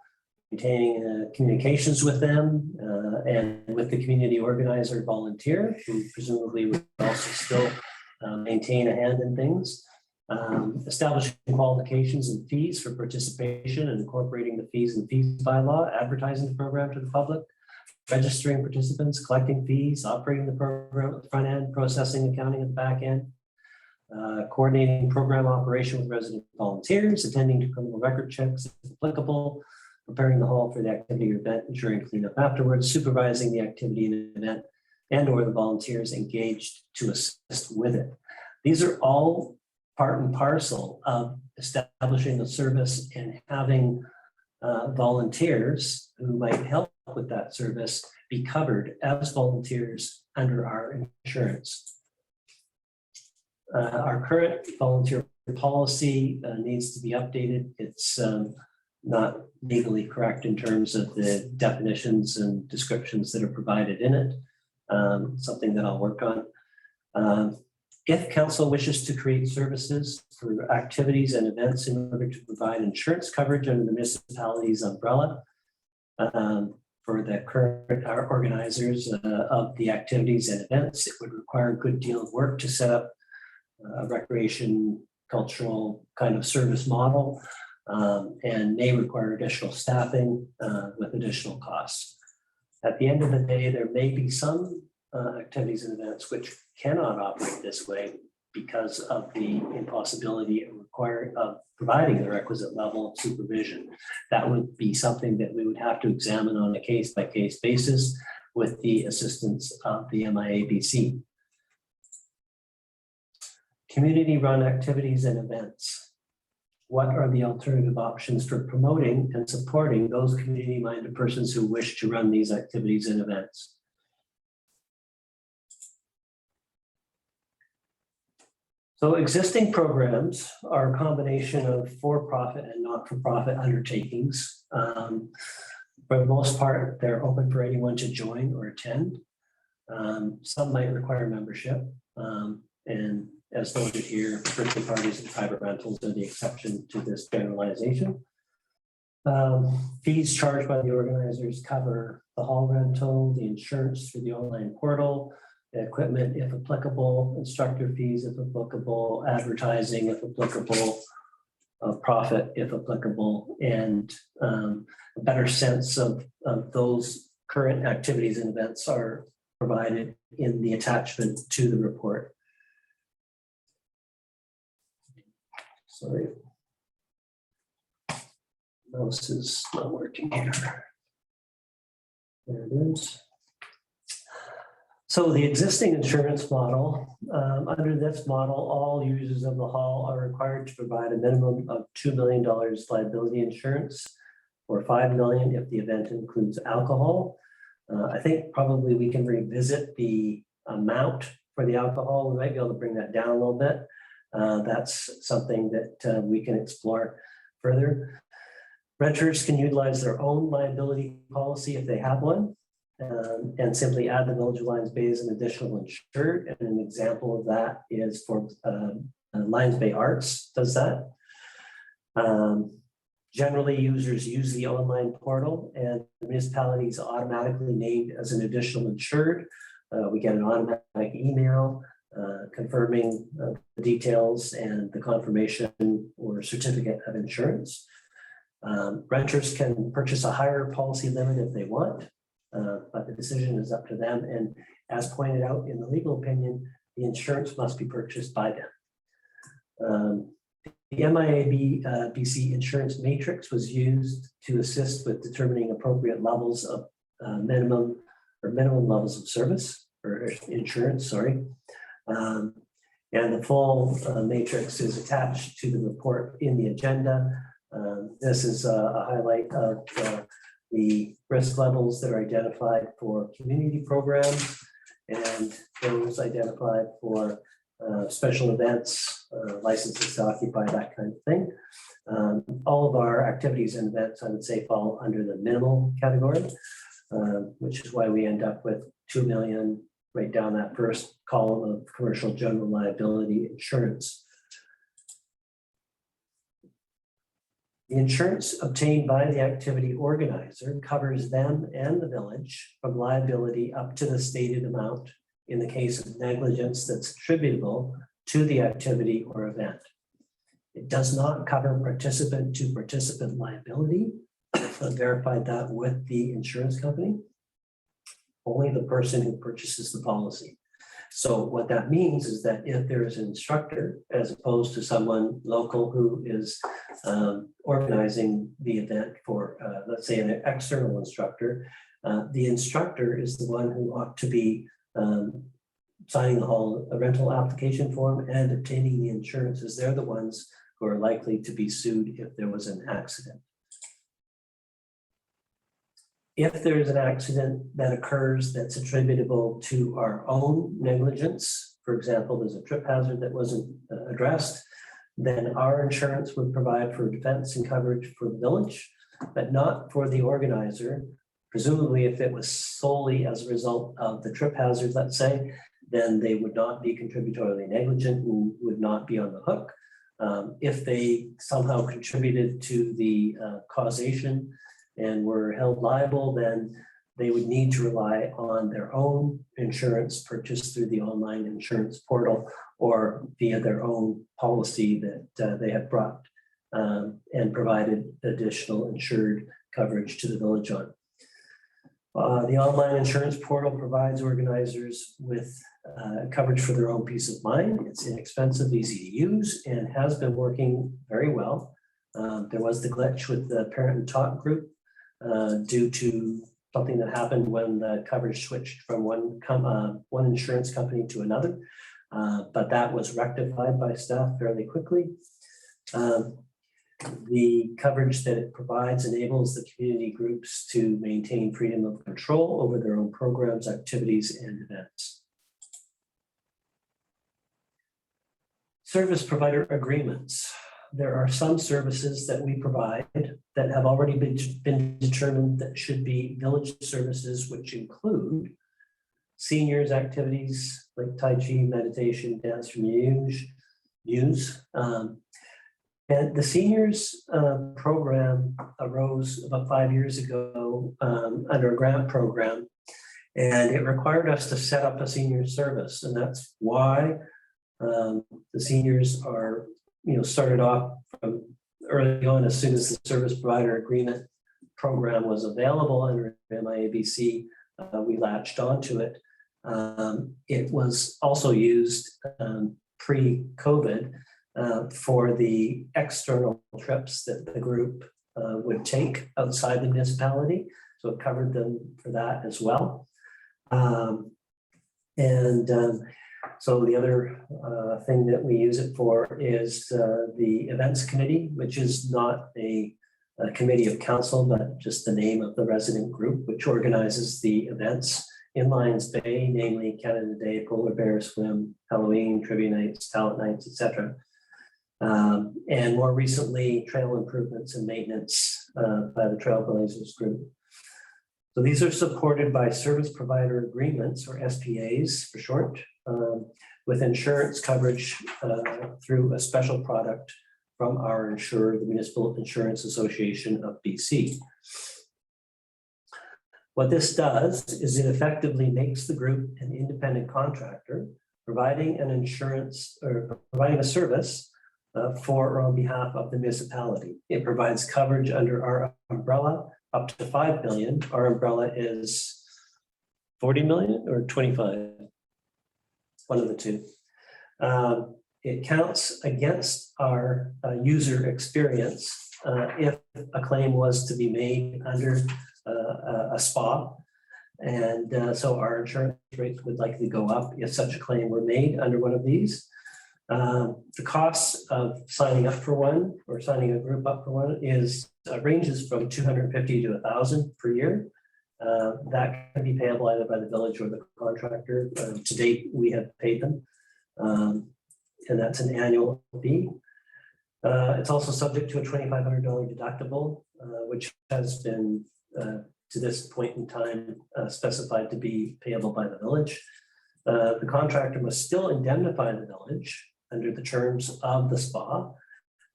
maintaining communications with them and with the community organizer volunteer, who presumably would also still maintain a hand in things, establishing qualifications and fees for participation and incorporating the fees and fees bylaw, advertising the program to the public, registering participants, collecting fees, operating the program at the front end, processing, accounting at the back end, coordinating program operation with resident volunteers, attending to criminal record checks if applicable, preparing the hall for the activity or event, ensuring cleanup afterwards, supervising the activity and event, and or the volunteers engaged to assist with it. These are all part and parcel of establishing a service and having volunteers who might help with that service be covered as volunteers under our insurance. Our current volunteer policy needs to be updated. It's not legally correct in terms of the definitions and descriptions that are provided in it. Something that I'll work on. If council wishes to create services for activities and events in order to provide insurance coverage under the municipality's umbrella for the current organizers of the activities and events, it would require a good deal of work to set up a recreation, cultural kind of service model and may require additional staffing with additional costs. At the end of the day, there may be some activities and events which cannot operate this way because of the impossibility of providing the requisite level of supervision. That would be something that we would have to examine on a case-by-case basis with the assistance of the MIABC. Community-run activities and events. What are the alternative options for promoting and supporting those community-minded persons who wish to run these activities and events? So existing programs are a combination of for-profit and not-for-profit undertakings. For the most part, they're open for anyone to join or attend. Some might require membership. And as noted here, birthday parties and private rentals are the exception to this generalization. Fees charged by the organizers cover the hall rental, the insurance through the online portal, the equipment if applicable, instructor fees if applicable, advertising if applicable, profit if applicable, and a better sense of those current activities and events are provided in the attachment to the report. Sorry. Mouse is not working here. There it is. So the existing insurance model, under this model, all users of the hall are required to provide a minimum of $2 million liability insurance, or $5 million if the event includes alcohol. I think probably we can revisit the amount for the alcohol. We might be able to bring that down a little bit. That's something that we can explore further. Renters can utilize their own liability policy if they have one, and simply add the Village of Lions Bay as an additional insured. And an example of that is for Lions Bay Arts does that. Generally, users use the online portal, and the municipality is automatically named as an additional insured. We get an automatic email confirming the details and the confirmation or certificate of insurance. Renters can purchase a higher policy limit if they want, but the decision is up to them. And as pointed out in the legal opinion, the insurance must be purchased by them. The MIA-BC insurance matrix was used to assist with determining appropriate levels of minimum levels of service or insurance, sorry. And the full matrix is attached to the report in the agenda. This is a highlight of the risk levels that are identified for community programs and those identified for special events, licenses to occupy, that kind of thing. All of our activities and events, I would say, fall under the minimal category, which is why we end up with 2 million right down that first column of commercial general liability insurance. The insurance obtained by the activity organizer covers them and the village from liability up to the stated amount in the case of negligence that's attributable to the activity or event. It does not cover participant to participant liability. I verified that with the insurance company. Only the person who purchases the policy. So what that means is that if there is an instructor, as opposed to someone local who is organizing the event for, let's say, an external instructor, the instructor is the one who ought to be signing a rental application form and obtaining the insurances. They're the ones who are likely to be sued if there was an accident. If there is an accident that occurs that's attributable to our own negligence, for example, there's a trip hazard that wasn't addressed, then our insurance would provide for defense and coverage for the village, but not for the organizer. Presumably, if it was solely as a result of the trip hazard, let's say, then they would not be contributory negligent and would not be on the hook. If they somehow contributed to the causation and were held liable, then they would need to rely on their own insurance purchased through the online insurance portal or via their own policy that they have brought and provided additional insured coverage to the village on. The online insurance portal provides organizers with coverage for their own peace of mind. It's inexpensive, easy to use, and has been working very well. There was the glitch with the parent and talk group due to something that happened when the coverage switched from one insurance company to another, but that was rectified by staff fairly quickly. The coverage that it provides enables the community groups to maintain freedom of control over their own programs, activities, and events. Service provider agreements. There are some services that we provide that have already been determined that should be village services, which include seniors activities like Tai Chi, meditation, dance from muse. And the seniors program arose about 5 years ago under a grant program, and it required us to set up a senior service. And that's why the seniors are, started off from early on. As soon as the service provider agreement program was available under MIA-BC, we latched onto it. It was also used pre-COVID for the external trips that the group would take outside the municipality. So it covered them for that as well. And so the other thing that we use it for is the events committee, which is not a committee of council, but just the name of the resident group, which organizes the events in Lions Bay, namely Canada Day, Polar Bear Swim, Halloween, trivia nights, talent nights, etc. And more recently, trail improvements and maintenance by the Trailblazers group. So these are supported by service provider agreements, or SPAs for short, with insurance coverage through a special product from our insurer, the Municipal Insurance Association of BC. What this does is it effectively makes the group an independent contractor, providing an insurance or providing a service for or on behalf of the municipality. It provides coverage under our umbrella up to 5 million. Our umbrella is 40 million or 25, one of the two. It counts against our user experience if a claim was to be made under a spa. And so our insurance rates would likely go up if such a claim were made under one of these. The cost of signing up for one or signing a group up for one is ranges from 250 to 1,000 per year. That can be payable either by the village or the contractor. To date, we have paid them, and that's an annual fee. It's also subject to a $2,500 deductible, which has been to this point in time specified to be payable by the village. The contractor must still indemnify the village under the terms of the SPA,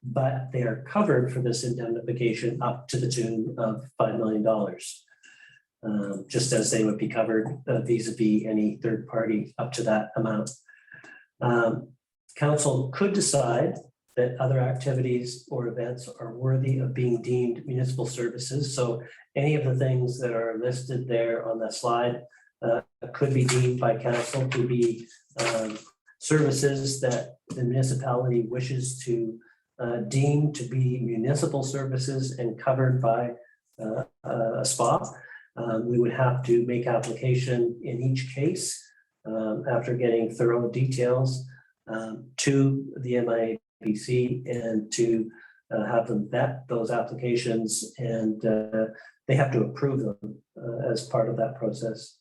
but they are covered for this indemnification up to the tune of $5 million, just as they would be covered vis-a-vis any third party up to that amount. Council could decide that other activities or events are worthy of being deemed municipal services. So any of the things that are listed there on that slide could be deemed by council to be services that the municipality wishes to deem to be municipal services and covered by a SPA. We would have to make application in each case after getting thorough details to the MIABC and to have them vet those applications, and they have to approve them as part of that process.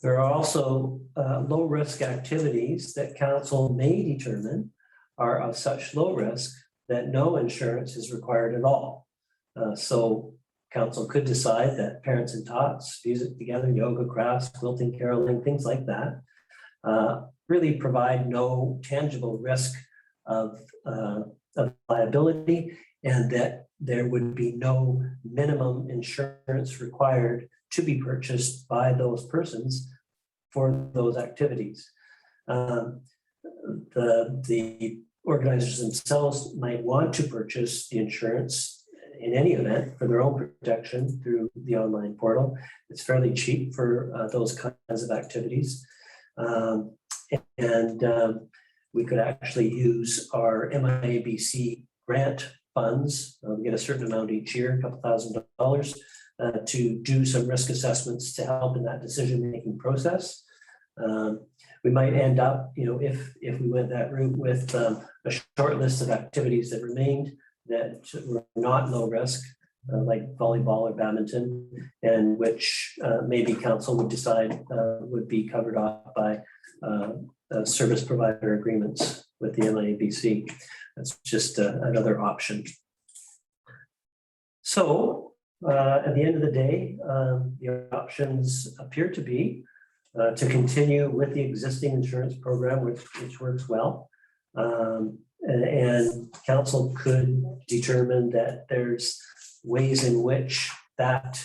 There are also low-risk activities that council may determine are of such low risk that no insurance is required at all. So council could decide that parents and tots, music together, yoga, crafts, quilting, caroling, things like that, really provide no tangible risk of liability, and that there would be no minimum insurance required to be purchased by those persons for those activities. The organizers themselves might want to purchase the insurance in any event for their own protection through the online portal. It's fairly cheap for those kinds of activities. We could actually use our MIABC grant funds. We get a certain amount each year, $2,000, to do some risk assessments to help in that decision-making process. We might end up, if we went that route, with a short list of activities that remained that were not low risk, like volleyball or badminton, and which maybe council would decide would be covered off by service provider agreements with the MIABC. That's just another option. So at the end of the day, the options appear to be to continue with the existing insurance program, which works well. And council could determine that there's ways in which that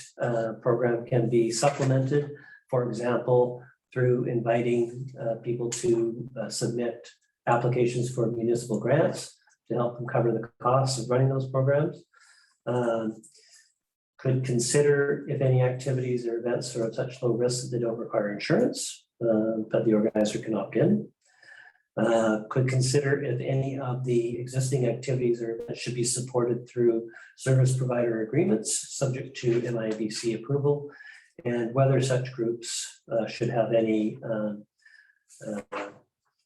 program can be supplemented. For example, through inviting people to submit applications for municipal grants to help them cover the costs of running those programs. Could consider if any activities or events are of such low risk that they don't require insurance, but the organizer can opt in. Could consider if any of the existing activities or events should be supported through service provider agreements subject to MIABC approval. and whether such groups should have any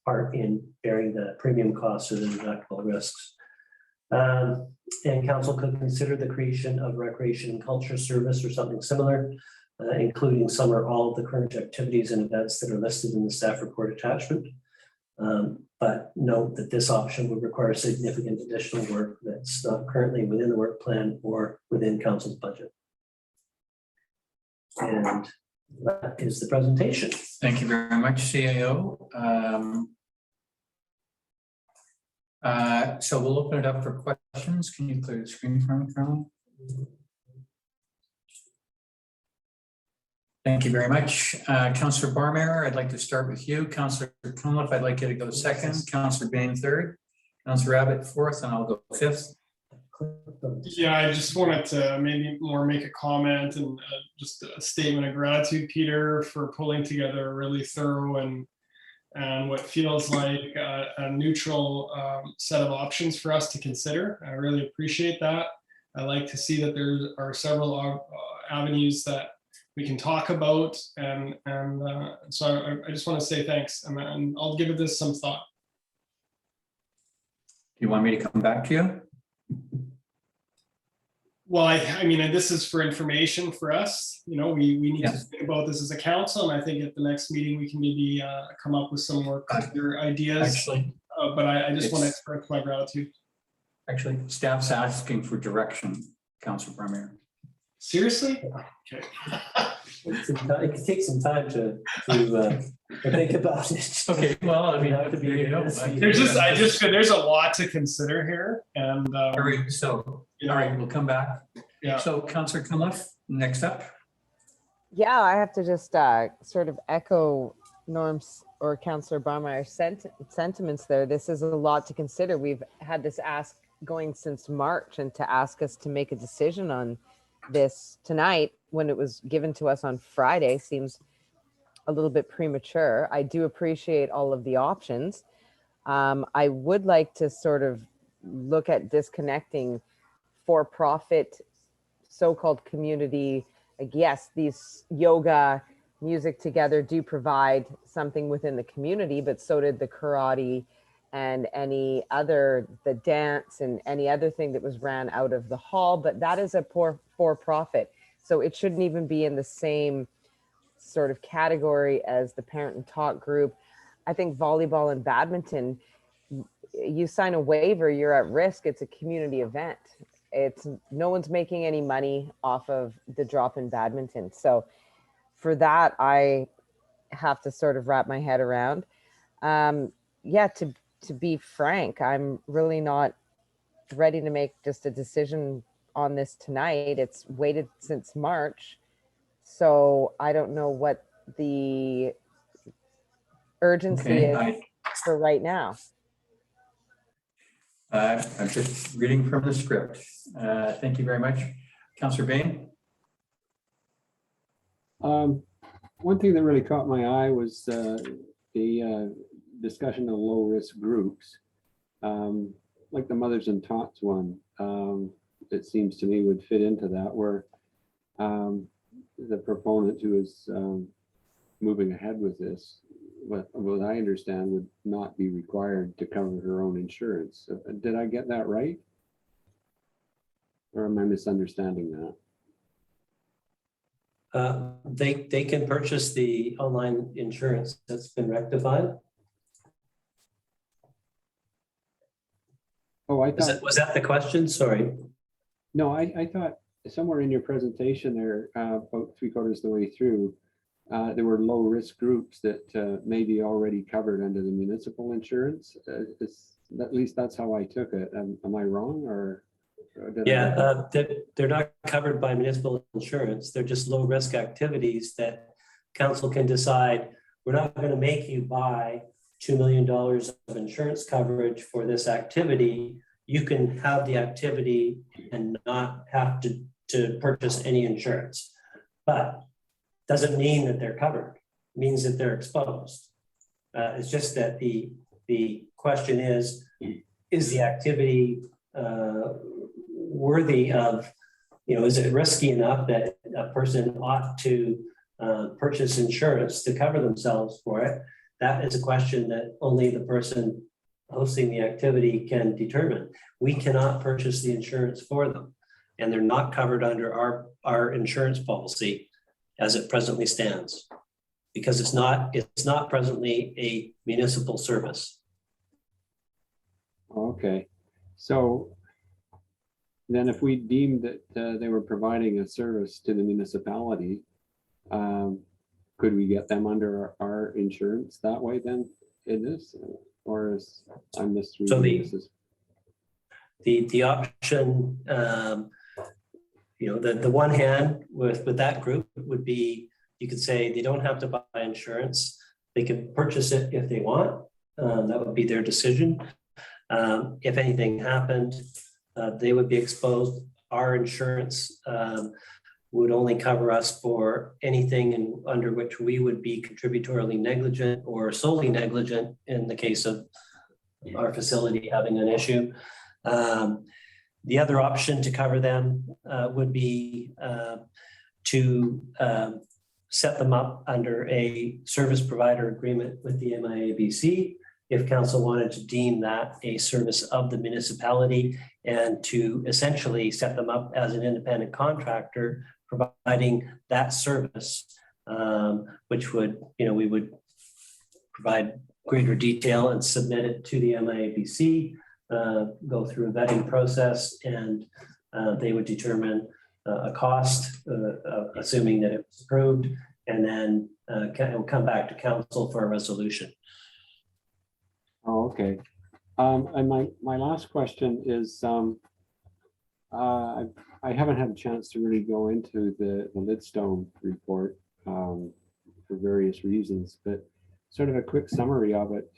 part in bearing the premium costs or the deductible risks. And council could consider the creation of recreation and culture service or something similar, including some or all of the current activities and events that are listed in the staff report attachment. But note that this option would require significant additional work that's not currently within the work plan or within council's budget. And that is the presentation. Thank you very much, CAO. So we'll open it up for questions. Can you clear the screen for me, Carol? Thank you very much. Councillor Barmeyer, I'd like to start with you. Councillor Cunliffe, I'd like you to go second. Councillor Bain third. Councillor Abbott fourth, and I'll go fifth. Yeah, I just wanted to maybe more make a comment and just a statement of gratitude, Peter, for pulling together a really thorough and what feels like a neutral set of options for us to consider. I really appreciate that. I like to see that there are several avenues that we can talk about, and so I just want to say thanks, and I'll give this some thought. Do you want me to come back to you? Well, I mean, and this is for information for us. You know, we need to think about this as a council, and I think at the next meeting we can maybe come up with some more clear ideas. Actually, but I just want to express my gratitude. Actually, staff's asking for direction, Councillor Barmeyer. Seriously? Okay. It can take some time to think about it. Okay, well, I mean, there's a lot to consider here, and all right, so all right, we'll come back. Yeah. So Councillor Cunliffe, next up. Yeah, I have to just sort of echo Norm's or Councillor Baumeyer's sentiments there. This is a lot to consider. We've had this ask going since March, and to ask us to make a decision on this tonight when it was given to us on Friday seems a little bit premature. I do appreciate all of the options. I would like to sort of look at disconnecting for-profit so-called community. Like, yes, these yoga, music together do provide something within the community, but so did the karate and any other, the dance and any other thing that was ran out of the hall, but that is a for-profit. So it shouldn't even be in the same sort of category as the parent and talk group. I think volleyball and badminton, you sign a waiver, you're at risk. It's a community event. It's no one's making any money off of the drop in badminton. So for that, I have to sort of wrap my head around. Yeah, to be frank, I'm really not ready to make just a decision on this tonight. It's waited since March. So I don't know what the urgency is for right now. I'm just reading from the script. Thank you very much. Councillor Bain. One thing that really caught my eye was the discussion of low risk groups, like the Mothers and Tots one. It seems to me would fit into that, where the proponent who is moving ahead with this, what I understand, would not be required to cover her own insurance. Did I get that right? Or am I misunderstanding that? They can purchase the online insurance that's been rectified. Oh, I thought, Was that the question? Sorry. no, I thought somewhere in your presentation there, about 3/4 of the way through, there were low risk groups that may be already covered under the municipal insurance. At least that's how I took it. Am I wrong, or? Yeah, they're not covered by municipal insurance. They're just low risk activities that council can decide, we're not going to make you buy $2 million of insurance coverage for this activity. You can have the activity and not have to purchase any insurance. But doesn't mean that they're covered. It means that they're exposed. It's just that the question is the activity worthy of is it risky enough that a person ought to purchase insurance to cover themselves for it? That is a question that only the person hosting the activity can determine. We cannot purchase the insurance for them, and they're not covered under our insurance policy as it presently stands, because it's not presently a municipal service. Okay, so then if we deemed that they were providing a service to the municipality, could we get them under our insurance that way then in this? Or is I'm misreading So this? the option, the one hand with that group would be, you could say they don't have to buy insurance. They can purchase it if they want. That would be their decision. If anything happened, they would be exposed. Our insurance would only cover us for anything under which we would be contributorily negligent or solely negligent in the case of our facility having an issue. The other option to cover them would be to set them up under a service provider agreement with the MIABC, if council wanted to deem that a service of the municipality, and to essentially set them up as an independent contractor providing that service, which would, we would provide greater detail and submit it to the MIABC, go through a vetting process, and they would determine a cost, assuming that it was approved, and then it will come back to council for a resolution. Oh, okay. And my last question is, I haven't had a chance to really go into the Lidstone report for various reasons, but sort of a quick summary of it.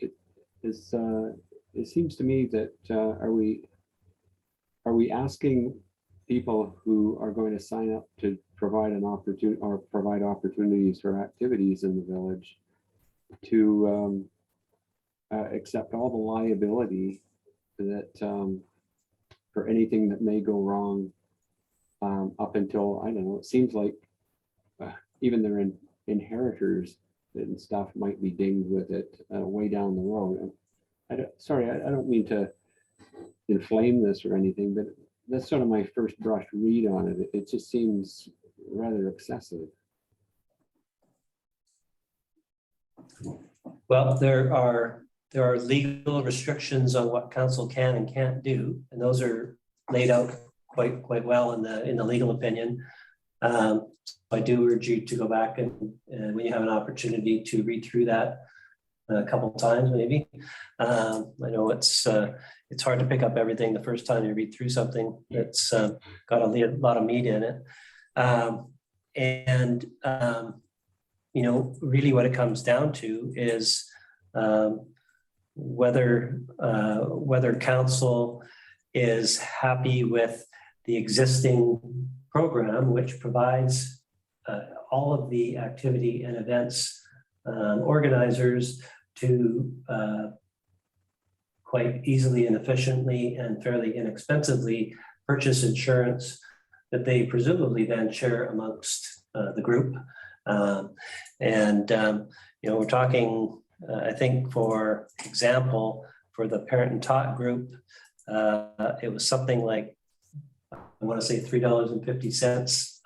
It seems to me that are we asking people who are going to sign up to provide an opportunity or provide opportunities for activities in the village to accept all the liability that for anything that may go wrong up until, I don't know, it seems like even their inheritors and stuff might be dinged with it way down the road. I don't mean to inflame this or anything, but that's sort of my first brush read on it. It just seems rather excessive. Well, there are legal restrictions on what council can and can't do, and those are laid out quite well in the legal opinion. I do urge you to go back and when you have an opportunity to read through that a couple of times, maybe. I know it's hard to pick up everything the first time you read through something that's got a lot of meat in it. Really what it comes down to is whether council is happy with the existing program, which provides all of the activity and events organizers to quite easily and efficiently and fairly inexpensively purchase insurance that they presumably then share amongst the group. We're talking, I think, for example, for the parent and taught group, it was something like, I want to say $3.50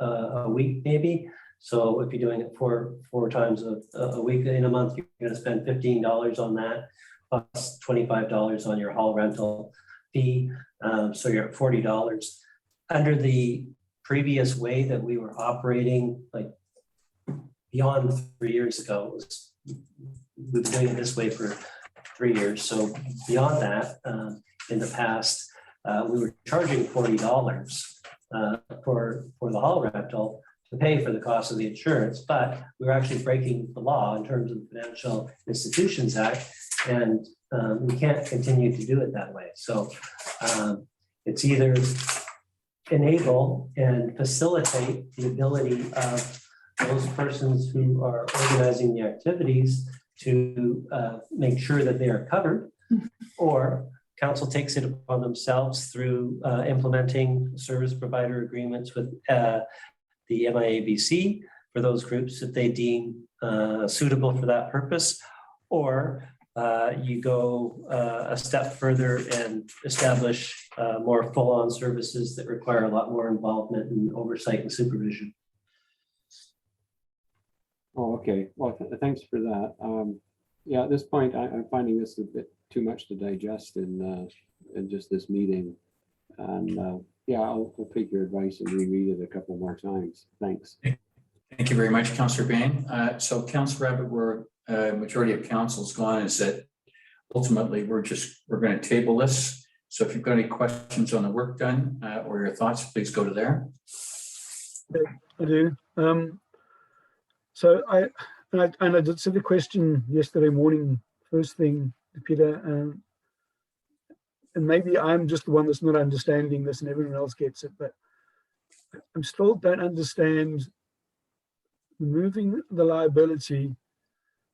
a week, maybe. So if you're doing it four times a week in a month, you're going to spend $15 on that, plus $25 on your hall rental fee. So you're at $40. Under the previous way that we were operating, like beyond 3 years ago, we've been doing it this way for 3 years. So beyond that, in the past, we were charging $40 for the hall rental to pay for the cost of the insurance, but we were actually breaking the law in terms of the Financial Institutions Act, and we can't continue to do it that way. So it's either enable and facilitate the ability of those persons who are organizing the activities to make sure that they are covered, or council takes it upon themselves through implementing service provider agreements with the MIABC for those groups that they deem suitable for that purpose, or you go a step further and establish more full-on services that require a lot more involvement and oversight and supervision. Oh, okay. Well, thanks for that. Yeah, at this point, I'm finding this a bit too much to digest in just this meeting. And yeah, I'll take your advice and reread it a couple more times. Thanks. Thank you very much, Councillor Bain. So Councillor Rabbit, where majority of council's gone is that ultimately we're going to table this. So if you've got any questions on the work done or your thoughts, please go to there. I do. So I did send a question yesterday morning, first thing to Peter, and maybe I'm just the one that's not understanding this and everyone else gets it, but I'm still don't understand removing the liability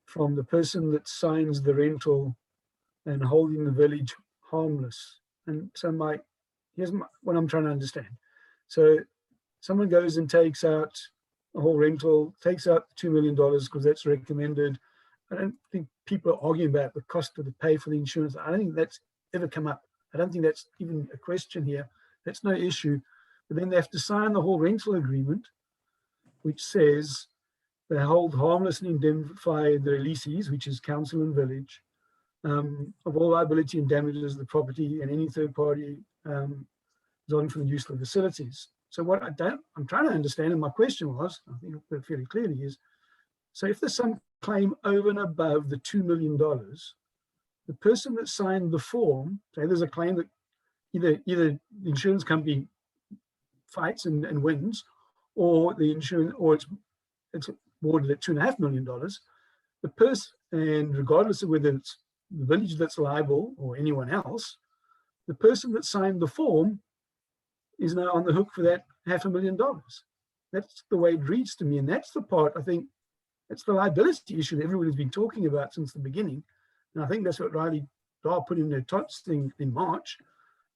from the person that signs the rental and holding the village harmless. And so here's what I'm trying to understand. So someone goes and takes out a whole rental, takes out $2 million because that's recommended. I don't think people are arguing about the cost of the pay for the insurance. I don't think that's ever come up. I don't think that's even a question here. That's no issue. But then they have to sign the whole rental agreement, which says they hold harmless and indemnify the leases, which is council and village, of all liability and damages of the property and any third party resulting from the use of the facilities. So what I'm trying to understand, and my question was, I think I put it fairly clearly, is, so if there's some claim over and above the $2 million, the person that signed the form, say there's a claim that either the insurance company fights and wins, or the insurance, or it's awarded at $2.5 million, the person, and regardless of whether it's the village that's liable or anyone else, the person that signed the form is now on the hook for that $500,000. That's the way it reads to me. And that's the part, I think, that's the liability issue that everybody's been talking about since the beginning. And I think that's what Riley Dahl put in their TOTS thing in March.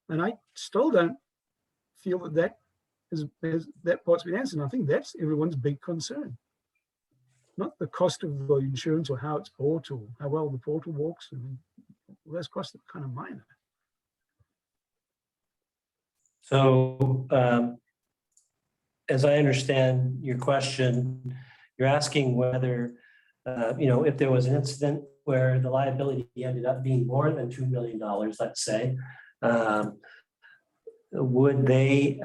And I still don't feel that that part's been answered. And I think that's everyone's big concern. Not the cost of the insurance or how it's bought or how well the portal works. I mean, all those costs are kind of minor. So as I understand your question, you're asking whether, if there was an incident where the liability ended up being more than $2 million, let's say, would they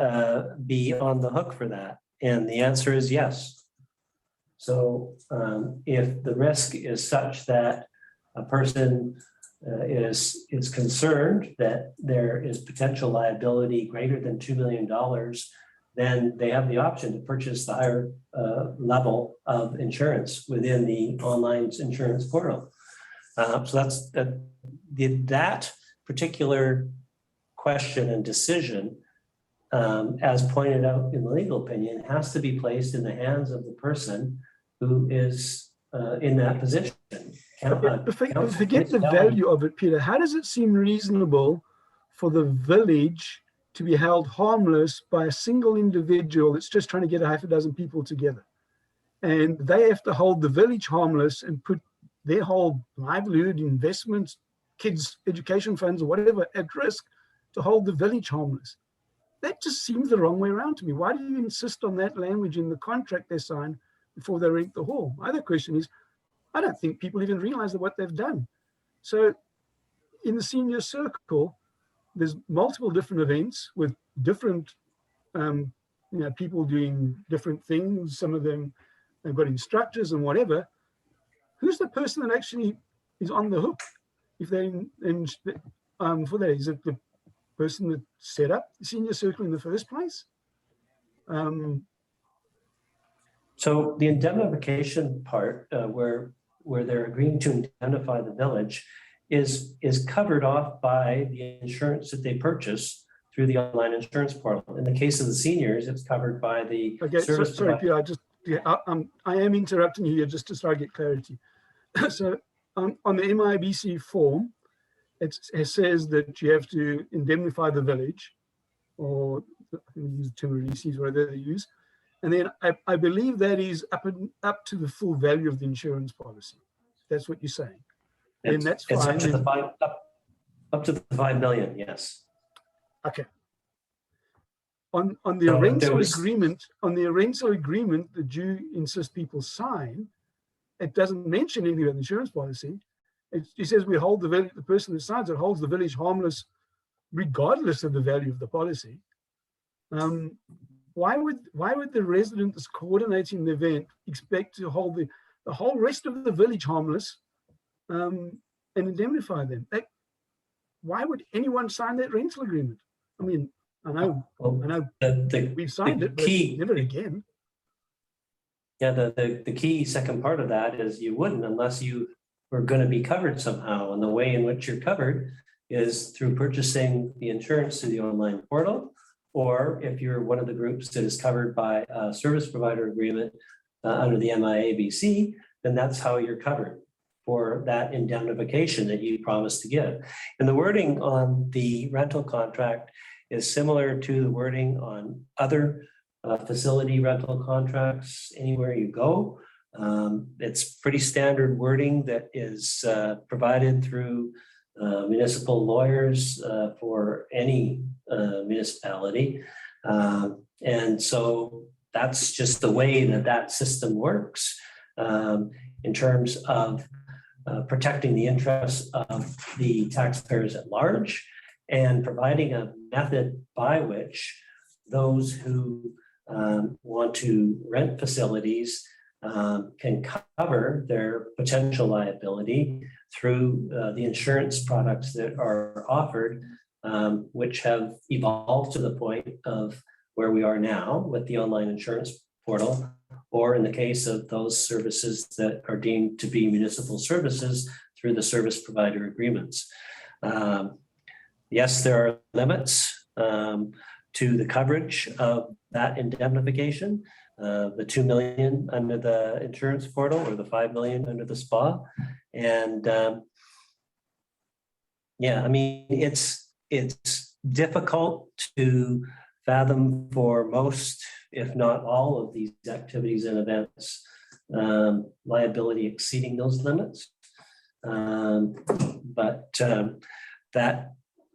be on the hook for that? And the answer is yes. So if the risk is such that a person is concerned that there is potential liability greater than $2 million, then they have the option to purchase the higher level of insurance within the online insurance portal. So that's that particular question and decision, as pointed out in the legal opinion, has to be placed in the hands of the person who is in that position. Forget the value of it, Peter. How does it seem reasonable for the village to be held harmless by a single individual that's just trying to get half a dozen people together? And they have to hold the village harmless and put their whole livelihood, investments, kids' education funds, or whatever at risk to hold the village harmless. That just seems the wrong way around to me. Why do you insist on that language in the contract they sign before they rent the hall? My other question is, I don't think people even realize that what they've done. So in the senior circle, there's multiple different events with different people doing different things. Some of them have got instructors and whatever. Who's the person that actually is on the hook? If they for that, is it the person that set up the senior circle in the first place? So the indemnification part, where they're agreeing to indemnify the village, is covered off by the insurance that they purchase through the online insurance portal. In the case of the seniors, it's covered by the service. Sorry, Peter, I am interrupting you here just to try to get clarity. So on the MIBC form, it says that you have to indemnify the village, or use the term releases, whatever they use. And then I believe that is up to the full value of the insurance policy. That's what you're saying. Then that's It's fine. up to the up to the 5 million, yes. Okay. On the So if there rental was- agreement, that you insist people sign, it doesn't mention anything about the insurance policy. It says we hold the person that signs it holds the village harmless regardless of the value of the policy. Why would the resident that's coordinating the event expect to hold the whole rest of the village harmless and indemnify them? Why would anyone sign that rental agreement? I mean, I know we've signed it, but never again. Yeah, the key second part of that is you wouldn't unless you were going to be covered somehow. And the way in which you're covered is through purchasing the insurance through the online portal, or if you're one of the groups that is covered by a service provider agreement under the MIABC, then that's how you're covered for that indemnification that you promised to give. And the wording on the rental contract is similar to the wording on other facility rental contracts anywhere you go. It's pretty standard wording that is provided through municipal lawyers for any municipality. And so that's just the way that system works in terms of protecting the interests of the taxpayers at large and providing a method by which those who want to rent facilities can cover their potential liability through the insurance products that are offered, which have evolved to the point of where we are now with the online insurance portal, or in the case of those services that are deemed to be municipal services through the service provider agreements. Yes, there are limits to the coverage of that indemnification. The 2 million under the insurance portal or the 5 million under the SPA. And yeah, I mean, it's difficult to fathom for most, if not all of these activities and events, liability exceeding those limits. But that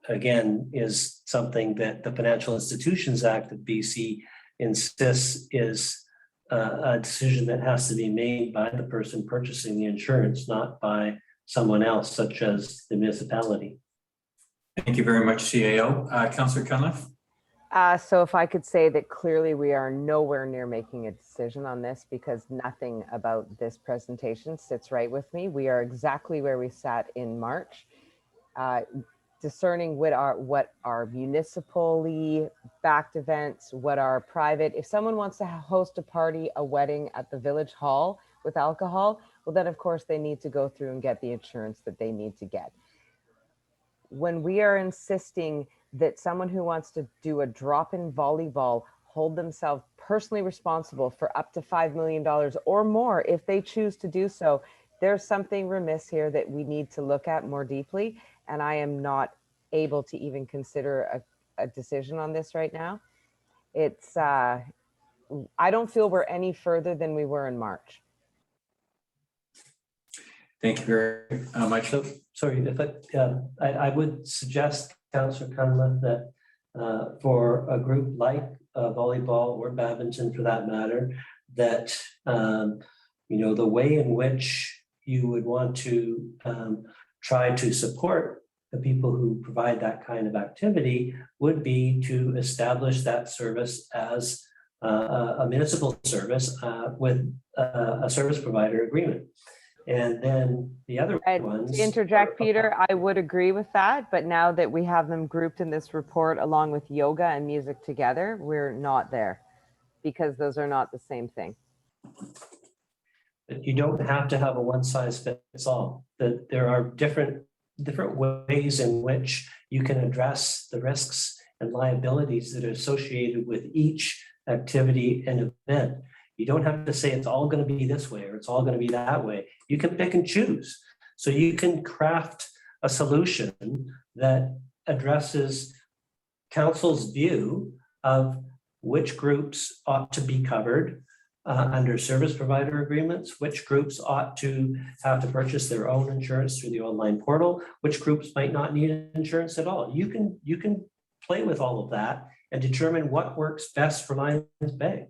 again is something that the Financial Institutions Act of BC insists is a decision that has to be made by the person purchasing the insurance, not by someone else, such as the municipality. Thank you very much, CAO. Councillor Cunliffe? So if I could say that clearly we are nowhere near making a decision on this because nothing about this presentation sits right with me. We are exactly where we sat in March. Discerning what are municipally backed events, what are private. If someone wants to host a party, a wedding at the village hall with alcohol, well, then of course they need to go through and get the insurance that they need to get. When we are insisting that someone who wants to do a drop-in volleyball hold themselves personally responsible for up to $5 million or more if they choose to do so, there's something remiss here that we need to look at more deeply. And I am not able to even consider a decision on this right now. It's, I don't feel we're any further than we were in March. Thank you very much. So, sorry, if I would suggest, Councillor Cunliffe, that for a group like volleyball or badminton for that matter, that the way in which you would want to try to support the people who provide that kind of activity would be to establish that service as a municipal service with a service provider agreement. And then the other ones. To interject, Peter, I would agree with that. But now that we have them grouped in this report along with yoga and music together, we're not there because those are not the same thing. You don't have to have a one size fits all. That there are different ways in which you can address the risks and liabilities that are associated with each activity and event. You don't have to say it's all going to be this way or it's all going to be that way. You can pick and choose. So you can craft a solution that addresses council's view of which groups ought to be covered under service provider agreements, which groups ought to have to purchase their own insurance through the online portal, which groups might not need insurance at all. You can play with all of that and determine what works best for Lions Bay.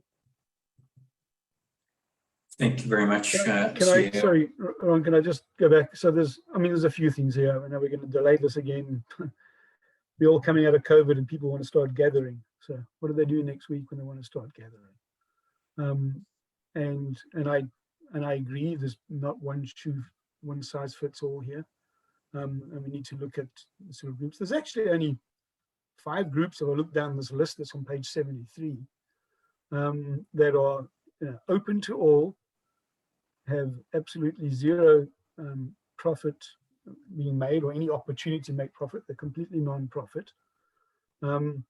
Thank you very much. Sorry, Ron, can I just go back? So there's a few things here. I know we're going to delay this again. We're all coming out of COVID and people want to start gathering. So what do they do next week when they want to start gathering? And I agree, there's not one size fits all here. And we need to look at the sort of groups. There's actually only 5 groups, if I look down this list that's on page 73, that are open to all, have absolutely zero profit being made or any opportunity to make profit. They're completely non-profit. And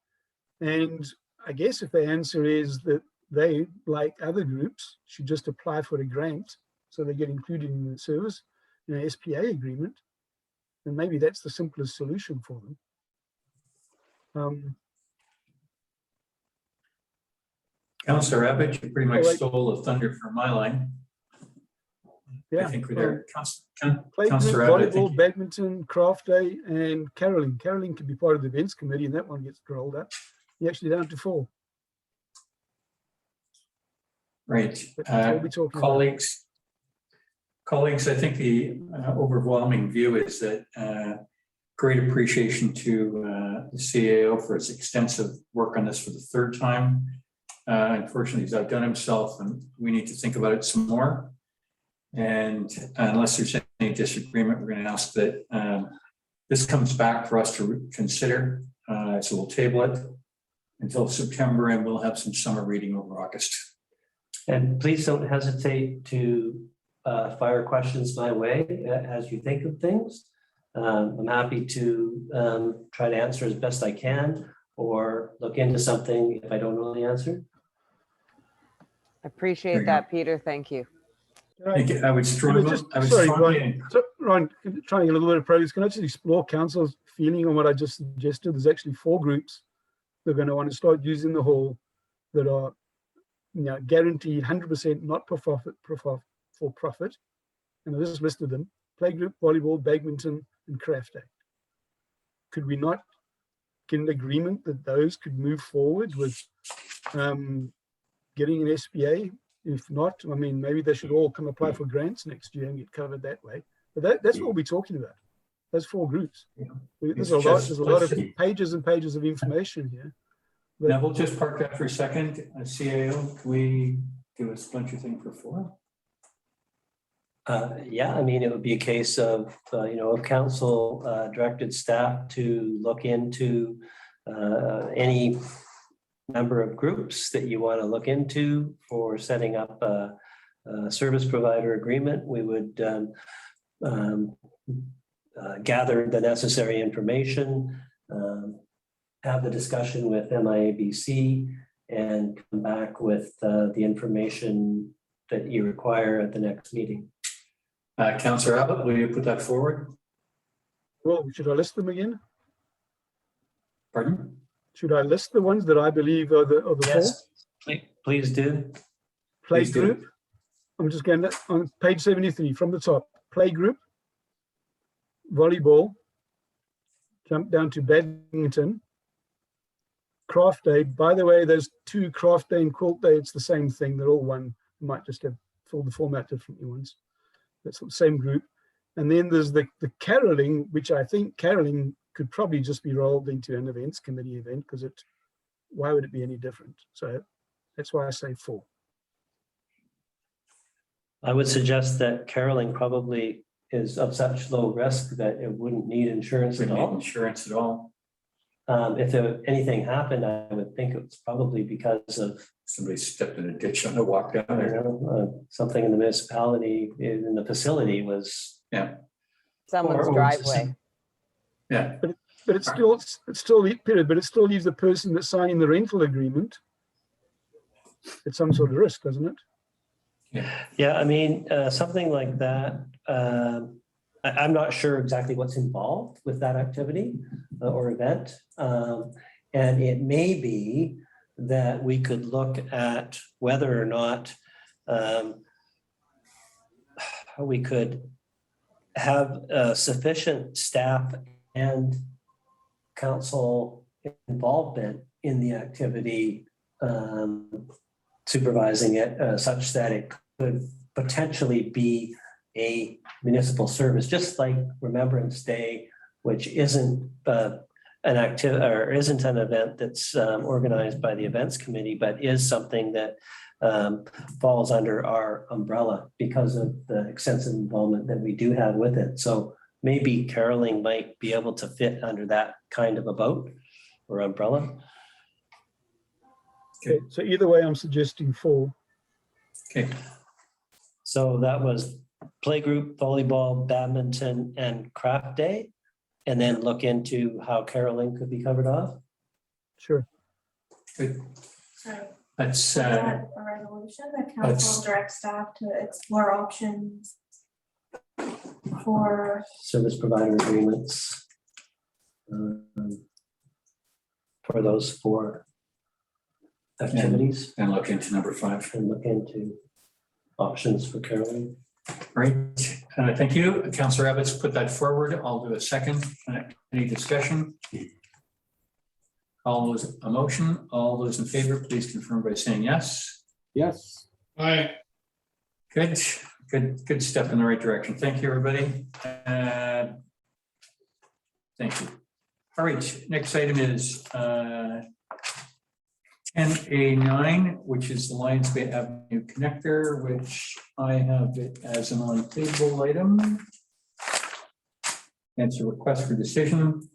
I guess if the answer is that they, like other groups, should just apply for a grant so they get included in the service in an SPA agreement, then maybe that's the simplest solution for them. Councillor Abbott, you pretty much stole the thunder from my line. Yeah, I think we're there. Councillor Abbott, volleyball, badminton, craft day, and caroling. Caroling can be part of the events committee, and that one gets rolled up. You're actually down to 4. Right, colleagues. I think the overwhelming view is that great appreciation to the CAO for its extensive work on this for the 3rd time. Unfortunately, he's outdone himself, and we need to think about it some more. And unless there's any disagreement, we're going to ask that this comes back for us to consider. So we'll table it until September, and we'll have some summer reading over August. And please don't hesitate to fire questions my way as you think of things. I'm happy to try to answer as best I can or look into something if I don't know the answer. Appreciate that, Peter. Thank you. I would strongly. Ron, trying to get a little bit of progress. Can I just explore council's feeling on what I just suggested? There's actually 4 groups that are going to want to start using the hall that are guaranteed 100% not for profit. And I just listed them: playgroup, volleyball, badminton, and craft day. Could we not get an agreement that those could move forward with getting an SPA? If not, I mean, maybe they should all come apply for grants next year and get covered that way. But that's what we're talking about. Those 4 groups. There's a lot of pages and pages of information here. But now we'll just park that for a second. CAO, can we do a splinter thing for 4? Yeah, I mean, it would be a case of, if council directed staff to look into any number of groups that you want to look into for setting up a service provider agreement, we would gather the necessary information, have the discussion with MIABC, and come back with the information that you require at the next meeting. Councillor Abbott, will you put that forward? Well, should I list them again? Pardon? Should I list the ones that I believe are the Yes, please do. Play group. I'm just going on page 73 from the top. Play group, volleyball, jump down to badminton, craft day. By the way, there's 2 craft day and quilt day. It's the same thing. They're all one. You might just have filled the format differently ones. That's the same group. And then there's the caroling, which I think caroling could probably just be rolled into an events committee event, because why would it be any different? So that's why I say 4. I would suggest that caroling probably is of such low risk that it wouldn't need insurance at all. If anything happened, I would think it was probably because of somebody stepped in a ditch and walked down there. Something in the municipality, in the facility was someone's driveway. Yeah, but it still Peter, but it still leaves the person that's signing the rental agreement at some sort of risk, doesn't it? Yeah, I mean, something like that I'm not sure exactly what's involved with that activity or event. And it may be that we could look at whether or not we could have sufficient staff and council involvement in the activity, supervising it such that it could potentially be a municipal service, just like Remembrance Day, which isn't an activity or isn't an event that's organized by the events committee, but is something that falls under our umbrella because of the extensive involvement that we do have with it. So maybe caroling might be able to fit under that kind of a boat or umbrella. Okay, so either way, I'm suggesting 4. Okay, So that was playgroup, volleyball, badminton, and craft day. And then look into how caroling could be covered off. Sure. good. Sorry. That's, Was that a resolution that council directs staff to explore options for, Service provider agreements for those 4 activities and look into number 5. and look into options for caroling. Great, thank you. Councillor Abbott's put that forward. I'll do a second. Any discussion? All those, a motion, all those in favor, please confirm by saying yes. Yes. Aye. Good step in the right direction. Thank you, everybody. Thank you. All right, next item is 10A9, which is the Lions Bay Avenue connector, which I have it as an on-table item. And it's a request for decision.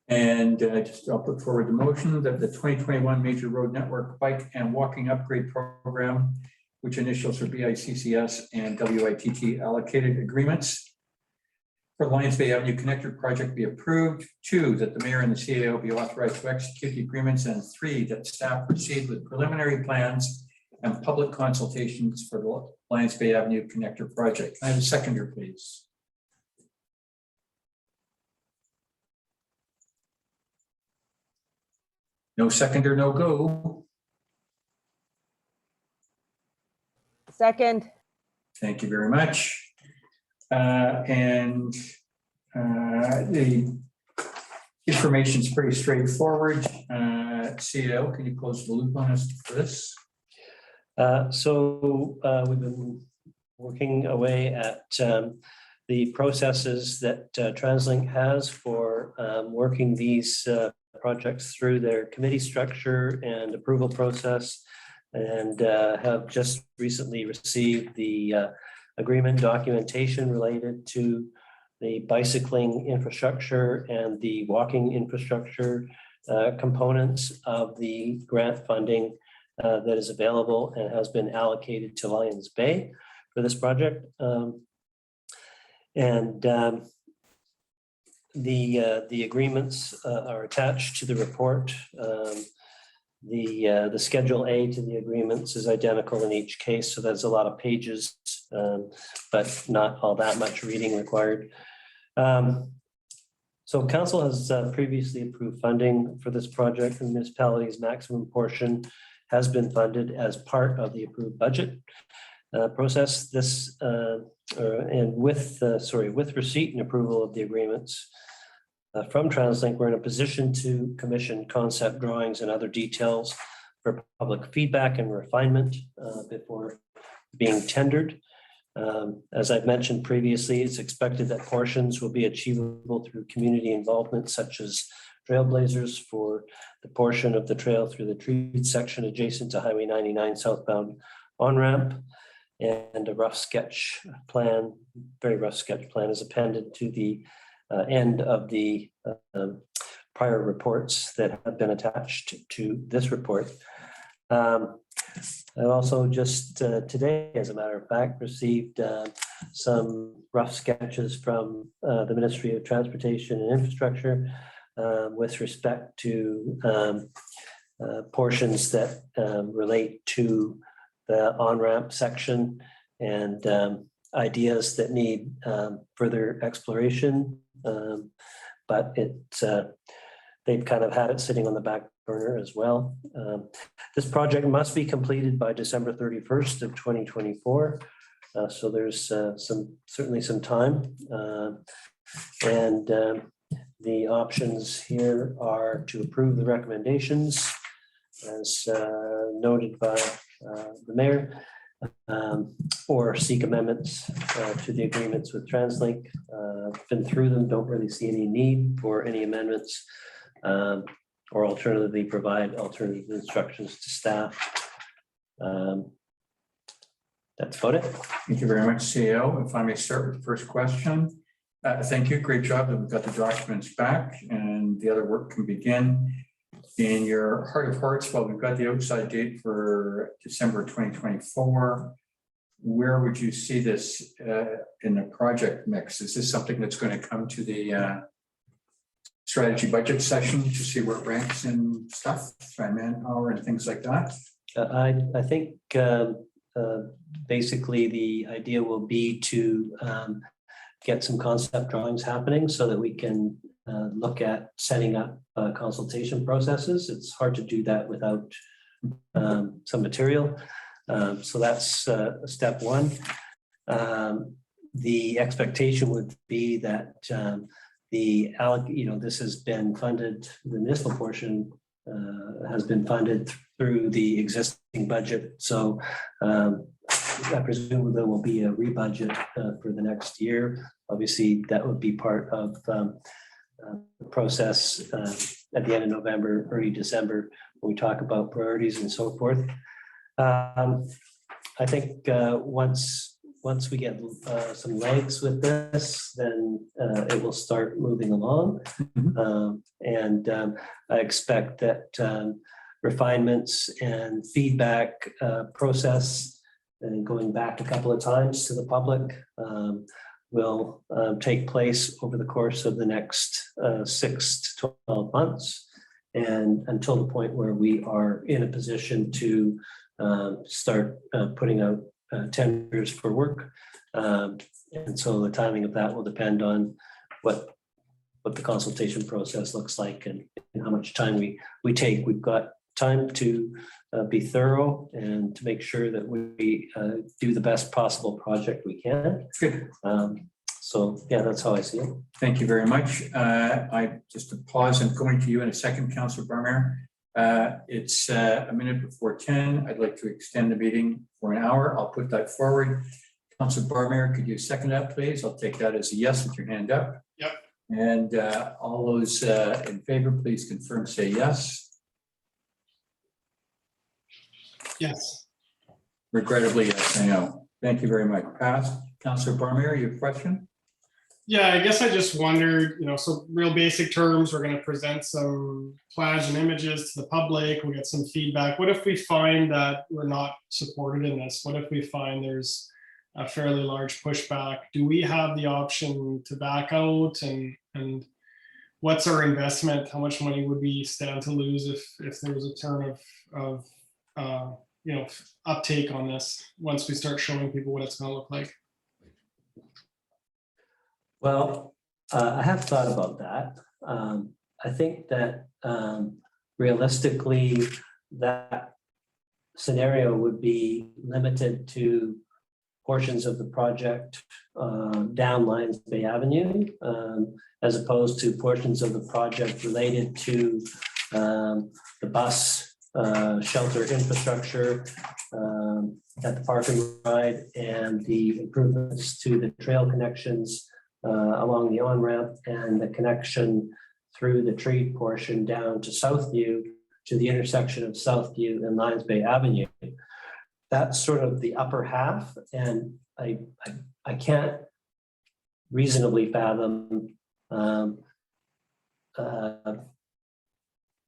And I'll put forward the motion that the 2021 Major Road Network Bike and Walking Upgrade Program, which initials for BICCS and WITT allocated agreements for Lions Bay Avenue Connector project be approved. 2, that the mayor and the CAO be authorized to execute the agreements. And 3, that staff proceed with preliminary plans and public consultations for the Lions Bay Avenue Connector project. Can I have a seconder, please? No seconder, no go. Second. Thank you very much. The information is pretty straightforward. CAO, can you close the loop on us for this? We've been working away at the processes that TransLink has for working these projects through their committee structure and approval process, and have just recently received the agreement documentation related to the bicycling infrastructure and the walking infrastructure components of the grant funding that is available and has been allocated to Lions Bay for this project. The agreements are attached to the report. The Schedule A to the agreements is identical in each case, so there's a lot of pages, but not all that much reading required. So council has previously approved funding for this project, and the municipality's maximum portion has been funded as part of the approved budget process. With receipt and approval of the agreements from TransLink, we're in a position to commission concept drawings and other details for public feedback and refinement before being tendered. As I've mentioned previously, it's expected that portions will be achievable through community involvement, such as trailblazers for the portion of the trail through the treated section adjacent to Highway 99 southbound on-ramp, and a rough sketch plan, very rough sketch plan, is appended to the end of the prior reports that have been attached to this report. I also just today, as a matter of fact, received some rough sketches from the Ministry of Transportation and Infrastructure with respect to portions that relate to the on-ramp section, and ideas that need further exploration. But they've kind of had it sitting on the back burner as well. This project must be completed by December 31st of 2024. So there's certainly some time. And the options here are to approve the recommendations as noted by the mayor, or seek amendments to the agreements with TransLink. Been through them, don't really see any need for any amendments, or alternatively provide alternative instructions to staff. That's about it. Thank you very much, CEO. If I may start with the first question. Thank you. Great job that we've got the documents back and the other work can begin. In your heart of hearts, while we've got the outside date for December 2024, where would you see this in the project mix? Is this something that's going to come to the strategy budget session to see where it ranks and stuff, manpower and things like that? I think basically the idea will be to get some concept drawings happening so that we can look at setting up consultation processes. It's hard to do that without some material. So that's step one. The expectation would be that this has been funded, the municipal portion has been funded through the existing budget. So I presume there will be a rebudget for the next year. Obviously, that would be part of the process at the end of November, early December, when we talk about priorities and so forth. I think once we get some legs with this, then it will start moving along. And I expect that refinements and feedback process, and going back a couple of times to the public, will take place over the course of the next 6 to 12 months, and until the point where we are in a position to start putting out tenders for work. And so the timing of that will depend on what the consultation process looks like and how much time we take. We've got time to be thorough and to make sure that we do the best possible project we can. Good. So yeah, that's how I see it. Thank you very much. I just to pause and going to you in a second, Councillor Barmer. It's a minute before 10. I'd like to extend the meeting for an hour. I'll put that forward. Councillor Barmer, could you second that, please? I'll take that as a yes with your hand up. Yep. And all those in favor, please confirm, say yes. Yes. Regrettably, yes, I know. Thank you very much. Pass. Councillor Barmer, your question? Yeah, I guess I just wondered, so real basic terms, we're going to present some plans and images to the public. We'll get some feedback. What if we find that we're not supported in this? What if we find there's a fairly large pushback? Do we have the option to back out? And what's our investment? How much money would we stand to lose if there was a turn of uptake on this once we start showing people what it's going to look like? Well, I have thought about that. I think that realistically, that scenario would be limited to portions of the project down Lions Bay Avenue, as opposed to portions of the project related to the bus shelter infrastructure at the parking ride and the improvements to the trail connections along the on-ramp and the connection through the tree portion down to Southview, to the intersection of Southview and Lions Bay Avenue. That's sort of the upper half, and I can't reasonably fathom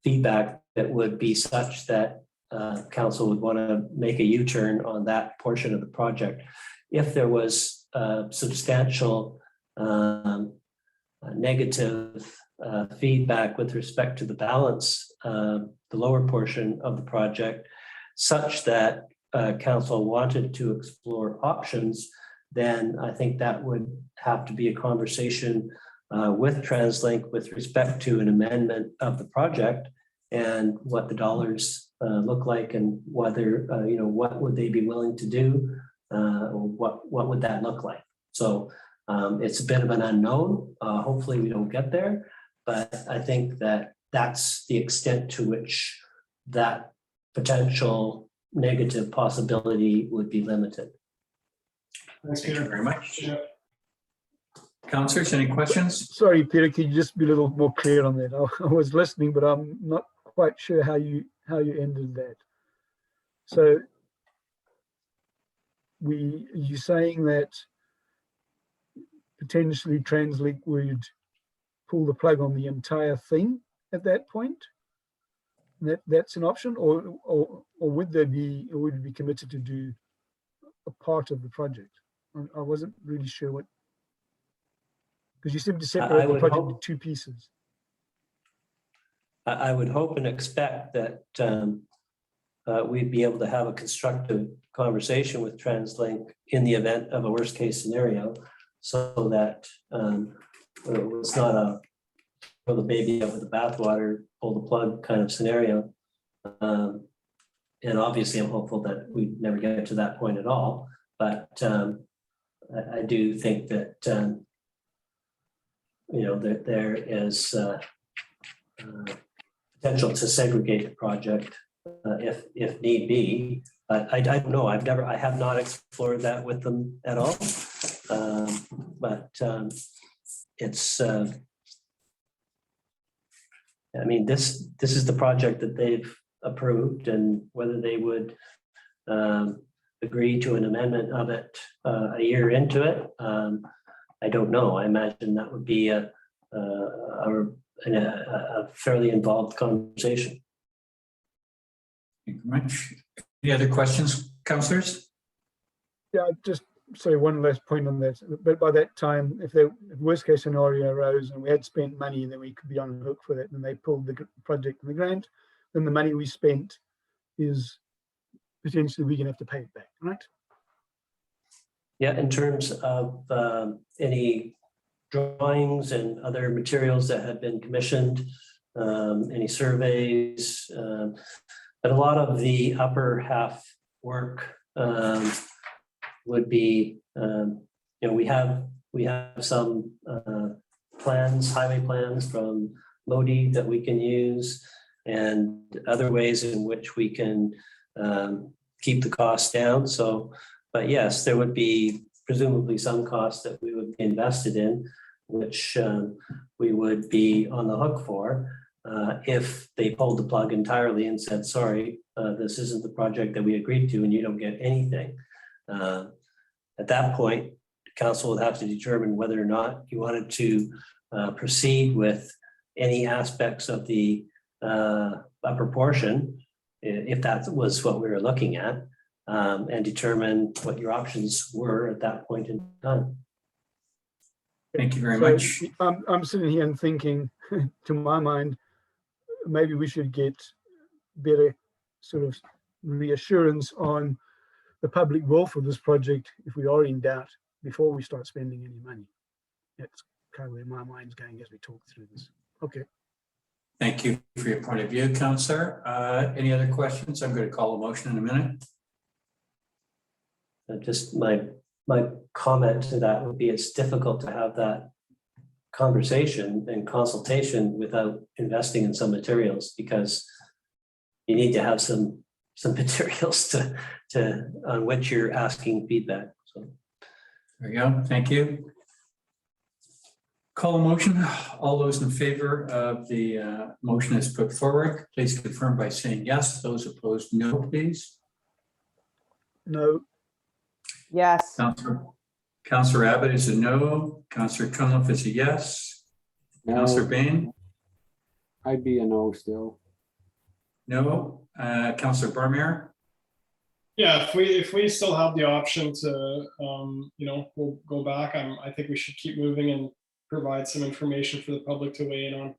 feedback that would be such that council would want to make a U-turn on that portion of the project. If there was substantial negative feedback with respect to the balance, the lower portion of the project, such that council wanted to explore options, then I think that would have to be a conversation with TransLink with respect to an amendment of the project and what the dollars look like and whether, what would they be willing to do? Or what would that look like? So it's a bit of an unknown. Hopefully we don't get there, but I think that that's the extent to which that potential negative possibility would be limited. Thanks, Thank you Peter. very much. Yeah. Councillors, any questions? Sorry, Peter, could you just be a little more clear on that? I was listening, but I'm not quite sure how you ended that. So you saying that potentially TransLink would pull the plug on the entire thing at that point? That's an option, or would it be committed to do a part of the project? I wasn't really sure what, because you seem to separate the project into two pieces. I would hope and expect that we'd be able to have a constructive conversation with TransLink in the event of a worst case scenario, so that it's not a throw the baby out with the bathwater, pull the plug kind of scenario. And obviously I'm hopeful that we never get to that point at all, but I do think that that there is potential to segregate the project if need be. But I don't know. I have not explored that with them at all. But it's. I mean, this is the project that they've approved, and whether they would agree to an amendment of it a year into it, I don't know. I imagine that would be a fairly involved conversation. Thank you very much. Any other questions, councillors? Yeah, just sorry, one last point on that. But by that time, if the worst case scenario arose and we had spent money, then we could be on the hook for that. And they pulled the project from the grant, then the money we spent is potentially we're gonna have to pay it back, right? Yeah, in terms of any drawings and other materials that have been commissioned, any surveys, but a lot of the upper half work would be, we have some plans, highway plans from Modi that we can use, and other ways in which we can keep the costs down. So, but yes, there would be presumably some costs that we would be invested in, which we would be on the hook for if they pulled the plug entirely and said, sorry, this isn't the project that we agreed to and you don't get anything. At that point, council would have to determine whether or not you wanted to proceed with any aspects of the upper portion, if that was what we were looking at, and determine what your options were at that point in time. Thank you very So much. I'm sitting here and thinking, to my mind, maybe we should get better sort of reassurance on the public will for this project if we are in doubt before we start spending any money. That's kind of where my mind's going as we talk through this. Okay. Thank you for your point of view, councillor. Any other questions? I'm going to call a motion in a minute. Just my comment to that would be it's difficult to have that conversation and consultation without investing in some materials, because you need to have some materials to on which you're asking feedback. So There you go. Thank you. Call a motion. All those in favor of the motion as put forward, please confirm by saying yes. Those opposed, no, please. No. Yes. Councillor Abbott is a no. Councillor Cunliffe is a yes. Councillor Bain? I'd be a no still. No. Councillor Barmere? Yeah, if we still have the option to, we'll go back. I think we should keep moving and provide some information for the public to weigh in on.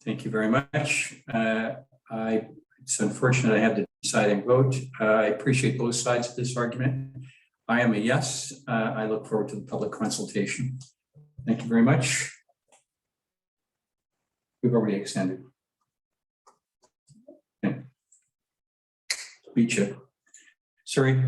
Thank you very much. It's unfortunate I have the deciding vote. I appreciate both sides of this argument. I am a yes. I look forward to the public consultation. Thank you very much. We've already extended. Okay. Beat you. Sorry.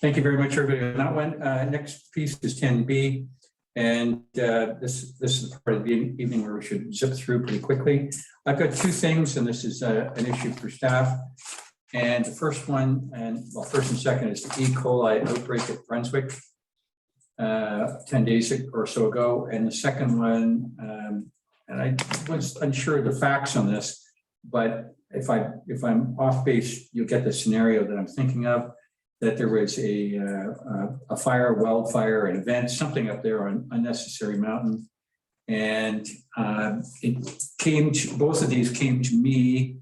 Thank you very much, everybody, on that one. Next piece is 10B. And this is the part of the evening where we should zip through pretty quickly. I've got two things, and this is an issue for staff. And the first one, first and second, is the E. coli outbreak at Brunswick 10 days or so ago. And the second one, and I was unsure of the facts on this, but if I'm off base, you'll get the scenario that I'm thinking of. That there was a fire, wildfire, an event, something up there on Unnecessary Mountain. And it came to, both of these came to me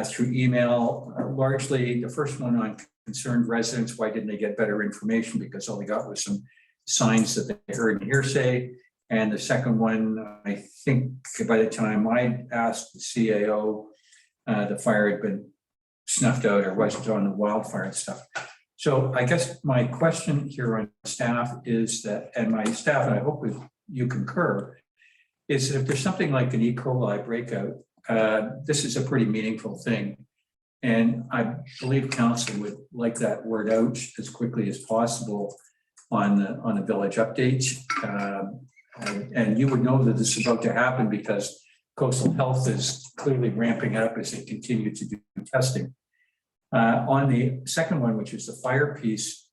through email, largely the first one on concerned residents. Why didn't they get better information? Because all they got was some signs that they heard in hearsay. And the second one, I think by the time I asked the CAO, the fire had been snuffed out or wasn't on the wildfire and stuff. So I guess my question here on staff is that, and my staff, and I hope you concur, is that if there's something like an E. coli breakout, this is a pretty meaningful thing. And I believe council would like that word out as quickly as possible on the village update. And you would know that this is about to happen because Coastal Health is clearly ramping up as they continue to do testing. On the second one, which is the fire piece,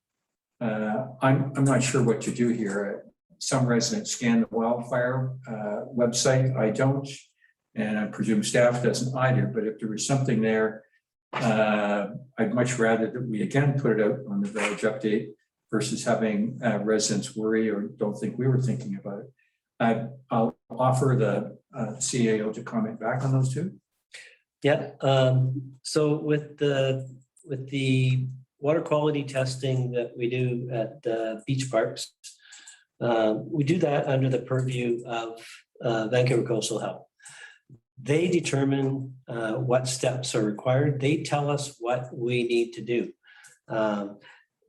I'm not sure what to do here. Some residents scan the wildfire website. I don't, and I presume staff doesn't either. But if there was something there, I'd much rather that we again put it out on the village update versus having residents worry or don't think we were thinking about it. I'll offer the CAO to comment back on those two. Yeah, so with the water quality testing that we do at beach parks, we do that under the purview of Vancouver Coastal Health. They determine what steps are required. They tell us what we need to do.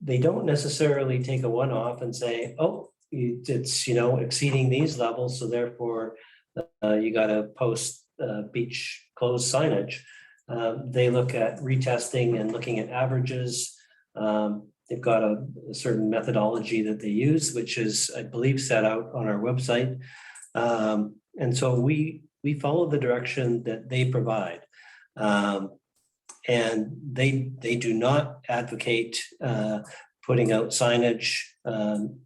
They don't necessarily take a one-off and say, oh, it's exceeding these levels, so therefore you got to post beach closed signage. They look at retesting and looking at averages. They've got a certain methodology that they use, which is, I believe, set out on our website. And so we follow the direction that they provide. And they do not advocate putting out signage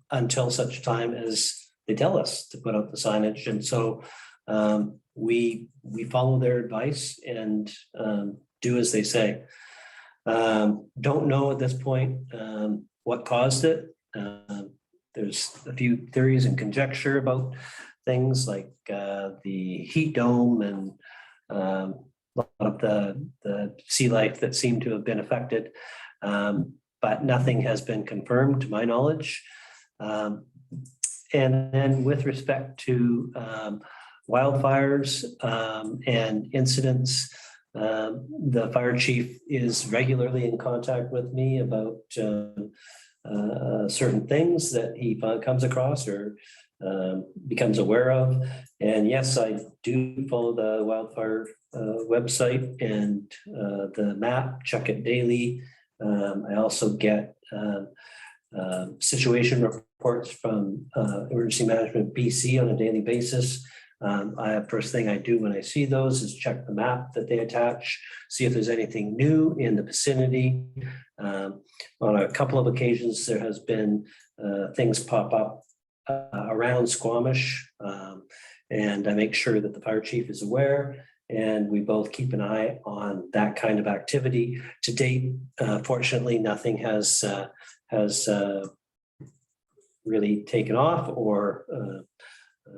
until such time as they tell us to put out the signage. And so we follow their advice and do as they say. Don't know at this point what caused it. There's a few theories and conjecture about things like the heat dome and a lot of the sea life that seemed to have been affected, but nothing has been confirmed to my knowledge. And then with respect to wildfires and incidents, the fire chief is regularly in contact with me about certain things that he comes across or becomes aware of. And yes, I do follow the wildfire website and the map, check it daily. I also get situation reports from Emergency Management BC on a daily basis. First thing I do when I see those is check the map that they attach, see if there's anything new in the vicinity. On a couple of occasions, there has been things pop up around Squamish, and I make sure that the fire chief is aware, and we both keep an eye on that kind of activity. To date, fortunately, nothing has really taken off or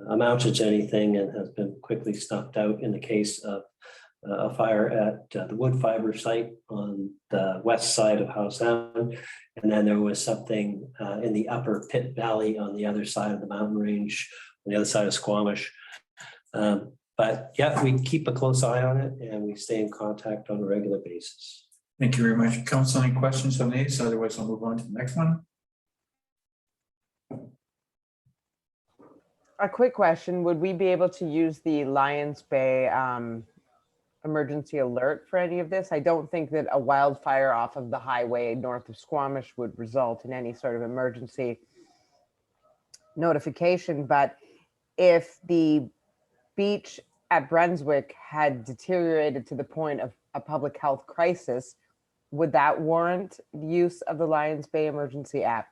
amounted to anything and has been quickly snuffed out in the case of a fire at the wood fiber site on the west side of Howe Sound. And then there was something in the upper Pit Valley on the other side of the mountain range, on the other side of Squamish. But yeah, we keep a close eye on it and we stay in contact on a regular basis. Thank you very much. Council, any questions on these? Otherwise, I'll move on to the next one. A quick question, would we be able to use the Lions Bay emergency alert for any of this? I don't think that a wildfire off of the highway north of Squamish would result in any sort of emergency notification, but if the beach at Brunswick had deteriorated to the point of a public health crisis, would that warrant use of the Lions Bay emergency app,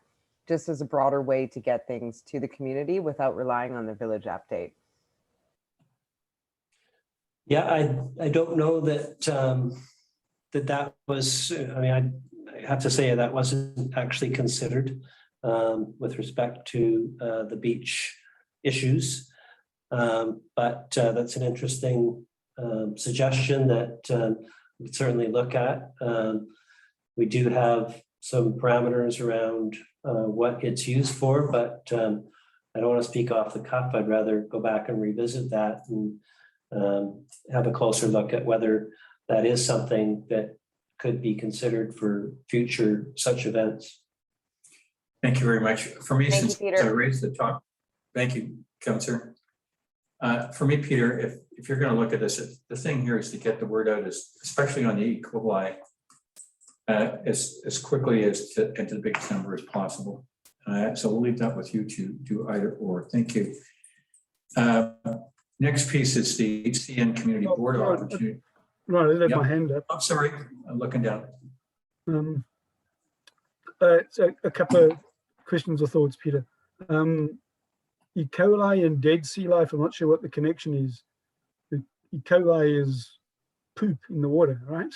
just as a broader way to get things to the community without relying on the village update? Yeah, I don't know that that was, I mean, I have to say that wasn't actually considered with respect to the beach issues. But that's an interesting suggestion that we could certainly look at. We do have some parameters around what it's used for, but I don't want to speak off the cuff. I'd rather go back and revisit that and have a closer look at whether that is something that could be considered for future such events. Thank you very much. For me, Thank you, since Peter. I raised the top, thank you, Councillor. For me, Peter, if you're going to look at this, the thing here is to get the word out, especially on the E. coli, as quickly as and to the biggest number as possible. So we'll leave that with you to do either or. Thank you. Next piece is the CN Community Board opportunity. Right, I had Yep. my hand up. I'm sorry, I'm looking down. So a couple of questions or thoughts, Peter. E. coli and dead sea life, I'm not sure what the connection is. E. coli is poop in the water, right?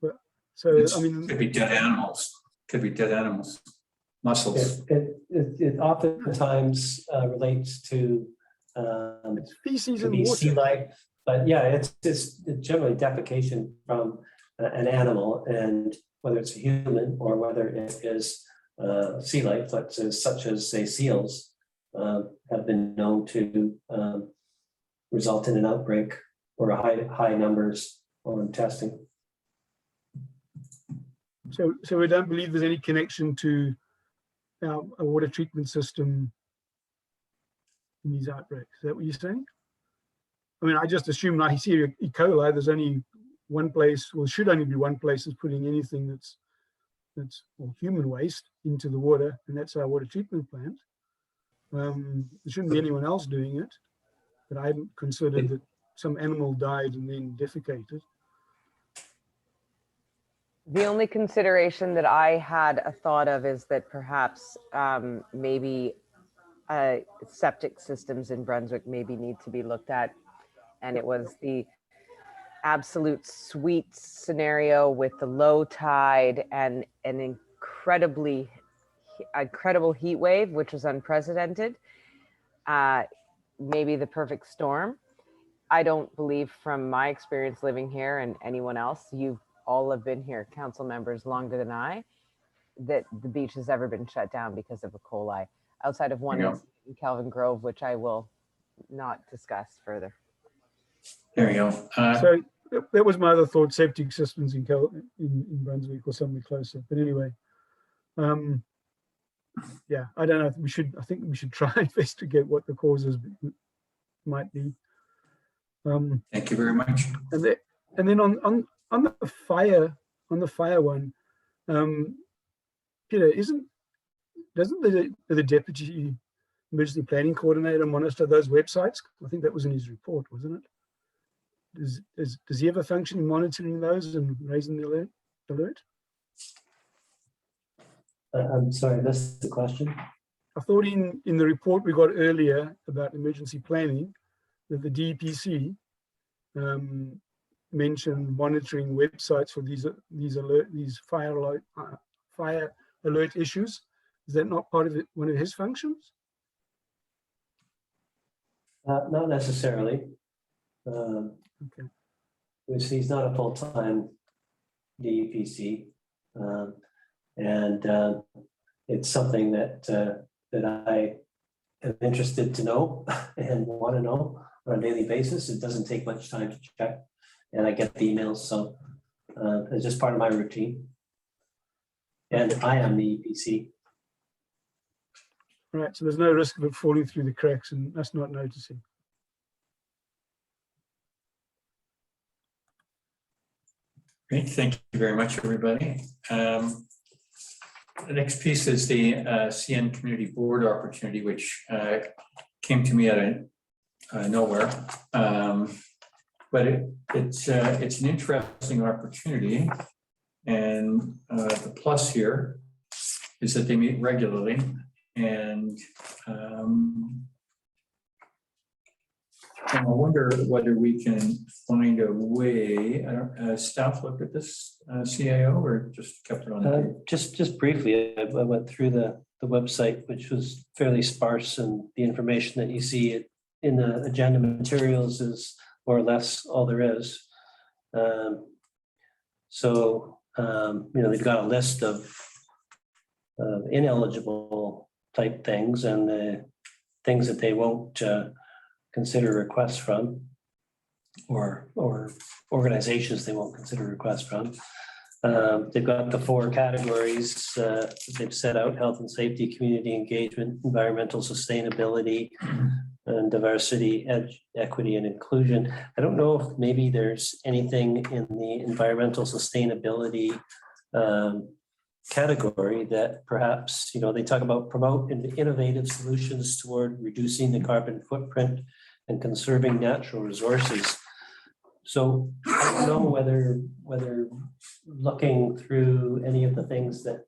But, so, I mean, Could be dead animals. Could be dead animals, mussels. It oftentimes relates to it's feces could in be sea water. life, but yeah, it's generally defecation from an animal, and whether it's a human or whether it is sea life, such as say seals, have been known to result in an outbreak or a high numbers on testing. So we don't believe there's any connection to a water treatment system in these outbreaks. Is that what you're saying? I mean, I just assume like you see E. coli, there's only one place, well, should only be one place that's putting anything that's well, human waste into the water, and that's our water treatment plant. There shouldn't be anyone else doing it, but I hadn't considered that some animal died and then defecated. The only consideration that I had a thought of is that perhaps maybe septic systems in Brunswick maybe need to be looked at. And it was the absolute sweet scenario with the low tide and an incredible heat wave, which was unprecedented. Maybe the perfect storm. I don't believe from my experience living here and anyone else, you all have been here, council members, longer than I, that the beach has ever been shut down because of E. coli, outside of one in Calvin Grove, which I will not discuss further. There you go. So that was my other thought, septic systems in Brunswick or somewhere closer. But anyway, yeah, I don't know. I think we should try and investigate what the causes might be. Thank you very much. And then on the fire one, Peter, doesn't the deputy emergency planning coordinator monitor those websites? I think that was in his report, wasn't it? Does he have a function in monitoring those and raising the alert? I'm sorry, I missed the question. I thought in the report we got earlier about emergency planning that the DEPC mentioned monitoring websites for these fire alert issues. Is that not part of it, one of his functions? Not necessarily. Okay. He's not a full-time DEPC, and it's something that I am interested to know and want to know on a daily basis. It doesn't take much time to check, and I get the emails, so it's just part of my routine. And I am the EPC. Right, so there's no risk of it falling through the cracks and us not noticing. Great, thank you very much, everybody. The next piece is the CN Community Board opportunity, which came to me out of nowhere. But it's an interesting opportunity. And the plus here is that they meet regularly. And I wonder whether we can find a way, staff looked at this CAO or just kept it on the table? Just briefly, I went through the website, which was fairly sparse, and the information that you see in the agenda materials is more or less all there is. They've got a list of ineligible type things and the things that they won't consider requests from, or organizations they won't consider requests from. They've got the 4 categories that they've set out: health and safety, community engagement, environmental sustainability, and diversity, equity, and inclusion. I don't know if maybe there's anything in the environmental sustainability category that perhaps, they talk about promote innovative solutions toward reducing the carbon footprint and conserving natural resources. So I don't know whether looking through any of the things that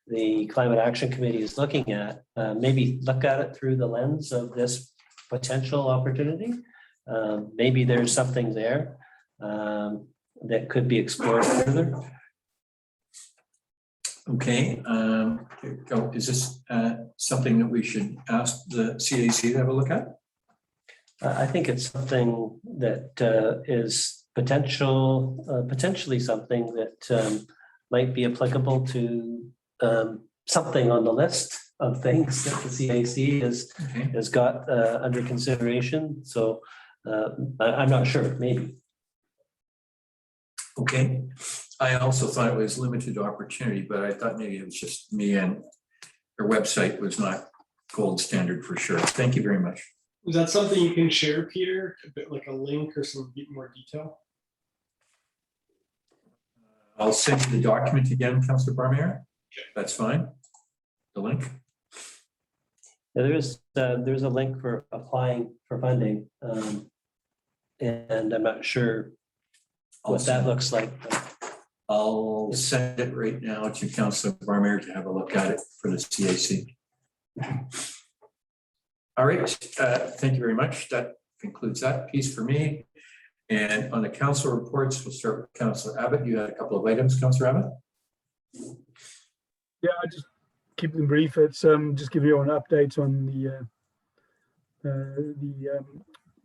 the Climate Action Committee is looking at, maybe look at it through the lens of this potential opportunity. Maybe there's something there that could be explored further. Okay, is this something that we should ask the CAC to have a look at? I think it's something that is potentially something that might be applicable to something on the list of things that the CAC has got under consideration. So I'm not sure, maybe. Okay, I also thought it was limited opportunity, but I thought maybe it was just me and their website was not gold standard for sure. Thank you very much. Is that something you can share, Peter? A bit like a link or some more detail? I'll send you the document again, Councillor Barmier. That's fine. The link. Yeah, there's a link for applying for funding, and I'm not sure what that looks like. I'll send it right now to Councillor Barmier to have a look at it for the CAC. All right, thank you very much. That concludes that piece for me. And on the council reports, we'll start with Councillor Abbott. You had a couple of items, Councillor Abbott. Yeah, I just keep them brief. It's just give you an update on the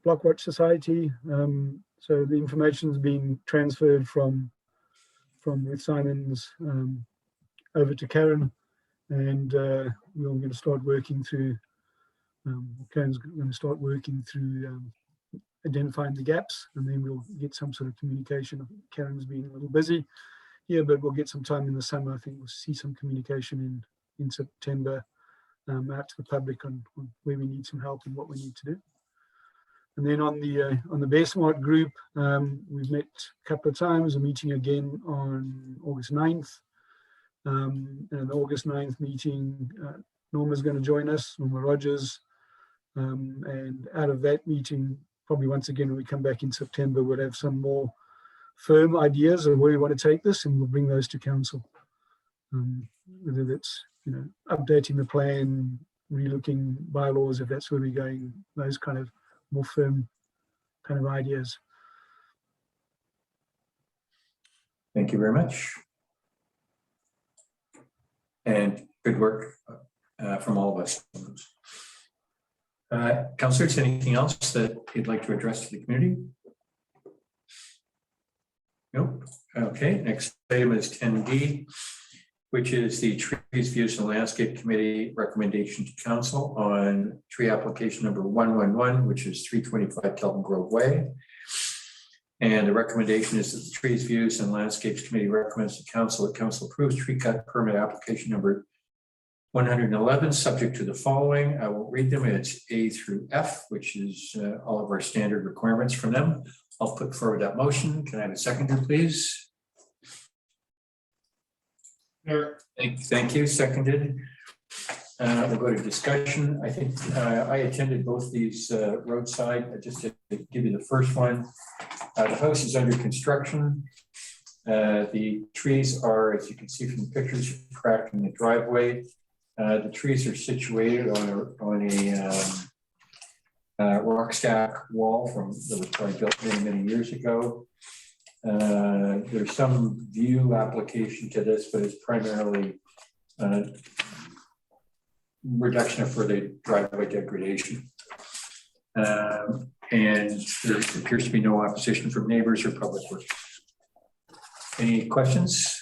Blockwatch Society. So the information's been transferred from with Simon's over to Karen, and we're going to start working through. Karen's going to start working through identifying the gaps, and then we'll get some sort of communication. Karen's been a little busy here, but we'll get some time in the summer. I think we'll see some communication in September out to the public on where we need some help and what we need to do. And then on the Bear Smart group, we've met a couple of times. A meeting again on August 9th. And the August 9th meeting, Norma's going to join us, Norma Rogers. And out of that meeting, probably once again, when we come back in September, we'll have some more firm ideas of where we want to take this, and we'll bring those to council. Whether that's, updating the plan, relooking bylaws, if that's where we're going, those kind of more firm kind of ideas. Thank you very much. And good work from all of us. Councillors, anything else that you'd like to address to the community? Nope. Okay, next item is 10D, which is the Trees, Views and Landscape Committee recommendation to council on tree application number 111, which is 325 Kelvin Grove Way. And the recommendation is that the Trees, Views and Landscapes Committee recommends to council that council approves tree cut permit application number 111, subject to the following. I will read them. It's A through F, which is all of our standard requirements from them. I'll put forward that motion. Can I have a seconder, please? There, Thank you. Seconded. We'll go to discussion. I think I attended both these roadside. Just to give you the first one. The house is under construction. The trees are, as you can see from the pictures, cracked in the driveway. The trees are situated on a rock stack wall that was probably built many years ago. There's some view application to this, but it's primarily reduction of further driveway degradation. And there appears to be no opposition from neighbors or public works. Any questions?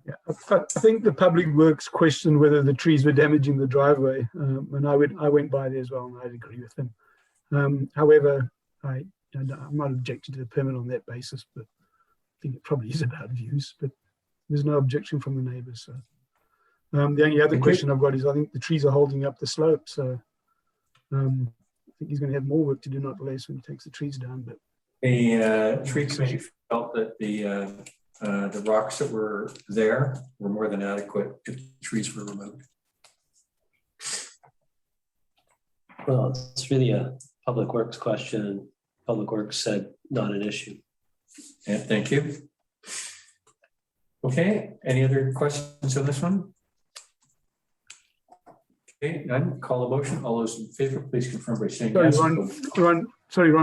Yeah, I think the public works questioned whether the trees were damaging the driveway, and I went by there as well, and I'd agree with them. However, I'm not objecting to the permit on that basis, but I think it probably is about views. But there's no objection from the neighbours. So the only other question I've got is I think the trees are holding up the slope, so I think he's going to have more work to do, not less, when he takes the trees down. But the tree committee felt that the rocks that were there were more than adequate if the trees were removed. Well, it's really a public works question. Public Works said not an issue. Yeah, thank you. Okay, any other questions on this one? Okay, none. Call a motion. All those in favor, please confirm by saying yes. Ron,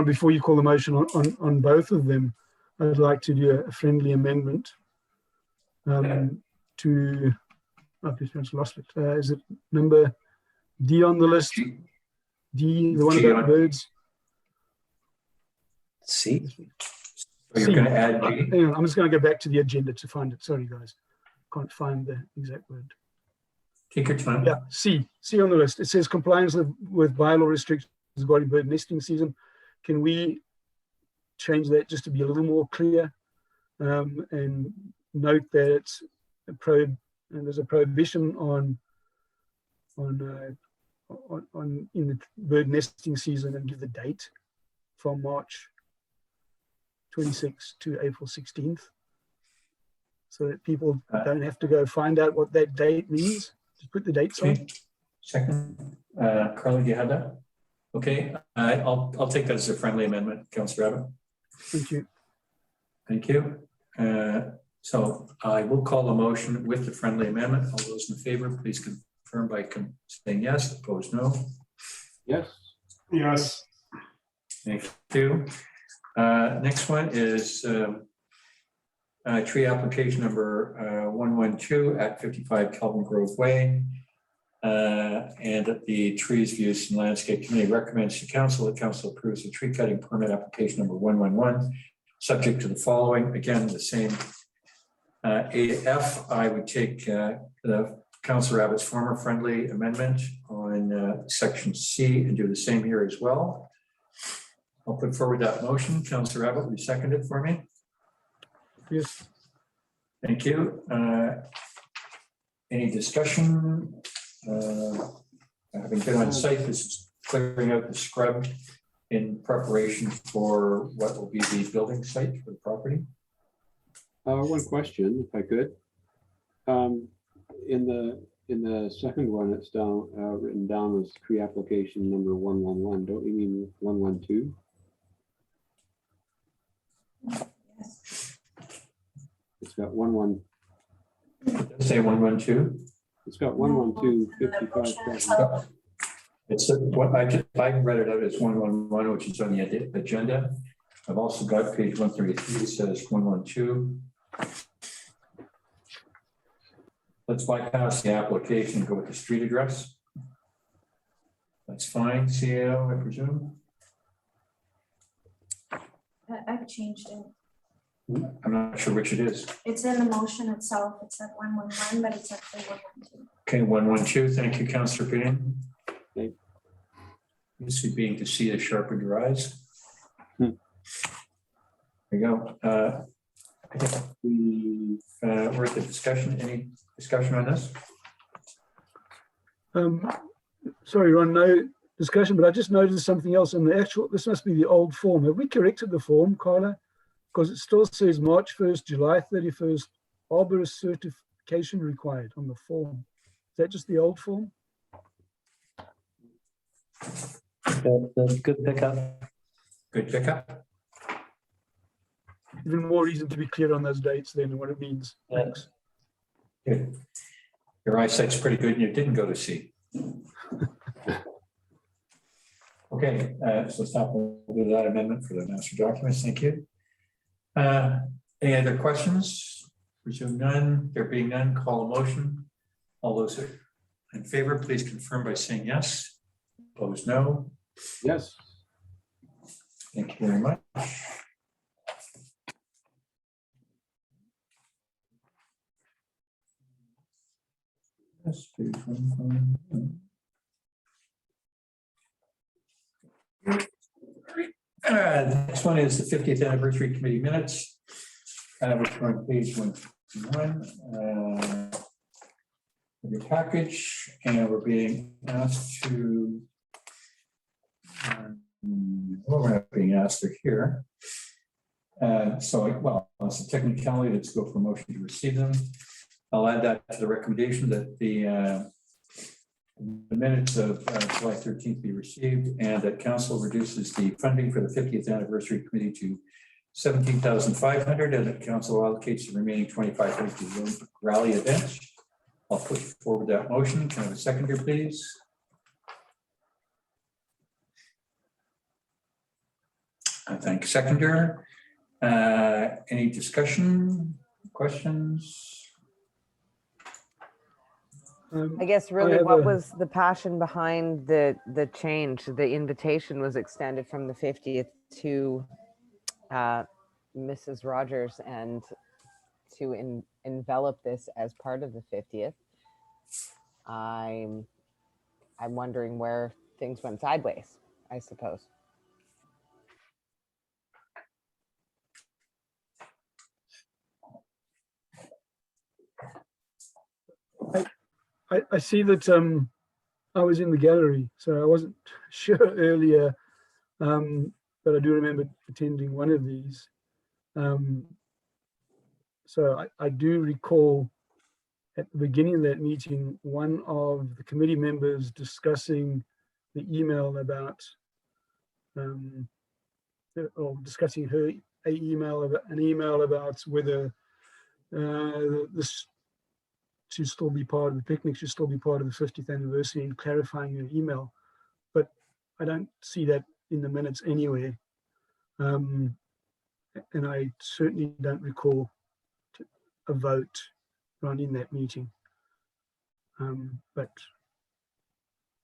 before you call the motion on both of them, I'd like to do a friendly amendment to, I've just lost it. Is it number D on the list? D, the one about birds? C. So you're going to add G? Hang on, I'm just going to go back to the agenda to find it. Sorry, guys. Can't find the exact word. Take your time. Yeah, C on the list. It says compliance with bylaw restrictions regarding bird nesting season. Can we change that just to be a little more clear and note that it's and there's a prohibition on in the bird nesting season, and give the date from March 26th to April 16th, so that people don't have to go find out what that date means. Just put the dates on. Second, Carly, do you have that? Okay, I'll take that as a friendly amendment, Councillor Abbott. Thank you. Thank you. So I will call a motion with the friendly amendment. All those in favor, please confirm by saying yes. Opposed, no. Yes. yes, Thank you. Next one is tree application number 112 at 55 Kelvin Grove Way. And that the Trees, Views and Landscape Committee recommends to council that council approves the tree cutting permit application number 111, subject to the following. Again, the same A to F. I would take the Councillor Abbott's former friendly amendment on section C and do the same here as well. I'll put forward that motion. Councillor Abbott, will you second it for me? Yes. Thank you. Any discussion? Having been on site, this is clearing out the scrub in preparation for what will be the building site for the property. One question, if I could. In the second one, it's down written down as tree application number 111. Don't you mean 112? It's got 11. Say 112. It's got 112, 55. It's what I read it out as 111, which is on the agenda. I've also got page 133. It says 112. Let's bypass the application and go with the street address. That's fine. CAO, I presume. I've changed it. I'm not sure which it is. It's in the motion itself. It's at 111, but it's actually 112. Okay, 112. Thank you, Councillor Payne. Okay. You see being to see the sharpened your eyes. There you go. I think we're at the discussion. Any discussion on this? Sorry, Ron, no discussion, but I just noticed something else in the actual, this must be the old form. Have we corrected the form, Carla? Because it still says March 1st, July 31st, arborist certification required on the form. Is that just the old form? That's good pickup. Good pickup. Even more reason to be clear on those dates then and what it means. Yeah. Thanks. Good. Your eyesight's pretty good and you didn't go to sea. Okay, so stop with that amendment for the master documents. Thank you. Any other questions? Presume none. There being none, call a motion. All those in favor, please confirm by saying yes. Opposed, no. Yes. Thank you very much. Yes, page 1. The next one is the 50th anniversary committee minutes, which are on page 1. Your package, and we're being asked to. Well, we're not being asked to here. Well, it's a technicality. Let's go for motion to receive them. I'll add that to the recommendation that the minutes of July 13th be received and that council reduces the funding for the 50th anniversary committee to $17,500 and that council allocates the remaining $2,500 to the rally events. I'll put forward that motion. Can I have a seconder, please? I thank seconder. Any discussion, questions? I guess really what was the passion behind the change? The invitation was extended from the 50th to Mrs. Rogers and to envelop this as part of the 50th. I'm wondering where things went sideways, I suppose. I see that I was in the gallery, so I wasn't sure earlier, but I do remember attending one of these. So I do recall at the beginning of that meeting, one of the committee members discussing the email about, or discussing an email about whether this should still be part of the picnic, should still be part of the 50th anniversary, and clarifying your email. But I don't see that in the minutes anywhere. And I certainly don't recall a vote run in that meeting. But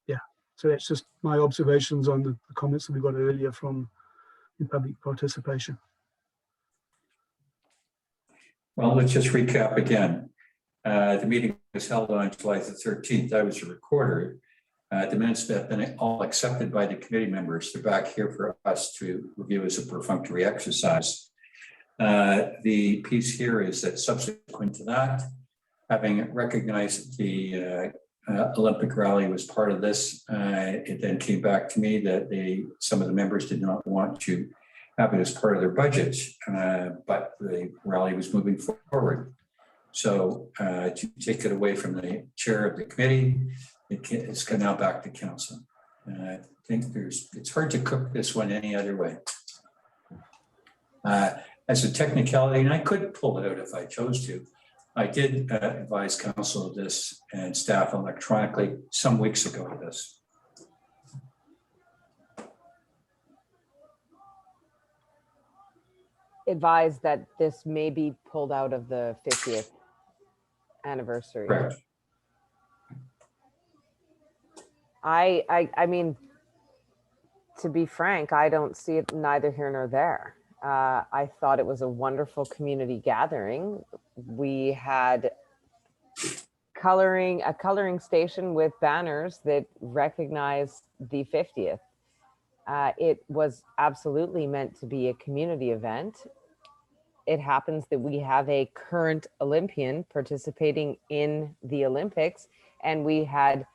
yeah, so that's just my observations on the comments that we got earlier from in public participation. Well, let's just recap again. The meeting was held on July the 13th. I was a recorder. The minutes have been all accepted by the committee members. They're back here for us to review as a perfunctory exercise. The piece here is that subsequent to that, having recognized the Olympic rally was part of this, it then came back to me that some of the members did not want to have it as part of their budget, but the rally was moving forward. So to take it away from the chair of the committee, it's now back to council. I think it's hard to cook this one any other way. As a technicality, and I could pull it out if I chose to, I did advise council of this and staff electronically some weeks ago of this. Advised that this may be pulled out of the 50th anniversary. Correct. I mean, to be frank, I don't see it neither here nor there. I thought it was a wonderful community gathering. We had a coloring station with banners that recognized the 50th. It was absolutely meant to be a community event. it happens that we have a current Olympian participating in the Olympics, and we had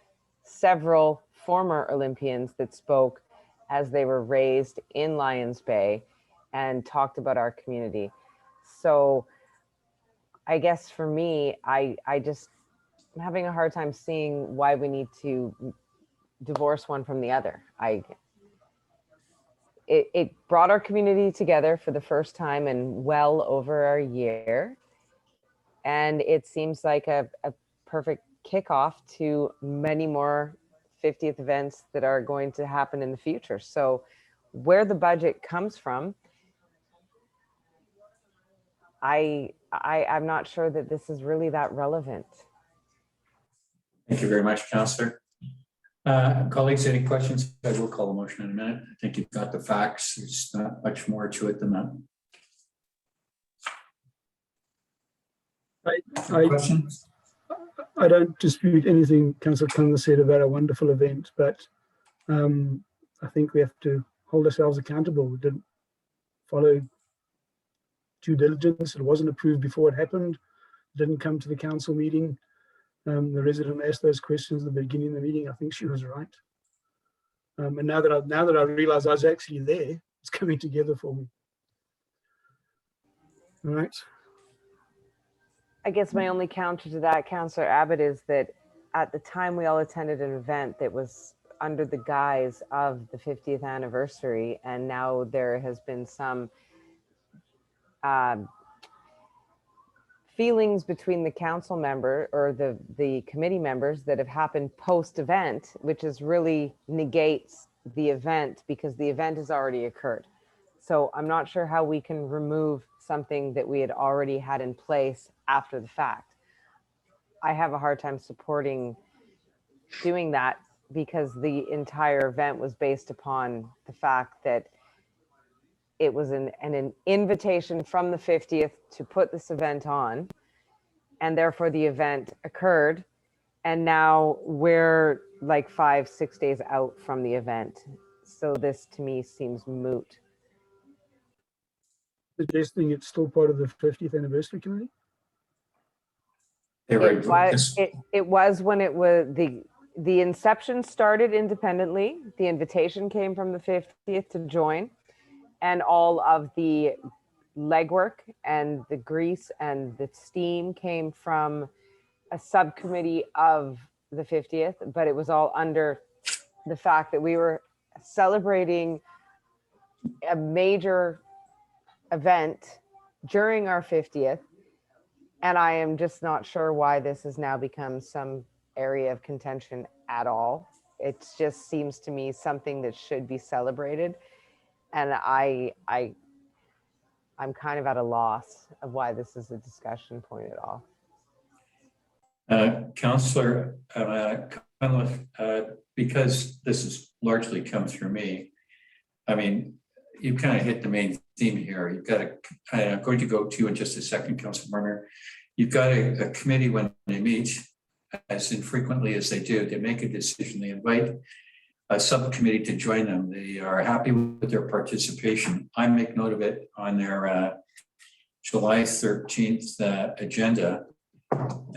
several former Olympians that spoke as they were raised in Lions Bay and talked about our community. So I guess for me, I'm having a hard time seeing why we need to divorce one from the other. It brought our community together for the first time in well over a year. And it seems like a perfect kickoff to many more 50th events that are going to happen in the future. So where the budget comes from, I'm not sure that this is really that relevant. Thank you very much, Councillor. Colleagues, any questions? I will call a motion in a minute. I think you've got the facts. There's not much more to it than that. Questions? I don't dispute anything Councillor Cunliffe said about a wonderful event, but I think we have to hold ourselves accountable. We didn't follow due diligence. It wasn't approved before it happened. It didn't come to the council meeting. The resident asked those questions at the beginning of the meeting. I think she was right. And now that I realize I was actually there, it's coming together for me. All right. I guess my only counter to that, Councillor Abbott, is that at the time we all attended an event that was under the guise of the 50th anniversary, and now there has been some feelings between the council member or the committee members that have happened post-event, which is really negates the event because the event has already occurred. So I'm not sure how we can remove something that we had already had in place after the fact. I have a hard time supporting doing that because the entire event was based upon the fact that it was an invitation from the 50th to put this event on, and therefore the event occurred. And now we're like 5-6 days out from the event. So this to me seems moot. Suggesting it's still part of the 50th anniversary committee? It was when it was the inception started independently. The invitation came from the 50th to join, and all of the legwork and the grease and the steam came from a subcommittee of the 50th, but it was all under the fact that we were celebrating a major event during our 50th. And I am just not sure why this has now become some area of contention at all. It just seems to me something that should be celebrated. And I'm kind of at a loss of why this is a discussion point at all. Councillor Cunliffe, because this has largely come through me, I mean, you kind of hit the main theme here. You've got I'm going to go to in just a second, Councillor Marner. You've got a committee when they meet, as infrequently as they do, they make a decision, they invite a subcommittee to join them. They are happy with their participation. I make note of it on their July 13th agenda.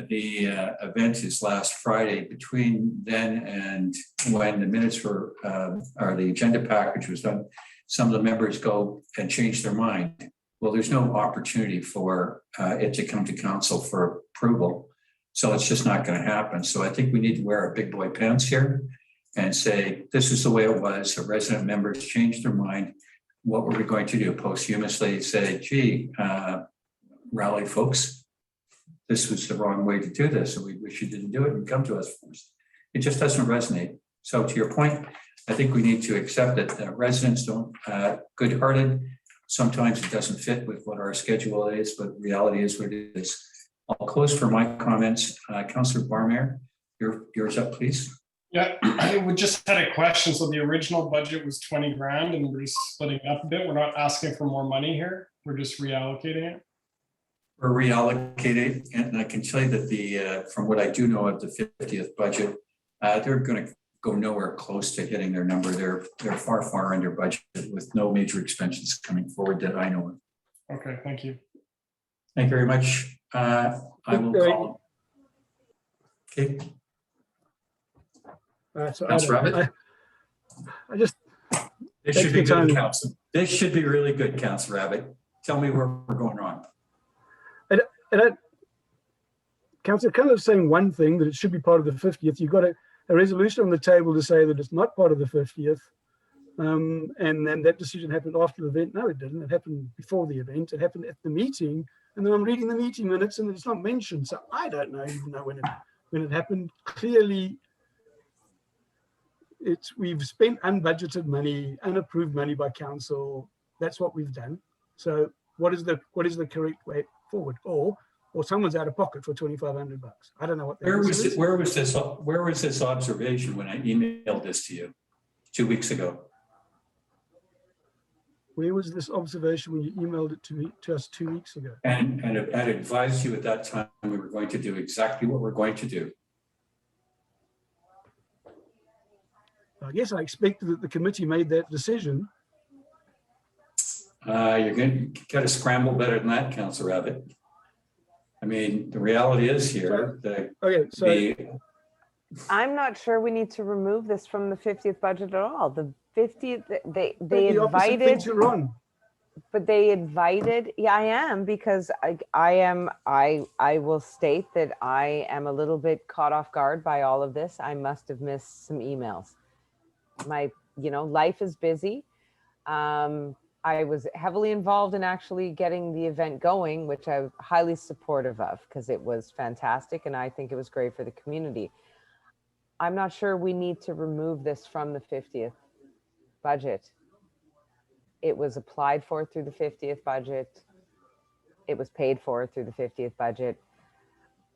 The event is last Friday. Between then and when the minutes were, or the agenda package was done, some of the members go and change their mind. Well, there's no opportunity for it to come to council for approval. So it's just not going to happen. So I think we need to wear our big boy pants here and say, this is the way it was. The resident members changed their mind. What were we going to do? Posthumously say, gee, rally folks, this was the wrong way to do this. And we wish you didn't do it and come to us first. It just doesn't resonate. So to your point, I think we need to accept that residents don't, good-hearted. Sometimes it doesn't fit with what our schedule is, but reality is what it is. I'll close for my comments. Councillor Barmare, yours up, please. Yeah, we just had a question. So the original budget was 20 grand and we're just splitting it up a bit. We're not asking for more money here. We're just reallocating it. We're reallocating, and I can tell you that from what I do know of the 50th budget, they're going to go nowhere close to hitting their number. They're far under budget with no major expenses coming forward that I know of. Okay, thank you. Thank you very much. I will call. Okay, So Councillor Abbott. I just, This thanks should for be your good, time. Council. This should be really good, Councillor Abbott. Tell me where we're going wrong. Councillor Cullen is saying one thing, that it should be part of the 50th. You've got a resolution on the table to say that it's not part of the 50th. And then that decision happened after the event. No, it didn't. It happened before the event. It happened at the meeting. And then I'm reading the meeting minutes and it's not mentioned. So I don't even know when it happened. Clearly, we've spent unbudgeted money, unapproved money by council. That's what we've done. So what is the correct way forward? Or someone's out of pocket for $2,500. I don't know what that is. Where was this observation when I emailed this to you 2 weeks ago? Where was this observation when you emailed it to us 2 weeks ago? And I advised you at that time we were going to do exactly what we're going to do. I guess I expected that the committee made that decision. You got to scramble better than that, Councillor Abbott. I mean, the reality is here that Okay, so I'm not sure we need to remove this from the 50th budget at all. The 50th, they the opposite things invited, you're on. but they invited, yeah, I am, because I will state that I am a little bit caught off guard by all of this. I must have missed some emails. My, life is busy. I was heavily involved in actually getting the event going, which I'm highly supportive of because it was fantastic and I think it was great for the community. I'm not sure we need to remove this from the 50th budget. It was applied for through the 50th budget. It was paid for through the 50th budget.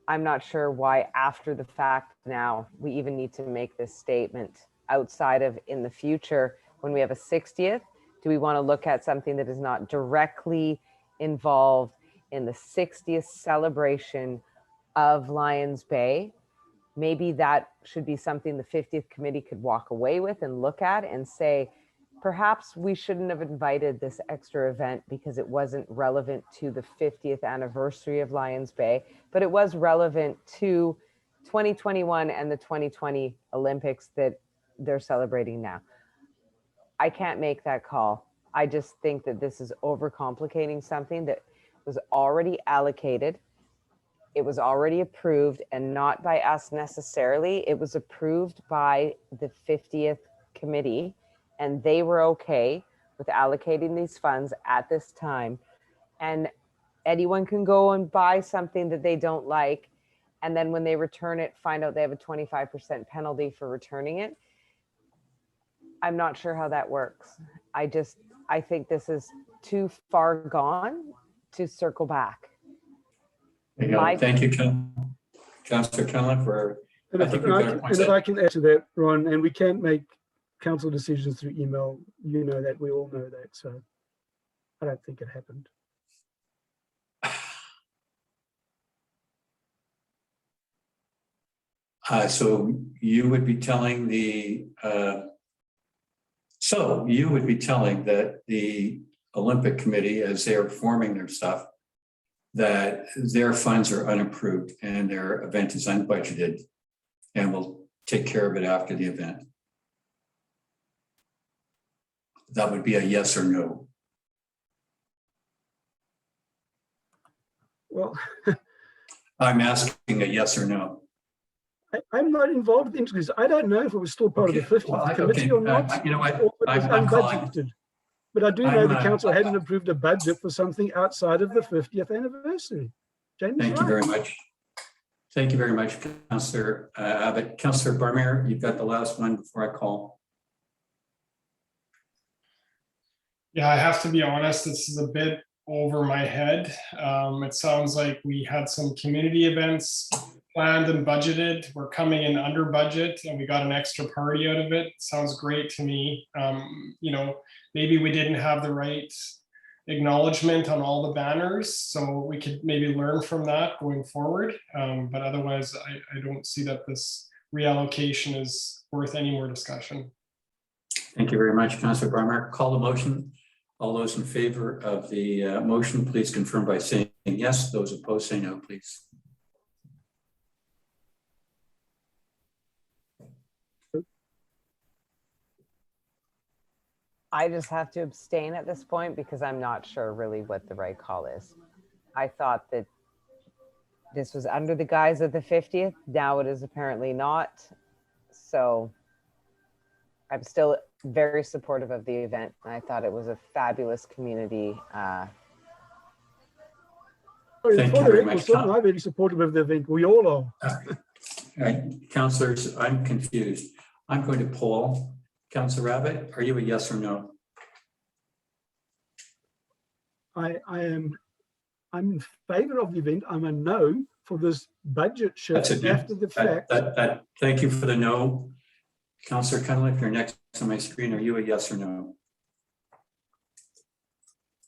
I'm not sure why after the fact now we even need to make this statement outside of in the future when we have a 60th. Do we want to look at something that is not directly involved in the 60th celebration of Lions Bay? Maybe that should be something the 50th committee could walk away with and look at and say, perhaps we shouldn't have invited this extra event because it wasn't relevant to the 50th anniversary of Lions Bay, but it was relevant to 2021 and the 2020 Olympics that they're celebrating now. I can't make that call. I just think that this is overcomplicating something that was already allocated. It was already approved, and not by us necessarily. It was approved by the 50th committee, and they were okay with allocating these funds at this time. And anyone can go and buy something that they don't like, and then when they return it, find out they have a 25% penalty for returning it. I'm not sure how that works. I think this is too far gone to circle back. Thank you, Councillor Cullen, for. And if I can add to that, Ron, and we can't make council decisions through email. You know that, we all know that. So I don't think it happened. So you would be telling that the Olympic Committee, as they are forming their stuff, that their funds are unapproved and their event is unbudgeted and will take care of it after the event. That would be a yes or no. Well, I'm asking a yes or no. I'm not involved in interviews. I don't know if it was still part of the 50th committee or not. You know what? Or it was unbudgeted. But I do know the council hadn't I'm approved a budget for something outside of the 50th anniversary. James, Thank you very much. Thank you very much, Councillor Abbott. Councillor Barmere, you've got the last one before I call. Yeah, I have to be honest, this is a bit over my head. It sounds like we had some community events planned and budgeted. We're coming in under budget and we got an extra party out of it. Sounds great to me. Maybe we didn't have the right acknowledgement on all the banners, so we could maybe learn from that going forward. But otherwise, I don't see that this reallocation is worth any more discussion. Thank you very much, Councillor Barmere. Call the motion. All those in favor of the motion, please confirm by saying yes. Those opposed say no, please. I just have to abstain at this point because I'm not sure really what the right call is. I thought that this was under the guise of the 50th. Now it is apparently not. So I'm still very supportive of the event. I thought it was a fabulous community. Thank you very much, I'm very supportive of the event. We all are. All right, councillors, I'm confused. I'm going to poll. Councillor Rabbit, are you a yes or no? I'm in favor of the event. I'm a no for this budget shift That's a after the fact. Thank you for the no. Councillor Cunliffe, you're next on my screen. Are you a yes or no?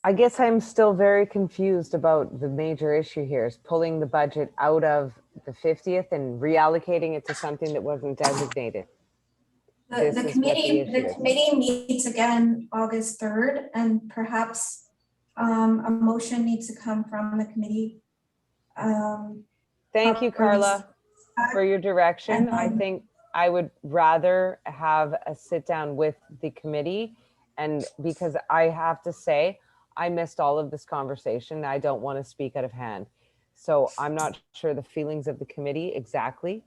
I guess I'm still very confused about the major issue here is pulling the budget out of the 50th and reallocating it to something that wasn't designated. The committee meets again August 3rd, and perhaps a motion needs to come from the committee. Thank you, Carla, for your direction. I think I would rather have a sit down with the committee, and because I have to say, I missed all of this conversation. I don't want to speak out of hand. So I'm not sure the feelings of the committee exactly.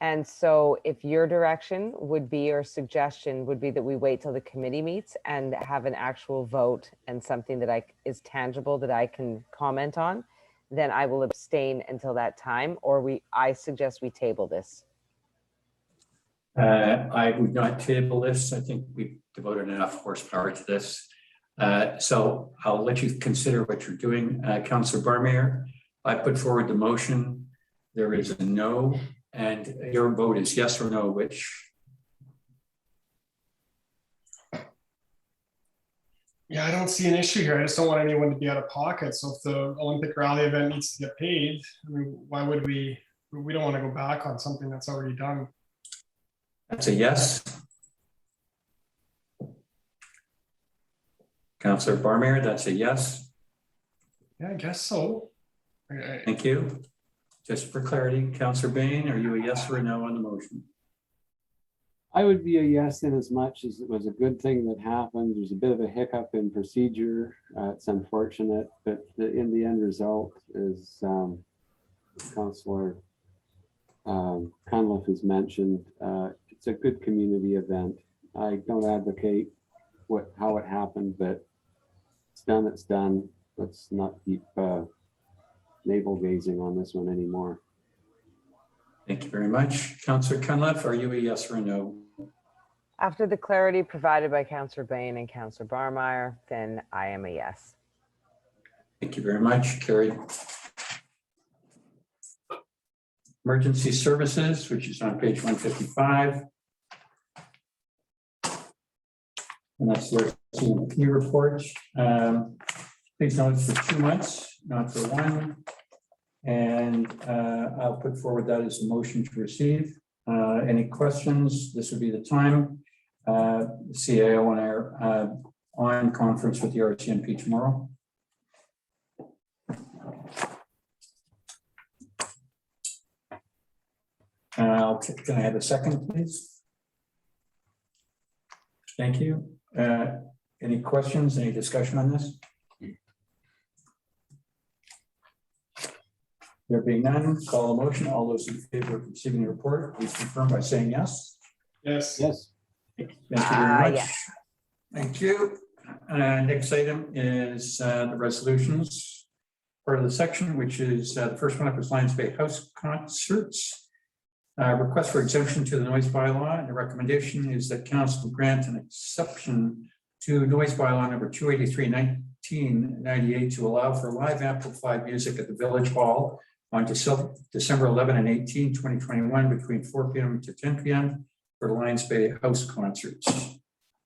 And so if your direction would be, or suggestion would be that we wait till the committee meets and have an actual vote and something that is tangible that I can comment on, then I will abstain until that time, or I suggest we table this. I would not table this. I think we've devoted enough horsepower to this. So I'll let you consider what you're doing. Councillor Barmeyer, I put forward the motion. There is a no, and your vote is yes or no, which? Yeah, I don't see an issue here. I just don't want anyone to be out of pocket. So if the Olympic rally event needs to get paid, I mean, why would we don't want to go back on something that's already done. That's a yes. Councillor Barmeyer, that's a yes. Yeah, I guess so. Thank you. Just for clarity, Councillor Bain, are you a yes or a no on the motion? I would be a yes in as much as it was a good thing that happened. There's a bit of a hiccup in procedure. It's unfortunate, but in the end result is Councillor Cunliffe has mentioned, it's a good community event. I don't advocate how it happened, but it's done, it's done. Let's not keep navel gazing on this one anymore. Thank you very much. Councillor Cunliffe, are you a yes or a no? After the clarity provided by Councillor Bain and Councillor Barmeyer, then I am a yes. Thank you very much. Carried. Emergency services, which is on page 155. And that's the CMP report. Please note it's for 2 months, not for one. And I'll put forward that as a motion to receive. Any questions? This would be the time. The CAO and I are on conference with the RCMP tomorrow. Can I have a second, please? Thank you. Any questions, any discussion on this? There being none, call a motion. All those in favor of receiving the report, please confirm by saying yes. Yes. Yes. Thank you very much. Yes. Thank you. Next item is the resolutions part of the section, which is the first one up is Lions Bay House Concerts. Request for exemption to the noise bylaw, and the recommendation is that council grant an exception to noise bylaw number 283/1998 to allow for live amplified music at the Village Hall on December 11 and 18, 2021, between 4 p.m. to 10 p.m. for the Lions Bay House Concerts.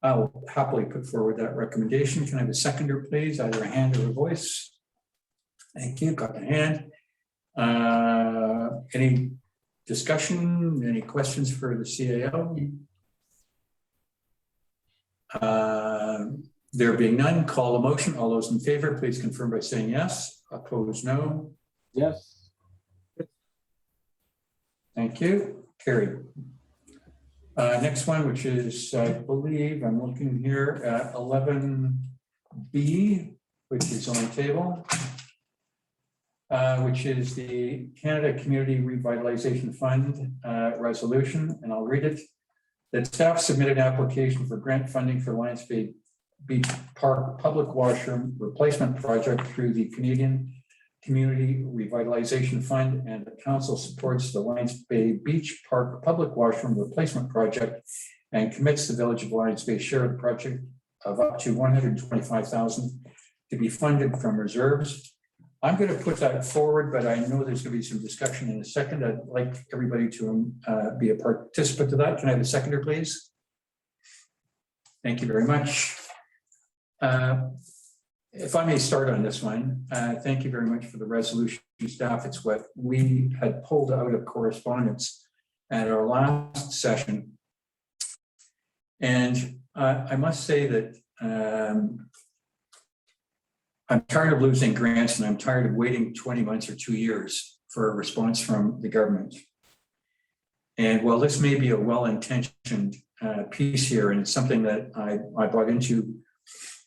I'll happily put forward that recommendation. Can I have a seconder, please? Either a hand or a voice. Thank you. Got the hand. Any discussion? Any questions for the CAO? There being none, call a motion. All those in favor, please confirm by saying yes. Opposed, no. Yes. Thank you. Carried. Next one, which is, I believe, I'm looking here at 11B, which is on the table, which is the Canada Community Revitalization Fund resolution, and I'll read it. That staff submitted an application for grant funding for Lions Bay Beach Park Public Washroom Replacement Project through the Canadian Community Revitalization Fund, and the council supports the Lions Bay Beach Park Public Washroom Replacement Project and commits the Village of Lions Bay share of the project of up to $125,000 to be funded from reserves. I'm going to put that forward, but I know there's going to be some discussion in a second. I'd like everybody to be a participant to that. Can I have a seconder, please? Thank you very much. If I may start on this one, thank you very much for the resolution, staff. It's what we had pulled out of correspondence at our last session. And I must say that I'm tired of losing grants, and I'm tired of waiting 20 months or 2 years for a response from the government. And while this may be a well-intentioned piece here, and it's something that I bought into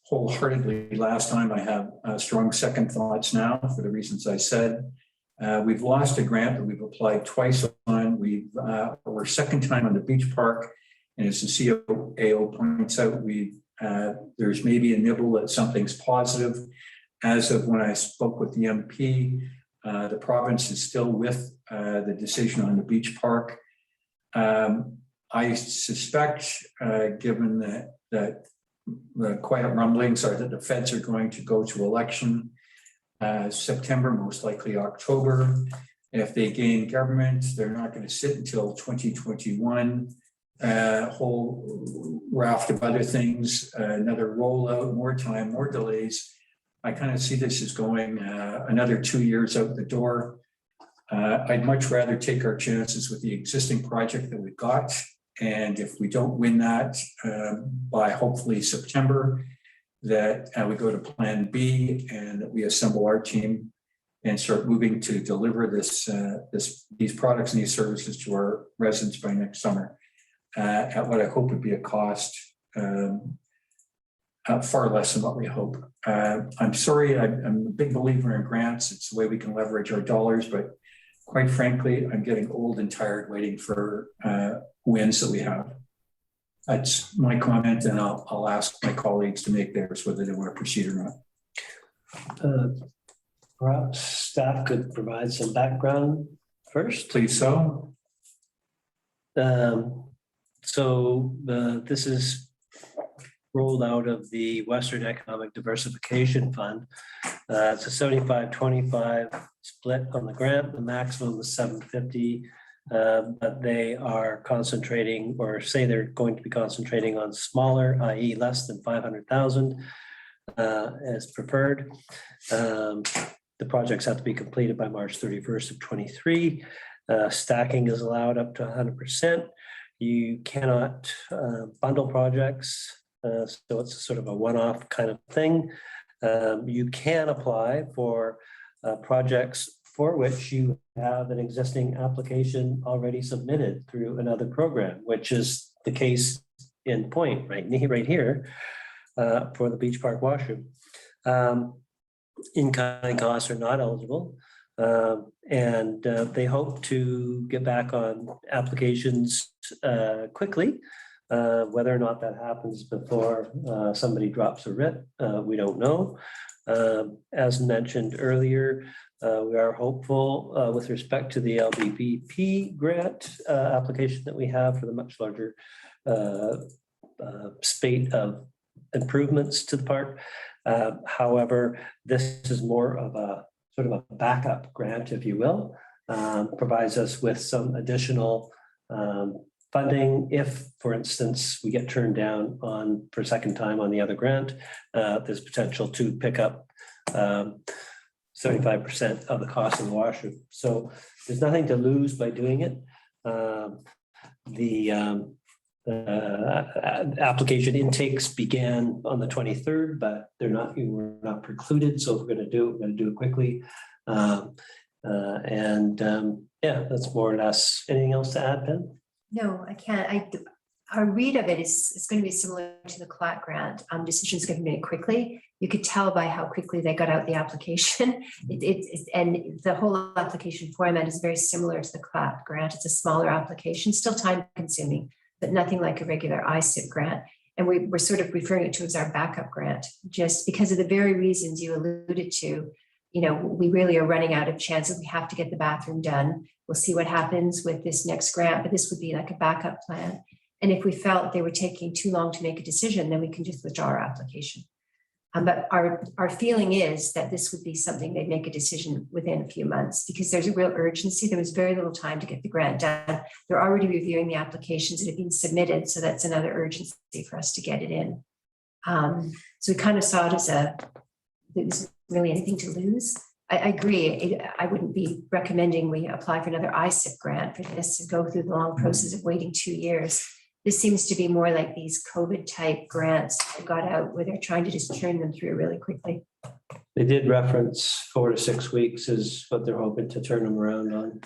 wholeheartedly last time, I have strong second thoughts now for the reasons I said. We've lost a grant that we've applied twice on. We're second time on the beach park, and as the CAO points out, there's maybe a nibble that something's positive. As of when I spoke with the MP, the province is still with the decision on the beach park. I suspect, given that the quiet rumblings are that the feds are going to go to election September, most likely October. If they gain government, they're not going to sit until 2021. A whole raft of other things, another rollout, more time, more delays. I kind of see this as going another 2 years out the door. I'd much rather take our chances with the existing project that we've got. And if we don't win that by hopefully September, that we go to plan B and that we assemble our team and start moving to deliver these products and these services to our residents by next summer at what I hope would be a cost far less than what we hope. I'm sorry, I'm a big believer in grants. It's the way we can leverage our dollars, but quite frankly, I'm getting old and tired waiting for wins that we have. That's my comment, and I'll ask my colleagues to make theirs, whether they want to proceed or not. Perhaps staff could provide some background first. Please so. This is rolled out of the Western Economic Diversification Fund. It's a 75-25 split on the grant. The maximum is 750, but they are concentrating, or say they're going to be concentrating on smaller, i.e. less than 500,000 as preferred. The projects have to be completed by March 31st of 23. Stacking is allowed up to 100%. You cannot bundle projects. So it's sort of a one-off kind of thing. You can apply for projects for which you have an existing application already submitted through another program, which is the case in point right here for the beach park washroom. In-kind costs are not eligible, and they hope to get back on applications quickly. Whether or not that happens before somebody drops a writ, we don't know. As mentioned earlier, we are hopeful with respect to the LBBP grant application that we have for the much larger spate of improvements to the park. However, this is more of a sort of a backup grant, if you will, provides us with some additional funding. If, for instance, we get turned down for a second time on the other grant, there's potential to pick up 75% of the cost of the washroom. So there's nothing to lose by doing it. The application intakes began on the 23rd, but we're not precluded. So if we're going to do it, we're going to do it quickly. Yeah, that's more or less. Anything else to add, Ben? No, I can't. Our read of it is it's going to be similar to the CLAT grant. Decisions going to be made quickly. You could tell by how quickly they got out the application. And the whole application format is very similar to the CLAT grant. It's a smaller application, still time consuming, but nothing like a regular ISIP grant. And we're sort of referring it to as our backup grant, just because of the very reasons you alluded to. You know, we really are running out of chances. We have to get the bathroom done. We'll see what happens with this next grant, but this would be like a backup plan. And if we felt they were taking too long to make a decision, then we can just withdraw our application. But our feeling is that this would be something they'd make a decision within a few months, because there's a real urgency. There was very little time to get the grant done. They're already reviewing the applications that have been submitted. So that's another urgency for us to get it in. So we kind of saw it as there's really anything to lose. I agree. I wouldn't be recommending we apply for another ISIP grant for this and go through the long process of waiting 2 years. This seems to be more like these COVID type grants that got out where they're trying to just churn them through really quickly. They did reference 4 to 6 weeks is what they're hoping to turn them around on.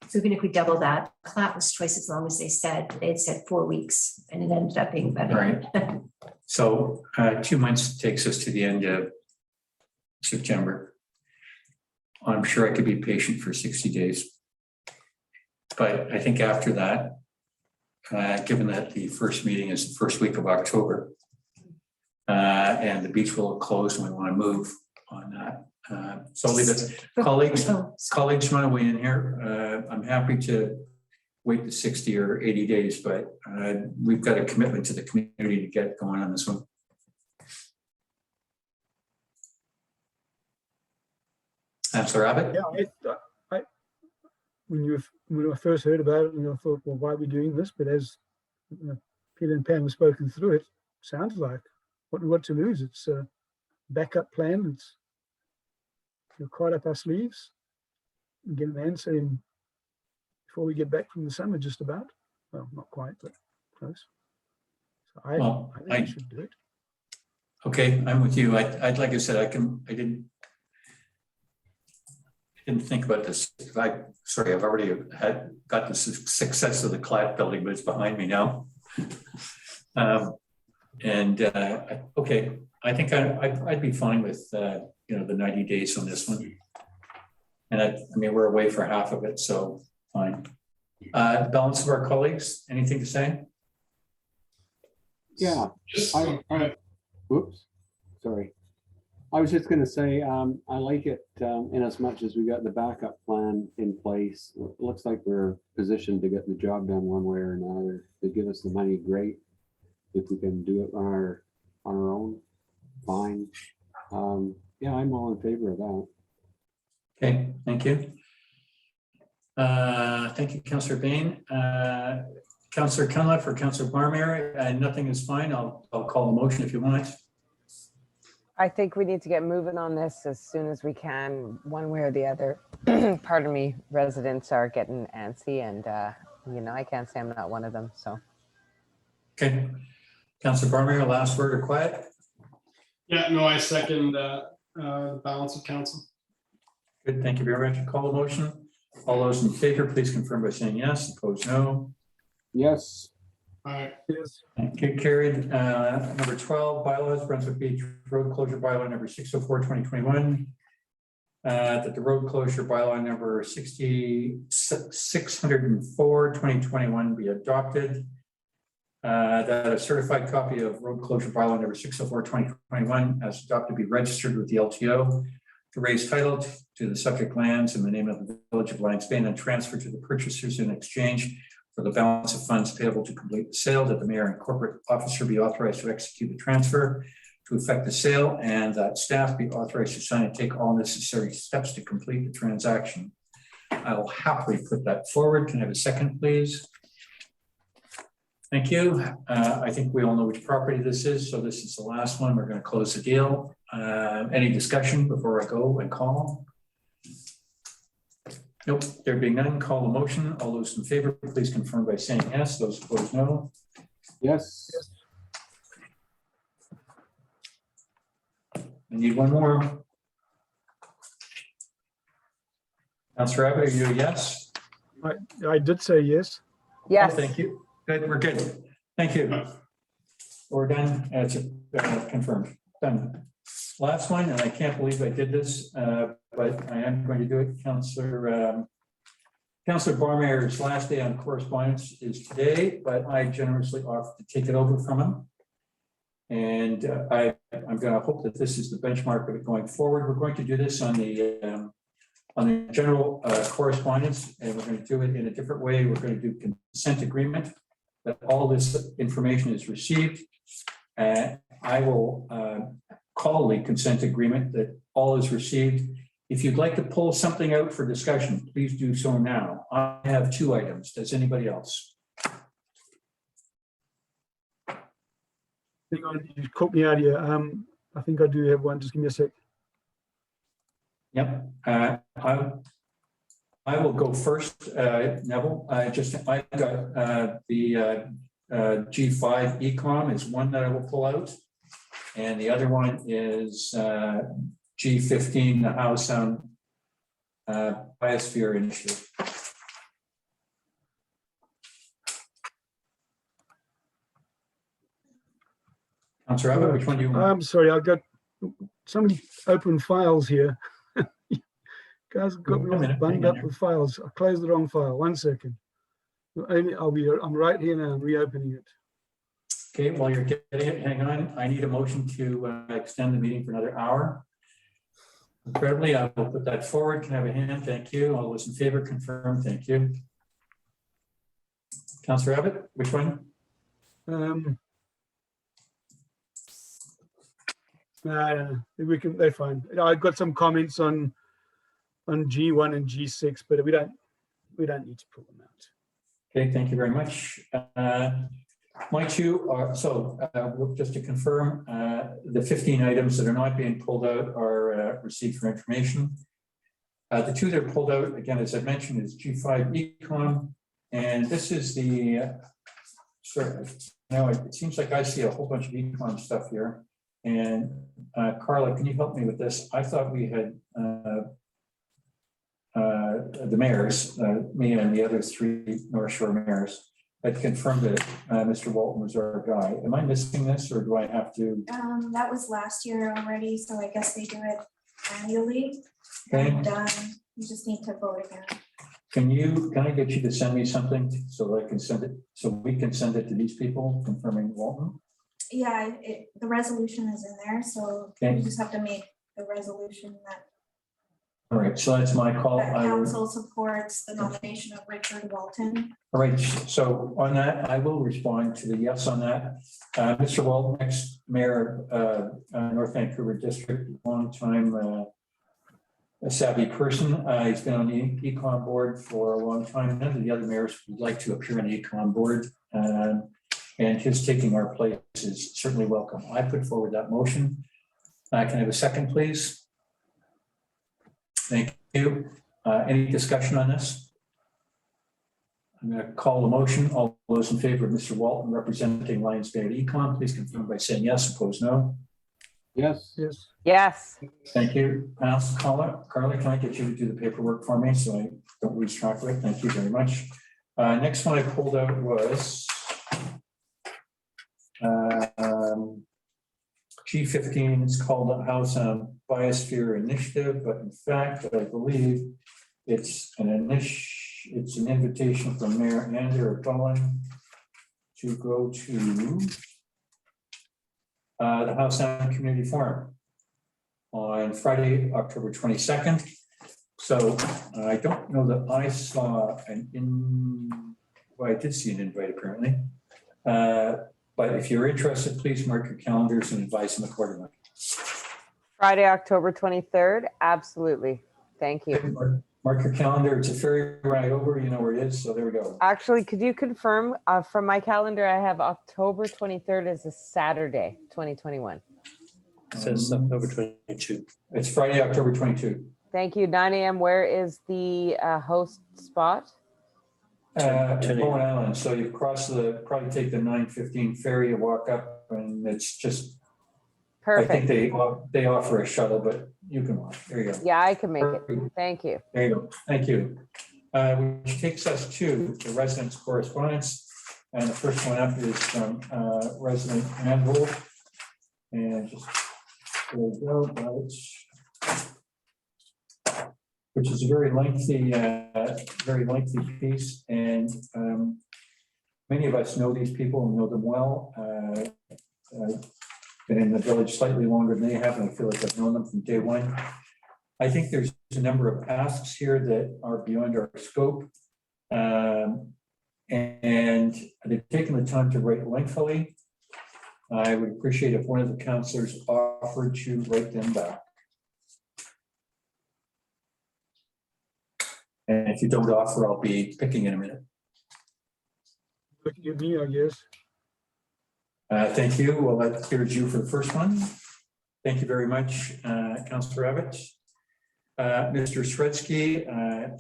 So even if we double that, CLAT was twice as long as they said. They had said 4 weeks and it ended up being better. Right. So 2 months takes us to the end of September. I'm sure I could be patient for 60 days. But I think after that, given that the first meeting is the first week of October, and the beach will close and we want to move on that. So I'll leave it. Colleagues want to weigh in here. I'm happy to wait the 60 or 80 days, but we've got a commitment to the community to get going on this one. Councillor Abbott? Yeah, when I first heard about it, I thought, well, why are we doing this? But as Peter and Pam have spoken through it, sounds like what to lose. It's a backup plan. It's caught up our sleeves and get an answer in before we get back from the summer, just about. Well, not quite, but close. So I think we should do it. Okay, I'm with you. I'd like I said, I didn't think about this. I've already got the success of the CLAT building, but it's behind me now. Okay, I think I'd be fine with the 90 days on this one. And I mean, we're away for half of it, so fine. The balance of our colleagues, anything to say? Yeah. Oops, sorry. I was just going to say, I like it in as much as we got the backup plan in place. It looks like we're positioned to get the job done one way or another. They give us the money, great. If we can do it on our own, fine. Yeah, I'm all in favor of that. Okay, thank you. Thank you, Councillor Bain. Councillor Cunliffe or Councillor Barmere, nothing is fine. I'll call a motion if you want. I think we need to get moving on this as soon as we can, one way or the other. Pardon me, residents are getting antsy and, I can't say I'm not one of them, so. Okay. Councillor Barmere, last word or quiet? Yeah, no, I second the balance of council. Good, thank you very much. Call the motion. All those in favor, please confirm by saying yes. Opposed, no. Yes. All right. Yes. Okay, carried. Number 12, bylaws, Brunswick Beach Road Closure Bylaw number 604, 2021. That the road closure bylaw number 604, 2021 be adopted. That a certified copy of road closure bylaw number 604, 2021 as adopted be registered with the LTO to raise title to the subject lands in the name of the Village of Lions Bay and transfer to the purchasers in exchange for the balance of funds payable to complete the sale, that the mayor and corporate officer be authorized to execute the transfer to effect the sale, and that staff be authorized to sign and take all necessary steps to complete the transaction. I'll happily put that forward. Can I have a second, please? Thank you. I think we all know which property this is, so this is the last one. We're going to close the deal. Any discussion before I go and call? Nope, there being none, call the motion. All those in favor, please confirm by saying yes. Those opposed, no. Yes. I need one more. Councillor Abbott, are you a yes? I did say yes. Yes. Oh, thank you. Good, we're good. Thank you. We're done. It's confirmed. Done. Last one, and I can't believe I did this, but I am going to do it. Councillor Barmeyer's last day on correspondence is today, but I generously offered to take it over from him. And I'm going to hope that this is the benchmark of it going forward. We're going to do this on the general correspondence, and we're going to do it in a different way. We're going to do consent agreement, that all this information is received. I will call the consent agreement that all is received. If you'd like to pull something out for discussion, please do so now. I have 2 items. Does anybody else? Hang on, you caught me out here. I think I do have one. Just give me a sec. Yep. I will go first, Neville. I got the G5 Ecom is one that I will pull out. And the other one is G15, the House on Biosphere Initiative. Councillor Abbott, which one do you want? I'm sorry, I've got so many open files here. Guys got me all bunged up with files. I closed the wrong file. 1 second. I'm right here now. I'm reopening it. Okay, while you're getting it, hang on. I need a motion to extend the meeting for another hour. Incredibly, I will put that forward. Can I have a hand? Thank you. All those in favor, confirm. Thank you. Councillor Abbott, which one? No, we can. They're fine. I've got some comments on G1 and G6, but we don't need to pull them out. Okay, thank you very much. My 2 are just to confirm, the 15 items that are not being pulled out are received for information. The 2 that are pulled out, again, as I mentioned, is G5 Econ, and this is the now it seems like I see a whole bunch of econ stuff here. And Carla, can you help me with this? I thought we had the mayors, me and the other 3 North Shore mayors, had confirmed that Mr. Walton was our guy. Am I missing this, or do I have to? That was last year already, so I guess they do it annually. Okay. And you just need to vote again. Can I get you to send me something so that I can send it, so we can send it to these people confirming Walton? Yeah, the resolution is in there, so Okay. you just have to make the resolution that All right, so that's my call. that council supports the nomination of Richard Walton. All right, so on that, I will respond to the yes on that. Mr. Walton, ex-mayor, North Vancouver District, longtime a savvy person. He's been on the Econ board for a long time. None of the other mayors would like to appear on the Econ board. And his taking our place is certainly welcome. I put forward that motion. Can I have a second, please? Thank you. Any discussion on this? I'm going to call the motion. All those in favor of Mr. Walton representing Lions Bay at Econ, please confirm by saying yes, opposed no. Yes. Yes. Yes. Thank you. Carla, can I get you to do the paperwork for me so I don't lose track of it? Thank you very much. Next one I pulled out was G15. It's called the House on Biosphere Initiative, but in fact, I believe it's an invitation from Mayor Andrew Dolan to go to the House on Community Forum on Friday, October 22nd. So I don't know that I saw well, I did see an invite apparently. But if you're interested, please mark your calendars and advise them accordingly. Friday, October 23rd. Absolutely. Thank you. Mark your calendar. It's a ferry ride over. You know where it is. So there we go. Actually, could you confirm from my calendar, I have October 23rd as a Saturday, 2021. It says October 22. It's Friday, October 22. Thank you. 9 a.m. Where is the host spot? 10 a.m. Bowen Island, so you probably take the 9:15 ferry, you walk up, and it's just, I think Perfect. they offer a shuttle, but you can walk. There you go. Yeah, I can make it. Thank you. There you go. Thank you. Which takes us to the residents' correspondence. And the first one up is from resident Anvil. And just, there we go. Which is a very lengthy piece. And many of us know these people and know them well. Been in the village slightly longer than they have, and I feel like I've known them from day one. I think there's a number of asks here that are beyond our scope. And they've taken the time to write lengthily. I would appreciate if one of the counselors offered to write them back. And if you don't offer, I'll be picking in a minute. Looking at me, I guess. Thank you. Well, that clears you for the first one. Thank you very much, Councillor Abbott. Mr. Sredsky,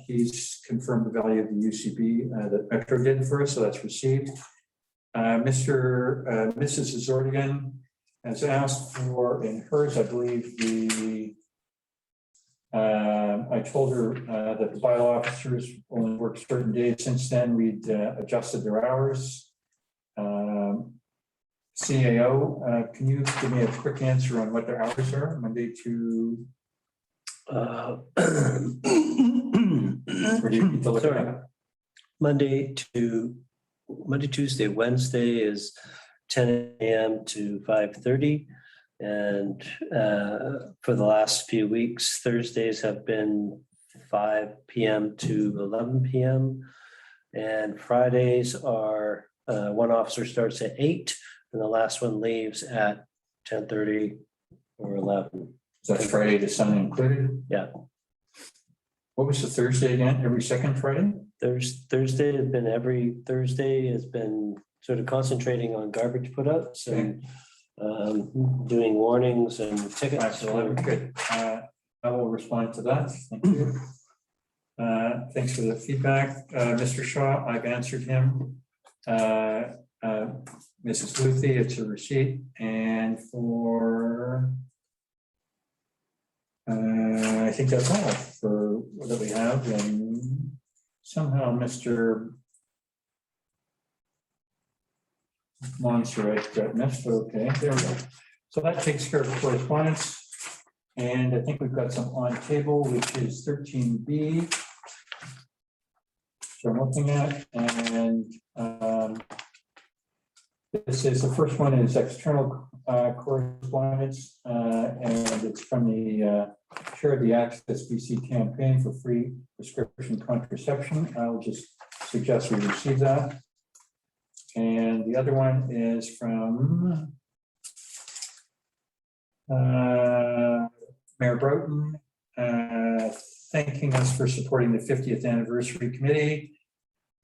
he's confirmed the value of the UCB that Metro did for us, so that's received. Mrs. Azordian has asked for, in hers, I believe, I told her that the bylaw officers only work certain days. Since then, we'd adjusted their hours. CAO, can you give me a quick answer on what their hours are, Monday to? Or do you need to look it up? Monday, Tuesday, Wednesday is 10 a.m. to 5:30. And for the last few weeks, Thursdays have been 5 p.m. to 11 p.m. And Fridays are, one officer starts at 8 and the last one leaves at 10:30 or 11. So that's Friday to Sunday included? Yeah. What was the Thursday again? Every second Friday? Thursday has been every Thursday has been sort of concentrating on garbage put outs and doing warnings and tickets. So good. I will respond to that. Thank you. Thanks for the feedback. Mr. Shaw, I've answered him. Mrs. Luthi, it's a receipt. And for I think that's all for that we have. And somehow Mr. Montserrat got missed. Okay, there we go. So that takes care of correspondence. And I think we've got some on table, which is 13B. So I'm looking at, and this is the first one is external correspondence, and it's from the chair of the Access BC campaign for free prescription contraception. I'll just suggest we receive that. And the other one is from Mayor Broughton, thanking us for supporting the 50th anniversary committee.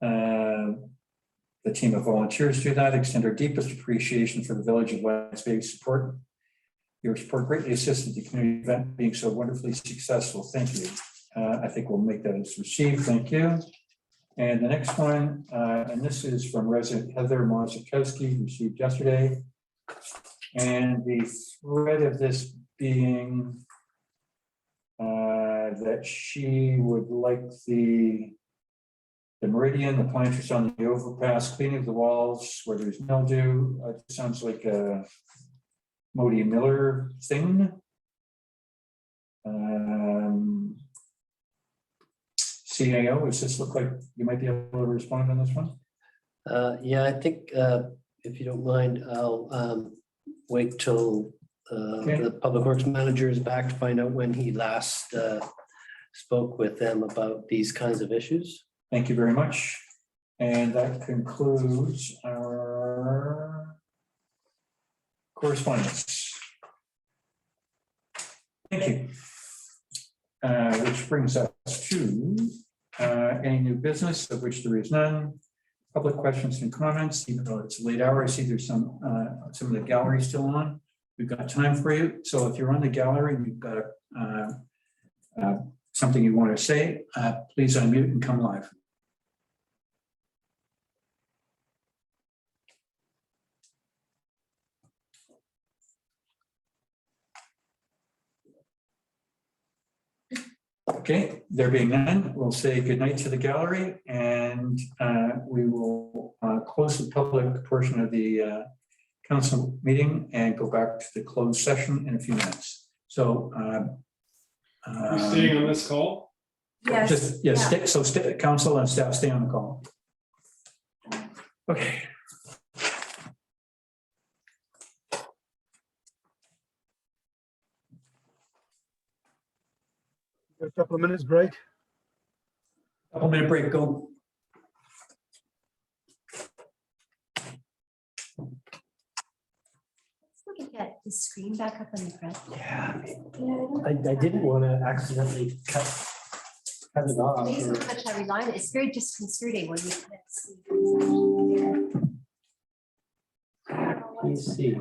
The team of volunteers do that. Extend our deepest appreciation for the Village of West Bay's support. Your support greatly assisted the community event being so wonderfully successful. Thank you. I think we'll make that as received. Thank you. And the next one, and this is from resident Heather Mozakowski, received yesterday. And the thread of this being that she would like the meridian, the planters on the overpass, cleaning of the walls where there's mildew. It sounds like a Modi Miller thing. CAO, does this look like you might be able to respond on this one? Yeah, I think if you don't mind, I'll wait till the Public Works Manager is back to find out when he last spoke with them about these kinds of issues. Thank you very much. And that concludes our correspondence. Thank you. Which brings us to any new business of which there is none. Public questions and comments, even though it's a late hour. I see there's some of the gallery still on. We've got time for you. So if you're on the gallery and you've got something you want to say, please unmute and come live. Okay, there being none, we'll say goodnight to the gallery, and we will close the public portion of the council meeting and go back to the closed session in a few minutes. So We're staying on this call. Yes. just, yes, council and staff stay on the call. Okay. A couple of minutes break. Couple minute break, go. We can get the screen back up on the front. Yeah, Yeah, I didn't want to accidentally cut it off. Please or- don't touch every line. It's very disconcerting when you can't see. Let me see.